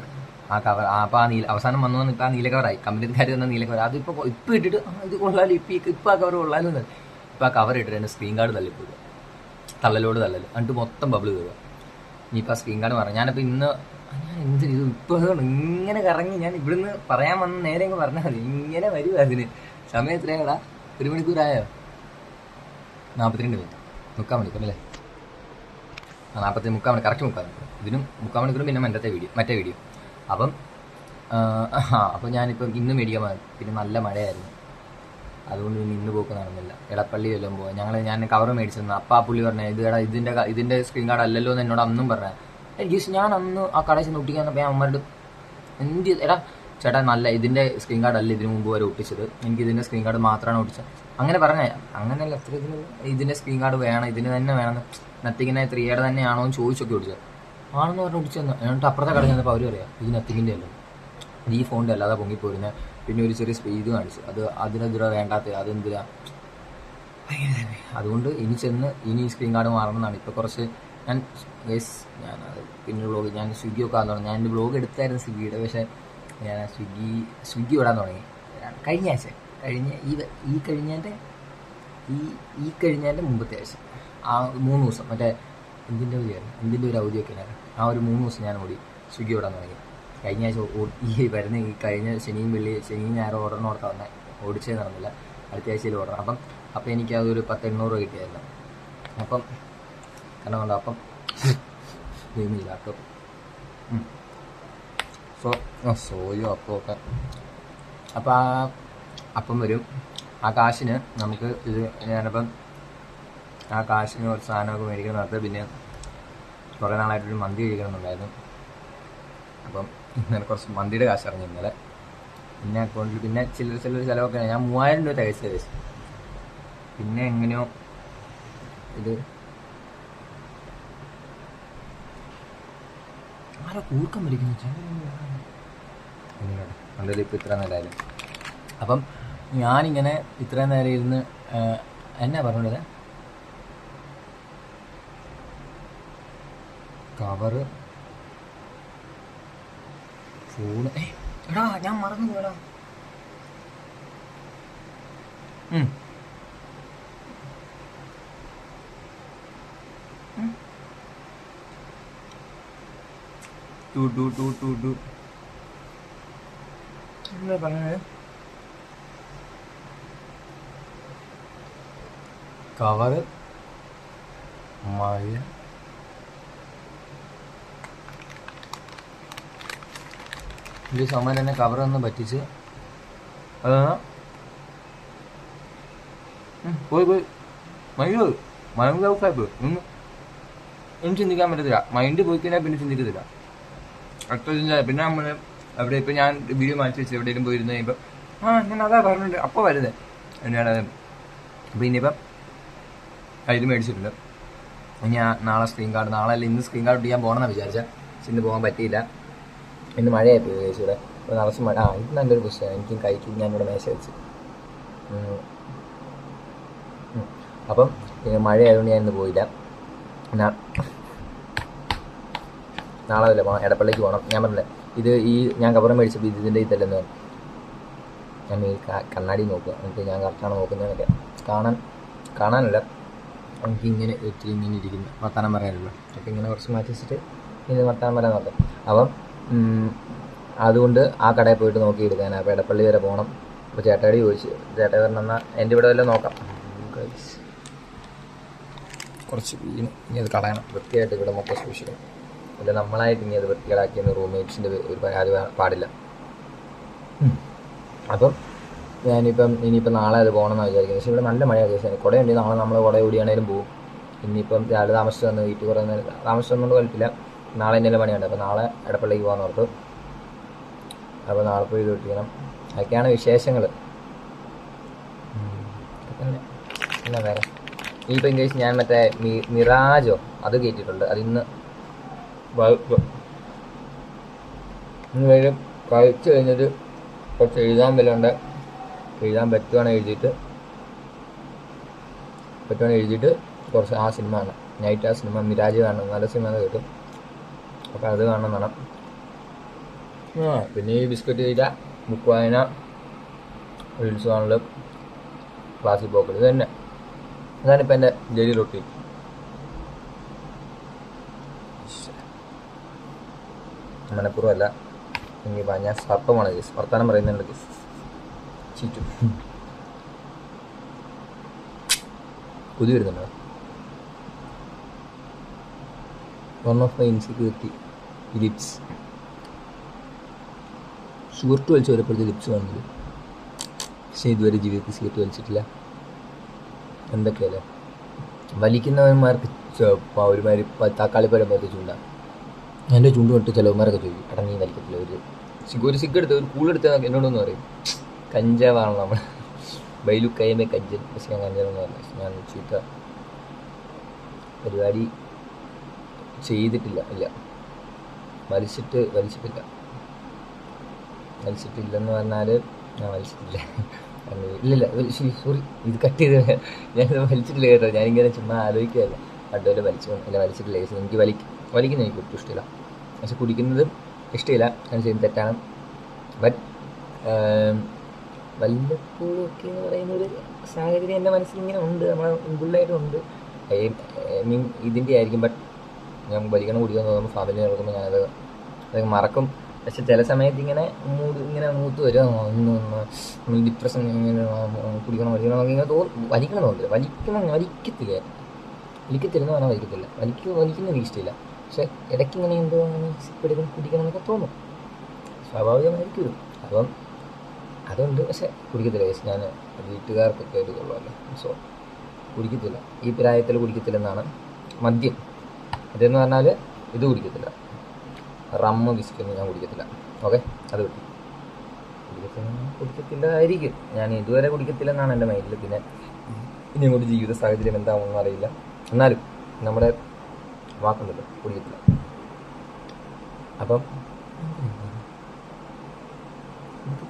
ആ കവർ അപ്പോൾ അവസാനം വന്നു ഇപ്പം ആ നീല കവറായി. കമ്പനിക്കാർ തന്ന നീല കവർ അതിപ്പോൾ ഇട്ടിട്ട് ഇത് കൊള്ളാലും ഇപ്പം ആ കവർ കൊള്ളാലും എന്നല്ല. ഇപ്പം ആ കവർ ഇട്ടിട്ട് എൻ്റെ സ്ക്രീൻ കാർഡ് തള്ളിപ്പോവുക, തള്ളൽ എന്നിട്ട് മൊത്തം ബബിൾ കയറുക. ഇനിയിപ്പോൾ ആ സ്ക്രീൻ കാർഡ് പറഞ്ഞു. ഞാനിപ്പോൾ ഇന്ന് ഞാൻ എന്ത് ചെയ്തു ഇപ്പോൾ ഇങ്ങനെ കറങ്ങി ഞാൻ ഇവിടുന്ന് പറയാൻ വന്ന നേരെ അങ്ങ് പറഞ്ഞാൽ മതി. ഇങ്ങനെ വരുക. അതിന് സമയം എത്രയാടാ? 1 മണിക്കൂറായോ? 42 മിനിറ്റ്. 3/4 മണിക്കൂർ അല്ലേ? 3/4 മണിക്കൂർ കറക്റ്റ് 3/4 മണിക്കൂർ. ഇതിനും 3/4 മണിക്കൂർ പിന്നെ മറ്റേ വീഡിയോ. അപ്പം ഞാനിപ്പം ഇന്ന് മേടിക്കാൻ പോകാൻ. പിന്നെ നല്ല മഴയായിരുന്നു, അതുകൊണ്ട് പിന്നെ ഇന്ന് പോക്ക് നടന്നില്ല. എടപ്പള്ളി വല്ലതും പോകാൻ. ഞാൻ കവർ മേടിച്ചിരുന്നു. അപ്പം ആ പുള്ളി പറഞ്ഞത് ഇതിൻ്റെ സ്ക്രീൻ കാർഡ് അല്ലല്ലോ എന്ന് എന്നോട് അന്നും പറഞ്ഞത്. എനിക്ക് ഞാൻ അന്ന് ആ കടയിൽ ചെന്ന് ഒട്ടിക്കാൻ ഞാൻ അമ്മമാരോട് ചേട്ടാ നല്ല ഇതിൻ്റെ സ്ക്രീൻ കാർഡ് അല്ല ഇതിന് മുമ്പ് വരെ ഒട്ടിച്ചത്, എനിക്ക് ഇതിൻ്റെ സ്ക്രീൻ കാർഡ് മാത്രമാണ് ഒട്ടിച്ചത് അങ്ങനെ പറഞ്ഞത്. അങ്ങനെയല്ല, അത്ര ഇതിൻ്റെ സ്ക്രീൻ കാർഡ് വേണം, ഇതിന് തന്നെ വേണമെന്ന്. നത്തിങ്ങിനെ 3 തന്നെയാണോ എന്ന് ചോദിച്ചൊക്കെ ഒട്ടിച്ചത്. ആണെന്ന് പറഞ്ഞ് ഒട്ടിച്ചെന്ന്. എന്നിട്ട് അപ്പുറത്തെ കട ചെന്നപ്പോൾ അവർ പറയാം ഇത് നത്തിങ്ങിൻ്റെ അല്ല, ഈ ഫോണിൻ്റെ അല്ലാതെ പൊങ്ങിപ്പോരുന്നത്. പിന്നെ ഒരു ചെറിയ സ്പീഡ് കാണിച്ചു. അതിനെതിരെ വേണ്ടാത്ത അതെന്തിനാ. അതുകൊണ്ട് ഇനി സ്ക്രീൻ കാർഡ് മാറണമെന്നാണ്. ഇപ്പോൾ കുറച്ച് ഞാൻ പിന്നെ ഞാൻ സ്വിഗ്ഗി ഒക്കെ ആകാൻ തുടങ്ങി. ഞാൻ എൻ്റെ ബ്ലോഗ് എടുത്തായിരുന്നു സ്വിഗ്ഗിയുടെ. പക്ഷേ ഞാൻ സ്വിഗ്ഗി വിടാൻ തുടങ്ങി കഴിഞ്ഞ ആഴ്ച. ഈ കഴിഞ്ഞതിൻ്റെ മുമ്പത്തെ ആഴ്ച ആ 3 ദിവസം മറ്റേ എന്തിൻ്റെ ഒരു അവധിയൊക്കെ ഉണ്ടായിരുന്നു. ആ ഒരു 3 ദിവസം ഞാൻ സ്വിഗ്ഗി വിടാൻ തുടങ്ങി. കഴിഞ്ഞ ആഴ്ച ഈ കഴിഞ്ഞ ശനിയും ഞായറും ഓർഡറിന് കൊടുക്കാൻ വന്നത്. ഓടിച്ചേ നടന്നില്ല. അടുത്ത ആഴ്ചയിൽ ഓർഡർ. അപ്പം എനിക്കതൊരു 10-800 രൂപ കിട്ടിയായിരുന്നു. അപ്പം കാരണം കൊണ്ടോ അപ്പം ലാപ്ടോപ്പ് സോയോ അപ്പമൊക്കെ. അപ്പം ആ അപ്പം വരും. ആ കാശിന് നമുക്ക് ഞാനപ്പം ആ കാശിന് കുറച്ച് സാധനമൊക്കെ മേടിക്കണം നടത്തുക. പിന്നെ കുറേ നാളായിട്ടൊരു മന്തി കഴിക്കണമെന്നുണ്ടായിരുന്നു. അപ്പം ഇന്നലെ കുറച്ച് മന്തിയുടെ കാശ് ഇറങ്ങി ഇന്നലെ. പിന്നെ അക്കൗണ്ടിൽ പിന്നെ ചില്ലറ ചിലവൊക്കെ ഞാൻ 3000 രൂപ തികച്ചു. പിന്നെ എങ്ങനെയോ ഇത് ആരോ കൂർക്കം വലിക്കുന്നു എന്തായാലും ഇപ്പം ഇത്ര നേരമായാലും. അപ്പം ഞാനിങ്ങനെ ഇത്രയും നേരം ഇരുന്ന് എന്നാ പറഞ്ഞത് കവറ് ഫോണ് എടാ ഞാൻ മറന്നു പോയടാ. എന്താ പറഞ്ഞത്? കവറ് മഴ ഒരു സമയം തന്നെ കവറൊന്ന് പറ്റിച്ച് പോയി മൈൻഡ് ഔട്ടായിപ്പോയി. ഒന്നും ചിന്തിക്കാൻ പറ്റത്തില്ല. മൈൻഡ് പോയി കഴിഞ്ഞാൽ പിന്നെ ചിന്തിക്കത്തില്ല. അടുത്ത പിന്നെ നമ്മൾ അവിടെ ഇപ്പം ഞാൻ വീഡിയോ മാറ്റി വെച്ച് എവിടെയെങ്കിലും പോയിരുന്നു കഴിയുമ്പോൾ ഞാൻ അതാ പറഞ്ഞിട്ടുണ്ട് അപ്പോൾ വരുന്നത് എന്നാണ്. അപ്പം ഇനിയിപ്പം ഇത് മേടിച്ചിട്ടുണ്ട്. ഇനി നാളെ സ്ക്രീൻ കാർഡ്, നാളെ അല്ല ഇന്ന് സ്ക്രീൻ കാർഡ് ചെയ്യാൻ പോകണമെന്നാണ് വിചാരിച്ചാൽ. പക്ഷെ ഇന്ന് പോകാൻ പറ്റിയില്ല. ഇന്ന് മഴയായി പോയി ചേച്ചിയുടെ. അപ്പോൾ നിറച്ച് മഴ. ഇത് നല്ലൊരു പുസ്തകം. എനിക്കും കൈക്കും ഞാനിവിടെ മേശ വെച്ച്. അപ്പം മഴയായതുകൊണ്ട് ഞാൻ ഇന്ന് പോയില്ല. നാളെ അല്ല പോകണം, എടപ്പള്ളിക്ക് പോകണം. ഞാൻ പറഞ്ഞില്ലേ ഇത് ഞാൻ കവറ് മേടിച്ചപ്പോൾ ഇതിൻ്റെ ഇതല്ലെന്ന് പറഞ്ഞു. ഞാൻ ഈ കണ്ണാടി നോക്കുക, എന്നിട്ട് ഞാൻ കറക്റ്റാണ് നോക്കുന്നതെന്നൊക്കെ കാണാനല്ല, എനിക്ക് ഇങ്ങനെ ഒത്തിരി ഇങ്ങനെ ഇരിക്കുന്നു വർത്താനം പറയാനുള്ളൂ. അപ്പോൾ ഇങ്ങനെ കുറച്ച് മാറ്റി വെച്ചിട്ട് ഇങ്ങനെ വർത്താനം പറയാൻ നോക്കാം. അപ്പം അതുകൊണ്ട് ആ കടയിൽ പോയിട്ട് നോക്കിയെടുക്കാനാണ്. അപ്പോൾ എടപ്പള്ളി വരെ പോകണം. അപ്പോൾ ചേട്ടായി ചോദിച്ചു, ചേട്ടായി പറഞ്ഞാൽ എൻ്റെ ഇവിടെ വല്ലതും നോക്കാം. കുറച്ച് ഇനി അത് കളയണം, വൃത്തിയായിട്ട് ഇവിടെ മൊത്തം സൂക്ഷിക്കണം. അല്ല നമ്മളായിട്ട് ഇനി അത് വൃത്തികളാക്കിയെന്ന് റൂംമേറ്റ്സിൻ്റെ ഒരു പരാതി പാടില്ല. അപ്പം ഇനിയിപ്പം നാളെ അത് പോകണമെന്നാണ് വിചാരിക്കുന്നത്. പക്ഷേ ഇവിടെ നല്ല മഴയാണ് ദിവസം. കുടയുണ്ട്, നാളെ നമ്മൾ കുട ഓടിയാണേലും പോകും. ഇനിയിപ്പം രാവിലെ താമസിച്ച് വന്ന് വീട്ടിൽ കുറേ നേരം താമസിച്ചൊന്നും കുഴപ്പമില്ല. നാളെ എന്തെങ്കിലും പണിയുണ്ട്. അപ്പോൾ നാളെ എടപ്പള്ളിക്ക് പോകാൻ ഓർത്തു. അപ്പോൾ നാളെ പോയി ഇത് കിട്ടിക്കണം. അതൊക്കെയാണ് വിശേഷങ്ങൾ. പിന്നെ വേറെ ഇനിയിപ്പോൾ ഇംഗ്ലീഷ് ഞാൻ മറ്റേ മിറാജോ അത് കയറ്റിയിട്ടുണ്ട്. അതിന്ന് വരും കഴിച്ച് കഴിഞ്ഞിട്ട് കുറച്ച് എഴുതാൻ വല്ലതുണ്ട്. എഴുതാൻ പറ്റുവാണെങ്കിൽ എഴുതിയിട്ട് കുറച്ച് ആ സിനിമ കാണാം. നൈറ്റ് ആ സിനിമ മിരാജ് കാണണം. നല്ല സിനിമ കിട്ടും. അപ്പോൾ അത് കാണണം. പിന്നെ ഈ ബിസ്ക്കറ്റ് കഴിച്ച, ബുക്ക് വായന, റീൽസ് കാണൽ, ക്ലാസ്സിൽ പോക്കൽ, ഇത് തന്നെ. അതാണിപ്പോൾ എൻ്റെ ഡെയിലി റൊട്ടീൻ. മനഃപൂർവ്വമല്ല, എനിക്ക് ഞാൻ സർപ്പമാണ് കേസ്. വർത്താനം പറയുന്നുണ്ട് കേസ്. ചീറ്റു കൊതി വരുന്നുണ്ടോ? One of my insecurity lips. Cigarette വലിച്ച് വരപ്പോഴത്തെ ലിപ്സ് കാണുന്നത്. പക്ഷേ ഇതുവരെ ജീവിതത്തിൽ സിഗരറ്റ് വലിച്ചിട്ടില്ല. എന്തൊക്കെയല്ലേ വലിക്കുന്നവന്മാർക്ക് ഒരുമാതിരി തക്കാളിപ്പഴം പോലത്തെ ചൂണ്ടാണ്. എൻ്റെ ചൂണ്ട് തൊട്ട് ചിലവന്മാരൊക്കെ ചോദിക്കും, എടാ നീ വലിക്കത്തില്ല. ഒരു സിഗരെടുത്ത് ഒരു കൂളെടുത്ത് എന്നോടൊന്നും പറയും കഞ്ചാവാണ് നമ്മൾ ബൈലു കൈമേ കഞ്ചൻ. പക്ഷെ ഞാൻ കഞ്ചാവെന്ന് പറഞ്ഞു. ഞാൻ ചീത്ത പരിപാടി ചെയ്തിട്ടില്ല. ഇല്ല, വലിച്ചിട്ടില്ലെന്ന് പറഞ്ഞാൽ ഞാൻ വലിച്ചിട്ടില്ല. ഇല്ലില്ല, സോറി, ഇത് കട്ട് ചെയ്ത് ഞാനിത് വലിച്ചിട്ടില്ല കേട്ടോ. ഞാനിങ്ങനെ ചുമ്മാ ആലോചിക്കുകയല്ല. അതുപോലെ വലിച്ചിട്ടില്ല. എനിക്ക് വലിക്കുന്നത് എനിക്ക് ഒട്ടും ഇഷ്ടമില്ല. പക്ഷെ കുടിക്കുന്നത് ഇഷ്ടമില്ല. ഞാൻ ചെയ്യുന്നത് തെറ്റാണ്. ബട്ട് വല്ലപ്പോഴും ഒക്കെ എന്ന് പറയുന്നൊരു സാഹചര്യം എൻ്റെ മനസ്സിൽ ഇങ്ങനെ ഉണ്ട്, നമ്മളെ മുമ്പിലായിട്ടും ഉണ്ട്. മീൻ ഇതിൻ്റെ ആയിരിക്കും. ബട്ട് ഞാൻ വലിക്കണം കുടിക്കാൻ തോന്നുമ്പോൾ ഫാമിലി നടക്കുമ്പോൾ ഞാനത് മറക്കും. പക്ഷെ ചില സമയത്ത് ഇങ്ങനെ മൂത്ത് വരും. ഒന്ന് ഡിപ്രഷൻ ഇങ്ങനെ കുടിക്കണം ഇങ്ങനെ വലിക്കണം തോന്നില്ല. വലിക്കത്തില്ലെന്ന് പറഞ്ഞാൽ വലിക്കത്തില്ല. വലിക്കുന്ന എനിക്ക് ഇഷ്ടമില്ല. പക്ഷെ ഇടയ്ക്ക് ഇങ്ങനെ എന്തോ കുടിക്കണം എന്നൊക്കെ തോന്നും. സ്വാഭാവികമായിരിക്കും. അപ്പം അതുകൊണ്ട് പക്ഷെ കുടിക്കത്തില്ല. ഞാൻ വീട്ടുകാർക്കൊക്കെ ഇത് കൊള്ളുമല്ലോ. സോ കുടിക്കത്തില്ല. ഈ പ്രായത്തിൽ കുടിക്കത്തില്ലെന്നാണ്. മദ്യം അതെന്ന് പറഞ്ഞാൽ ഇത് കുടിക്കത്തില്ല. റമ്മ് വിസ്ക്കൊന്നും ഞാൻ കുടിക്കത്തില്ല. ഓക്കെ, അത് കുടിക്കത്തില്ലായിരിക്കും. ഞാൻ ഇതുവരെ കുടിക്കത്തില്ലെന്നാണ് എൻ്റെ മൈൻഡിൽ. പിന്നെ ഇനി അങ്ങോട്ട് ജീവിത സാഹചര്യം എന്താണെന്നൊന്നും അറിയില്ല. എന്നാലും നമ്മുടെ വാക്കുണ്ടല്ലോ, കുടിക്കത്തില്ല. അപ്പം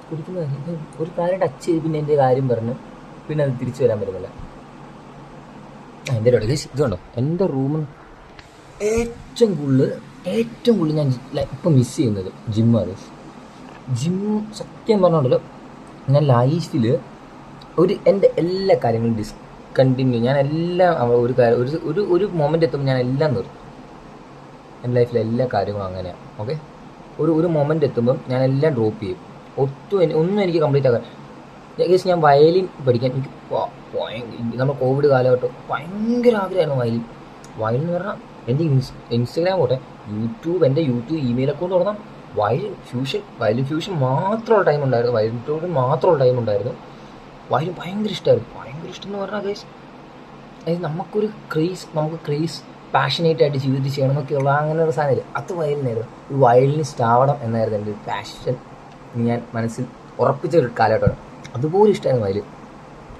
കുടിക്കുന്ന ഒരു കാര്യം ടച്ച് ചെയ്ത് പിന്നെ എൻ്റെ കാര്യം പറഞ്ഞ് പിന്നെ അത് തിരിച്ചു വരാൻ പറ്റുന്നില്ല. എൻ്റെ ഇതുണ്ടോ എൻ്റെ റൂമിൽ ഏറ്റവും കൂടുതൽ ഞാൻ ഇപ്പം മിസ് ചെയ്യുന്നത് ജിമ്മാണ്. സത്യം പറഞ്ഞുണ്ടല്ലോ, ഞാൻ ലൈഫിൽ എൻ്റെ എല്ലാ കാര്യങ്ങളും ഡിസ്കണ്ടിന്യൂ. ഞാൻ എല്ലാം ഒരു മൊമെൻ്റ് എത്തുമ്പോൾ ഞാൻ എല്ലാം നിർത്തും. എൻ്റെ ലൈഫിലെ എല്ലാ കാര്യങ്ങളും അങ്ങനെയാണ്. ഓക്കെ, ഒരു മൊമെൻ്റ് എത്തുമ്പം ഞാൻ എല്ലാം ഡ്രോപ്പ് ചെയ്യും. ഒന്നും എനിക്ക് കംപ്ലീറ്റ് ആക്കാൻ. ഏകദേശം ഞാൻ വയലിൻ പഠിക്കാൻ എനിക്ക് നമ്മൾ കോവിഡ് കാലഘട്ടം ഭയങ്കര ആഗ്രഹമായിരുന്നു. വയലിൻ എന്ന് പറഞ്ഞാൽ എൻ്റെ ഇൻസ്റ്റഗ്രാം പോട്ടെ, എൻ്റെ യൂട്യൂബ് ഇമെയിൽ അക്കൗണ്ട് തുറന്നാൽ വയലിൻ ഫ്യൂഷൻ മാത്രമുള്ള ടൈം ഉണ്ടായിരുന്നു. വയലിൻ ഭയങ്കര ഇഷ്ടമായിരുന്നു. ഭയങ്കര ഇഷ്ടം എന്ന് പറഞ്ഞാൽ അതായത് നമുക്ക് ക്രേസ് പാഷനേറ്റ് ആയിട്ട് ജീവിതത്തിൽ ചെയ്യണം എന്നൊക്കെയുള്ള അങ്ങനെ ഒരു സാധനമില്ല. അത് വയലിനായിരുന്നു. ഒരു വയലിനിസ്റ്റ് ആവണം എന്നായിരുന്നു എൻ്റെ ഒരു പാഷൻ. ഞാൻ മനസ്സിൽ ഉറപ്പിച്ച ഒരു കാലഘട്ടമാണ്. അതുപോലെ ഇഷ്ടമായിരുന്നു വയലിൻ.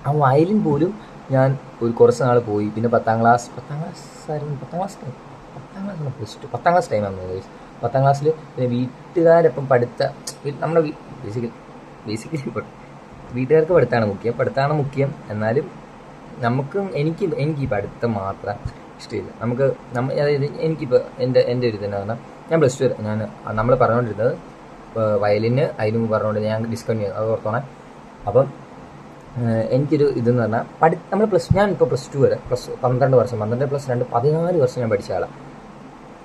ആ വയലിൻ പോലും ഞാൻ ഒരു കുറച്ച് നാൾ പോയി. പിന്നെ പത്താം ക്ലാസ് പത്താം ക്ലാസ് ടൈമാണ്. 10ാം ക്ലാസ്സിൽ പിന്നെ വീട്ടുകാരൊപ്പം നമ്മുടെ ബേസിക്കലി വീട്ടുകാർക്ക് പഠിത്തമാണ് മുഖ്യം. എന്നാലും എനിക്ക് ഈ പഠിത്തം മാത്രം ഇഷ്ടമില്ല. അതായത് എനിക്കിപ്പോൾ എൻ്റെ ഒരു ഇതെന്ന് പറഞ്ഞാൽ ഞാൻ +2 വരെ നമ്മൾ പറഞ്ഞുകൊണ്ടിരുന്നത് വയലിന് അതിന് മുമ്പ് പറഞ്ഞുകൊണ്ട് ഞാൻ ഡിസ്കണ്ടിന്യൂ ചെയ്തു, അത് ഓർത്തോണേ. അപ്പം എനിക്കൊരു ഇതെന്ന് പറഞ്ഞാൽ ഞാനിപ്പോൾ +2 വരെ 12 വർഷം 12 + 2 14 വർഷം ഞാൻ പഠിച്ച ആളാണ്.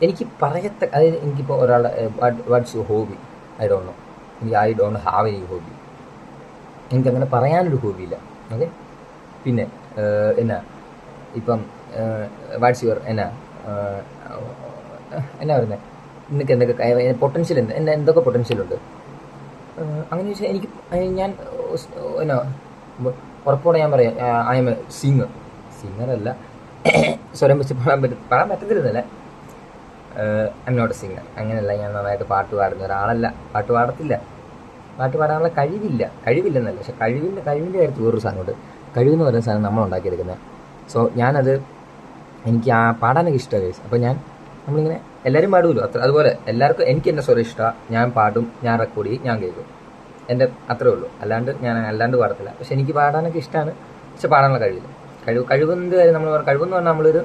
എനിക്ക് അതായത് എനിക്കിപ്പോൾ ഒരാളുടെ what's your hobby, I don't have any hobby. എനിക്കങ്ങനെ പറയാനൊരു ഹോബിയില്ല. ഓക്കെ. പിന്നെ ഇപ്പം വാട്ട്സ് യുവർ എന്നാ പറയുന്നത്, നിനക്ക് എന്തൊക്കെ പൊട്ടൻഷ്യൽ എന്തൊക്കെ പൊട്ടൻഷ്യലുണ്ട് അങ്ങനെ ചോദിച്ചാൽ എനിക്ക് ഞാൻ ഉറപ്പോടെ ഞാൻ പറയാം, ഐ എം എ സിംഗറല്ല, സ്വരം വെച്ച് പാടാൻ പറ്റത്തില്ലെന്നല്ല, I am not a singer. അങ്ങനെയല്ല, ഞാൻ നന്നായിട്ട് പാട്ട് പാടുന്ന ഒരാളല്ല. പാട്ട് പാടാനുള്ള കഴിവില്ലെന്നല്ല, പക്ഷെ കഴിവിൻ്റെ കാര്യത്തിൽ വേറൊരു സാധനമുണ്ട്. കഴിവെന്ന് പറയുന്ന സാധനം നമ്മൾ ഉണ്ടാക്കിയെടുക്കുന്നത്. സോ എനിക്ക് പാടാനൊക്കെ ഇഷ്ടമാണ്. അപ്പോൾ നമ്മളിങ്ങനെ എല്ലാവരും പാടുമല്ലോ, അതുപോലെ എല്ലാവർക്കും എനിക്ക് എൻ്റെ സ്വരം ഇഷ്ടമാണ്. ഞാൻ പാടും, ഞാൻ റെക്കോർഡ് ചെയ്യും, ഞാൻ കേൾക്കും. എൻ്റെ അത്രേ ഉള്ളൂ. അല്ലാണ്ട് പാടത്തില്ല. പക്ഷെ എനിക്ക് പാടാനൊക്കെ ഇഷ്ടമാണ്, പക്ഷെ പാടാനുള്ള കഴിവില്ല. കഴിവെന്ത് കാര്യം കഴിവെന്ന് പറഞ്ഞാൽ നമ്മളൊരു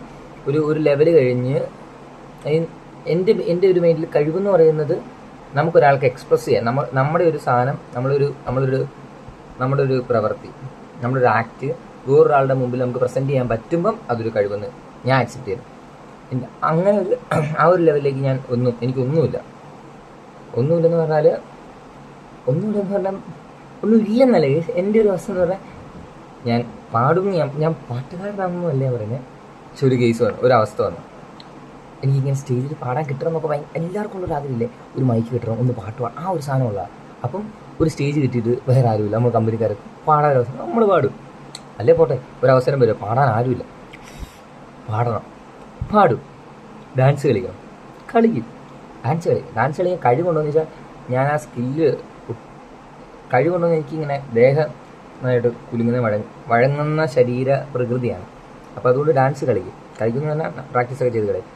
ഒരു ലെവൽ കഴിഞ്ഞ് എൻ്റെ ഒരു മൈൻഡിൽ കഴിവെന്ന് പറയുന്നത് നമുക്കൊരാൾക്ക് എക്സ്പ്രസ് ചെയ്യാൻ, നമ്മുടെ ഒരു സാധനം, നമ്മുടെ ഒരു പ്രവൃത്തി, നമ്മുടെ ഒരു ആക്ട് വേറൊരാളുടെ മുമ്പിൽ നമുക്ക് പ്രസൻറ്റ് ചെയ്യാൻ പറ്റുമ്പം അതൊരു കഴിവെന്ന് ഞാൻ അക്സെപ്റ്റ് ചെയ്തു. അങ്ങനെ ആ ഒരു ലെവലിലേക്ക് എനിക്കൊന്നുമില്ലെന്ന് പറഞ്ഞാൽ ഒന്നുമില്ലെന്നല്ല. എൻ്റെ ഒരു അവസ്ഥ എന്ന് പറഞ്ഞാൽ ഞാൻ പാടും, ഞാൻ പാട്ടുകാരനാണെന്നും അല്ല പറയുന്നത്. പക്ഷെ ഒരു കേസ് വന്നു, ഒരവസ്ഥ വന്നു, എനിക്കിങ്ങനെ സ്റ്റേജിൽ പാടാൻ കിട്ടണം എന്നൊക്കെ എല്ലാവർക്കും ഉള്ളൊരു ആഗ്രഹമില്ലേ, ഒരു മൈക്ക് കിട്ടണം, ഒന്ന് പാട്ട് പാടാം, ആ ഒരു സാധനമുള്ള. അപ്പം ഒരു സ്റ്റേജ് കിട്ടിയിട്ട് വേറെ ആരുമില്ല, നമ്മൾ കമ്പനിക്കാർക്ക് പാടാൻ അവസരം, നമ്മൾ പാടും. അല്ലേ പോട്ടെ, ഒരവസരം വരും, പാടാൻ ആരുമില്ല, പാടും, ഡാൻസ് കളിക്കും. ഡാൻസ് കളിക്കാൻ കഴിവുണ്ടോയെന്ന് വെച്ചാൽ ഞാൻ ആ സ്കില്ല് കഴിവുണ്ടോയെന്ന് എനിക്കിങ്ങനെ ദേഹമായിട്ട് കുലുങ്ങുന്ന വഴങ്ങുന്ന ശരീര പ്രകൃതിയാണ്. അപ്പോൾ അതുകൊണ്ട് ഡാൻസ് കളിക്കുമെന്ന് പറഞ്ഞാൽ പ്രാക്ടീസൊക്കെ ചെയ്ത് കളിക്കും.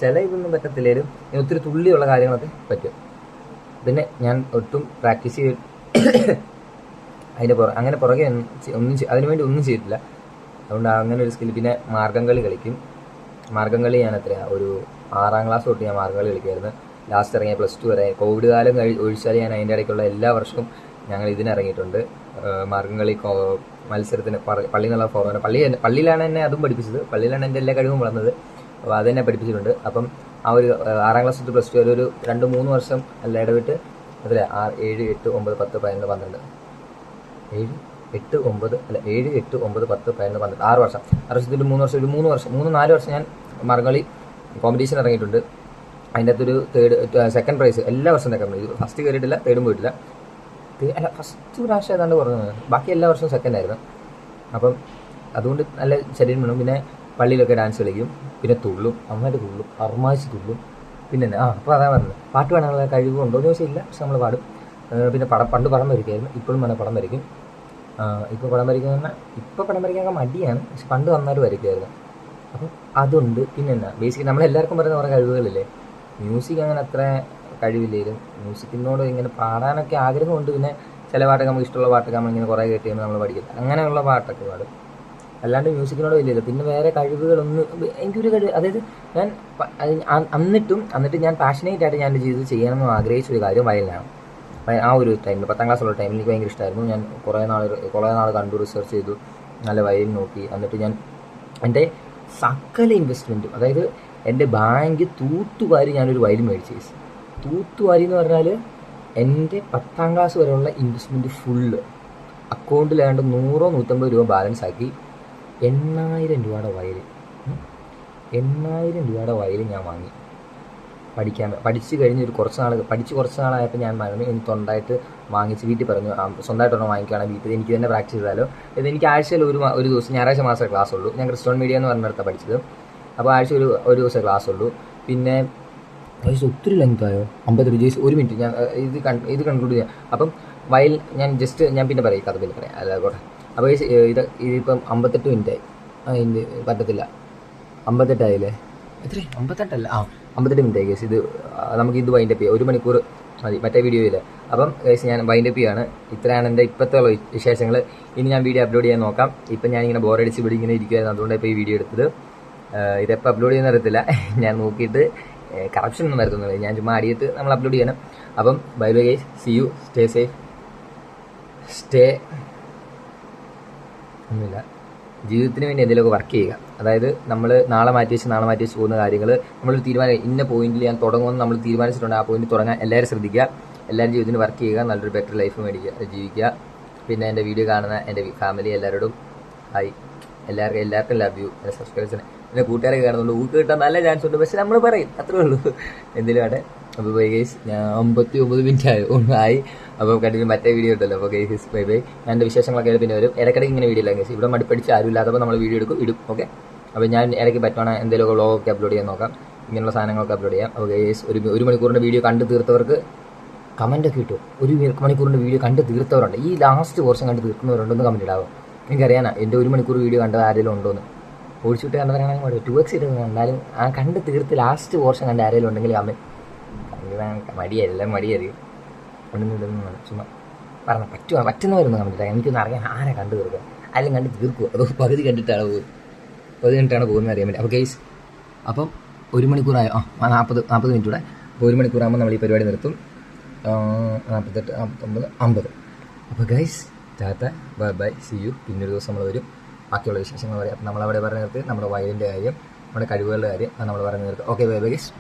ചില ഇതൊന്നും പറ്റത്തില്ലേലും ഒത്തിരി തുള്ളിയുള്ള കാര്യങ്ങളൊക്കെ പറ്റും. പിന്നെ ഞാൻ ഒട്ടും പ്രാക്ടീസ് അങ്ങനെ പുറകെ അതിനുവേണ്ടി ഒന്നും ചെയ്തിട്ടില്ല. അതുകൊണ്ട് അങ്ങനെ ഒരു സ്കില്ല്. പിന്നെ മാർഗ്ഗംകളി കളിക്കും. മാർഗ്ഗംകളി ഞാൻ ഒരു 6ാം ക്ലാസ് തൊട്ട് ഞാൻ മാർഗ്ഗംകളി കളിക്കുമായിരുന്നു. ലാസ്റ്റ് ഇറങ്ങിയ +2 വരെ. കോവിഡ് കാലം ഒഴിച്ചാൽ ഞാൻ അതിൻ്റെ ഇടയ്ക്കുള്ള എല്ലാ വർഷവും ഞങ്ങൾ ഇതിനിറങ്ങിയിട്ടുണ്ട്. മാർഗ്ഗംകളി മത്സരത്തിന് പള്ളിയിൽ നിന്നുള്ള പള്ളിയിലാണ് എന്നെ അതും പഠിപ്പിച്ചത്. പള്ളിയിലാണ് എൻ്റെ എല്ലാ കഴിവും വളർന്നത്. അപ്പോൾ അതെന്നെ പഠിപ്പിച്ചിട്ടുണ്ട്. അപ്പം ആ ഒരു 6ാം ക്ലാസ് തൊട്ട് +2 വരെ ഒരു 2-3 വർഷം അല്ല ഇടവിട്ട് 7, 8, 9, 10, 11, 12 7, 8, 9, 10, 11, 12 6 വർഷം. 6 വർഷത്തിൽ 3 വർഷം ഞാൻ മാർഗ്ഗംകളി കോമ്പറ്റീഷൻ ഇറങ്ങിയിട്ടുണ്ട്. അതിൻ്റെ അകത്തൊരു സെക്കൻഡ് പ്രൈസ് എല്ലാ വർഷവും സെക്കൻഡ് പ്രൈസ്. ഫസ്റ്റ് കയറിയിട്ടില്ല, തേർഡും പോയിട്ടില്ല. ഫസ്റ്റ് പ്രാവശ്യം ഏതാണ്ട് പറഞ്ഞത്, ബാക്കി എല്ലാ വർഷവും സെക്കൻഡ് ആയിരുന്നു. അപ്പം അതുകൊണ്ട് നല്ല ശരീരം വേണം. പിന്നെ പള്ളിയിലൊക്കെ ഡാൻസ് കളിക്കും. പിന്നെ നന്നായിട്ട് തുള്ളും, അർമാശി തുള്ളും. പിന്നെ അപ്പോൾ അതാ പറഞ്ഞത്, പാട്ട് പാടാനുള്ള കഴിവുണ്ടോ എന്ന് ചോദിച്ചാൽ ഇല്ല, പക്ഷെ നമ്മൾ പാടും. പിന്നെ പണ്ട് പടം വരയ്ക്കായിരുന്നു, ഇപ്പോഴും വേണം പടം വരയ്ക്കും. ഇപ്പോൾ പടം വരയ്ക്കുന്ന പറഞ്ഞാൽ ഇപ്പോൾ പടം വരയ്ക്കാനൊക്കെ മടിയാണ്, പക്ഷെ പണ്ട് നന്നായിട്ട് വരയ്ക്കുമായിരുന്നു. അപ്പം അതുണ്ട്. പിന്നെ ബേസിക്കലി നമ്മളെല്ലാവർക്കും പറയുന്ന കുറേ കഴിവുകളില്ലേ. മ്യൂസിക് അങ്ങനെ അത്ര കഴിവില്ലേലും മ്യൂസിക്കിനോട് ഇങ്ങനെ പാടാനൊക്കെ ആഗ്രഹമുണ്ട്. പിന്നെ ചില പാട്ടൊക്കെ നമുക്ക് ഇഷ്ടമുള്ള പാട്ടൊക്കെ നമ്മളിങ്ങനെ കുറേ കേട്ട് കഴിയുമ്പോൾ നമ്മൾ പഠിക്കില്ല, അങ്ങനെയുള്ള പാട്ടൊക്കെ പാടും. അല്ലാണ്ട് മ്യൂസിക്കിനോട് വലിയല്ലോ. പിന്നെ വേറെ കഴിവുകളൊന്നും എനിക്കൊരു കഴിവ്, അതായത് ഞാൻ എന്നിട്ട് ഞാൻ പാഷനേറ്റ് ആയിട്ട് ഞാൻ എൻ്റെ ജീവിതത്തിൽ ചെയ്യണമെന്ന് ആഗ്രഹിച്ചൊരു കാര്യം വയലിനാണ്. ആ ഒരു ടൈമിൽ 10ാം ക്ലാസ്സുള്ള ടൈമിൽ എനിക്ക് ഭയങ്കര ഇഷ്ടമായിരുന്നു. ഞാൻ കുറേ നാൾ കണ്ടു, റിസർച്ച് ചെയ്തു, നല്ല വയലിൻ നോക്കി. എന്നിട്ട് ഞാൻ എൻ്റെ സകല ഇൻവെസ്റ്റ്മെൻറ്റും, അതായത് എൻ്റെ ബാങ്ക് തൂത്തുവാരി ഞാനൊരു വയലിൻ മേടിച്ചു. തൂത്തുവാരി എന്ന് പറഞ്ഞാൽ എൻ്റെ 10ാം ക്ലാസ് വരെയുള്ള ഇൻവെസ്റ്റ്മെൻറ്റ് ഫുള്ള് അക്കൗണ്ടിലാണ്ട് 100-150 രൂപ ബാലൻസ് ആക്കി 8,000 രൂപയുടെ വയലിൻ 8,000 രൂപയുടെ വയലിൻ ഞാൻ വാങ്ങി. പഠിച്ച് കഴിഞ്ഞ് കുറച്ച് നാളായപ്പോൾ ഞാൻ പറഞ്ഞു എനിക്ക് സ്വന്തമായിട്ട് വാങ്ങിച്ച് വീട്ടിൽ പറഞ്ഞു സ്വന്തമായിട്ടൊന്ന് വാങ്ങിക്കുകയാണെങ്കിൽ വീട്ടിൽ എനിക്ക് തന്നെ പ്രാക്ടീസ് ചെയ്താലോ. ഇത് എനിക്ക് ആഴ്ചയിൽ ഒരു ദിവസം, ഞായറാഴ്ച മാത്രമേ ക്ലാസ് ഉള്ളൂ. ഞാൻ ക്രിസ്റ്റോൺ മീഡിയ എന്ന് പറഞ്ഞിടത്താണ് പഠിച്ചത്. അപ്പോൾ ആഴ്ച ഒരു ദിവസം ക്ലാസ് ഉള്ളൂ. പിന്നെ ഒത്തിരി ലെങ്ത് ആയോ 50 രൂപ. ഒരു മിനിറ്റ്, ഞാൻ ഇത് കൺക്ലൂഡ് ചെയ്യാം. അപ്പം വയൽ ഞാൻ പിന്നെ പറയും, കഥ പിന്നെ പറയാം, അല്ല കൂടെ. അപ്പോൾ ഇതിപ്പം 58 മിനിറ്റായി. ഇത് പറ്റത്തില്ല, 58 ആയില്ലേ? എത്ര? 58 ആ 58 മിനിറ്റ് ആയി ഗൈസ്. ഇത് നമുക്ക് ഇത് വൈൻഡപ്പ് ചെയ്യാം, 1 മണിക്കൂർ മതി മറ്റേ വീഡിയോയിൽ. അപ്പം ഗൈസ് ഞാൻ വൈൻഡപ്പ് ചെയ്യാണ്. ഇത്രയാണ് എൻ്റെ ഇപ്പോഴത്തെ ഉള്ള വിശേഷങ്ങൾ. ഇനി ഞാൻ വീഡിയോ അപ്ലോഡ് ചെയ്യാൻ നോക്കാം. ഇപ്പം ഞാനിങ്ങനെ ബോറടിച്ച് ഇവിടെ ഇങ്ങനെ ഇരിക്കുമായിരുന്നു, അതുകൊണ്ടാണ് ഇപ്പോൾ ഈ വീഡിയോ എടുത്തത്. ഇതെപ്പോൾ അപ്ലോഡ് ചെയ്യുന്ന അറിയത്തില്ല, ഞാൻ നോക്കിയിട്ട് കറപ്ഷൻ ഒന്നും വരുത്തുന്നില്ല, ഞാൻ ചുമ്മാ അടിയിട്ട് നമ്മൾ അപ്ലോഡ് ചെയ്യണം. അപ്പം bye bye guys, see you, stay safe, ഒന്നുമില്ല, ജീവിതത്തിന് വേണ്ടി എന്തെങ്കിലുമൊക്കെ വർക്ക് ചെയ്യുക. അതായത് നമ്മൾ നാളെ മാറ്റി വെച്ച് പോകുന്ന കാര്യങ്ങൾ നമ്മളൊരു തീരുമാനം, ഇന്ന പോയിന്റിൽ ഞാൻ തുടങ്ങുമെന്ന് നമ്മൾ തീരുമാനിച്ചിട്ടുണ്ട്, ആ പോയിന്റ് തുടങ്ങാൻ എല്ലാവരും ശ്രദ്ധിക്കുക. എല്ലാവരും ജീവിതത്തിന് വർക്ക് ചെയ്യുക, നല്ലൊരു ബെറ്റർ ലൈഫ് മേടിക്കുക, ജീവിക്കുക. പിന്നെ എൻ്റെ വീഡിയോ കാണുന്ന എൻ്റെ ഫാമിലി എല്ലാവരോടും ഹായ്, എല്ലാവർക്കും ലവ് യു. എൻ്റെ സബ്സ്ക്രൈബേഴ്സിന്, എൻ്റെ കൂട്ടുകാരൊക്കെ കാണുന്നുണ്ട്, ഊക്ക് കിട്ടാൻ നല്ല ചാൻസ് ഉണ്ട്, പക്ഷെ നമ്മൾ പറയും, അത്രേ ഉള്ളൂ. എന്തെങ്കിലും ആട്ടെ. അപ്പോൾ ബൈ ഗൈസ്, ഞാൻ 59 മിനിറ്റ് ആയി. അപ്പോൾ കണ്ടിന്യൂ മറ്റേ വീഡിയോ ഉണ്ടല്ലോ. അപ്പോൾ ഗൈസ് ബൈ ബൈ. ഞാൻ എൻ്റെ വിശേഷങ്ങളൊക്കെ പിന്നെ വരും. ഇടയ്ക്കിടയ്ക്ക് ഇങ്ങനെ വീഡിയോ ഇല്ല ഗൈസ്, ഇവിടെ മടുപ്പടിച്ച് ആരും ഇല്ലാത്തപ്പോൾ നമ്മൾ വീഡിയോ ഇടും. ഓക്കെ, അപ്പോൾ ഞാൻ ഇടയ്ക്ക് പറ്റുവാണെങ്കിൽ എന്തെങ്കിലുമൊക്കെ വ്ളോഗൊക്കെ അപ്ലോഡ് ചെയ്യാൻ നോക്കാം, ഇങ്ങനെയുള്ള സാധനങ്ങളൊക്കെ അപ്ലോഡ് ചെയ്യാം. അപ്പോൾ ഗൈസ്, ഒരു മണിക്കൂറിൻ്റെ വീഡിയോ കണ്ട് തീർത്തവർക്ക് കമൻറ്റൊക്കെ കിട്ടും. 1 മണിക്കൂറിൻ്റെ വീഡിയോ കണ്ട് തീർത്തവരുണ്ട്, ഈ ലാസ്റ്റ് പോർഷൻ കണ്ട് തീർക്കുന്നവരുണ്ടെന്ന് കമൻറ്റ് ഇടാവും. എനിക്കറിയാനാ എൻ്റെ 1 മണിക്കൂർ വീഡിയോ കണ്ടത് ആരെങ്കിലും ഉണ്ടോയെന്ന്. ഓടിച്ചിട്ട് കണ്ടവരാണെങ്കിൽ മതി, 2x ഇട്ട് കണ്ടാലും ആ കണ്ട് തീർത്ത് ലാസ്റ്റ് പോർഷൻ കണ്ട് ആരെങ്കിലും ഉണ്ടെങ്കിൽ മടിയായിരിക്കും. ഒന്നും ചുമ്മാ പറഞ്ഞ പറ്റുന്നവരൊന്നും കണ്ടില്ല. എനിക്കൊന്നും അറിയാൻ ആരെ കണ്ടു തീർക്കുക, ആരെങ്കിലും കണ്ട് തീർക്കുക, അതോ പകുതി കണ്ടിട്ടാണ് പോകുന്നത് അറിയാൻ പറ്റും. അപ്പോൾ ഗൈസ്, അപ്പം 1 മണിക്കൂറായോ? 40 മിനിറ്റ് കൂടെ. അപ്പോൾ 1 മണിക്കൂറാകുമ്പോൾ നമ്മൾ ഈ പരിപാടി നിർത്തും. 48, 49, 50. അപ്പോൾ ഗൈസ്, ടാറ്റ, ബൈ ബൈ, സി യു. പിന്നൊരു ദിവസം നമ്മൾ വരും, ബാക്കിയുള്ള വിശേഷങ്ങൾ പറയാം. നമ്മളവിടെ പറഞ്ഞ് നിർത്തി നമ്മുടെ വയലിൻ്റെ കാര്യം, നമ്മുടെ കഴിവുകളുടെ കാര്യം നമ്മൾ പറഞ്ഞ് നിർത്തും. Okay bye bye guys.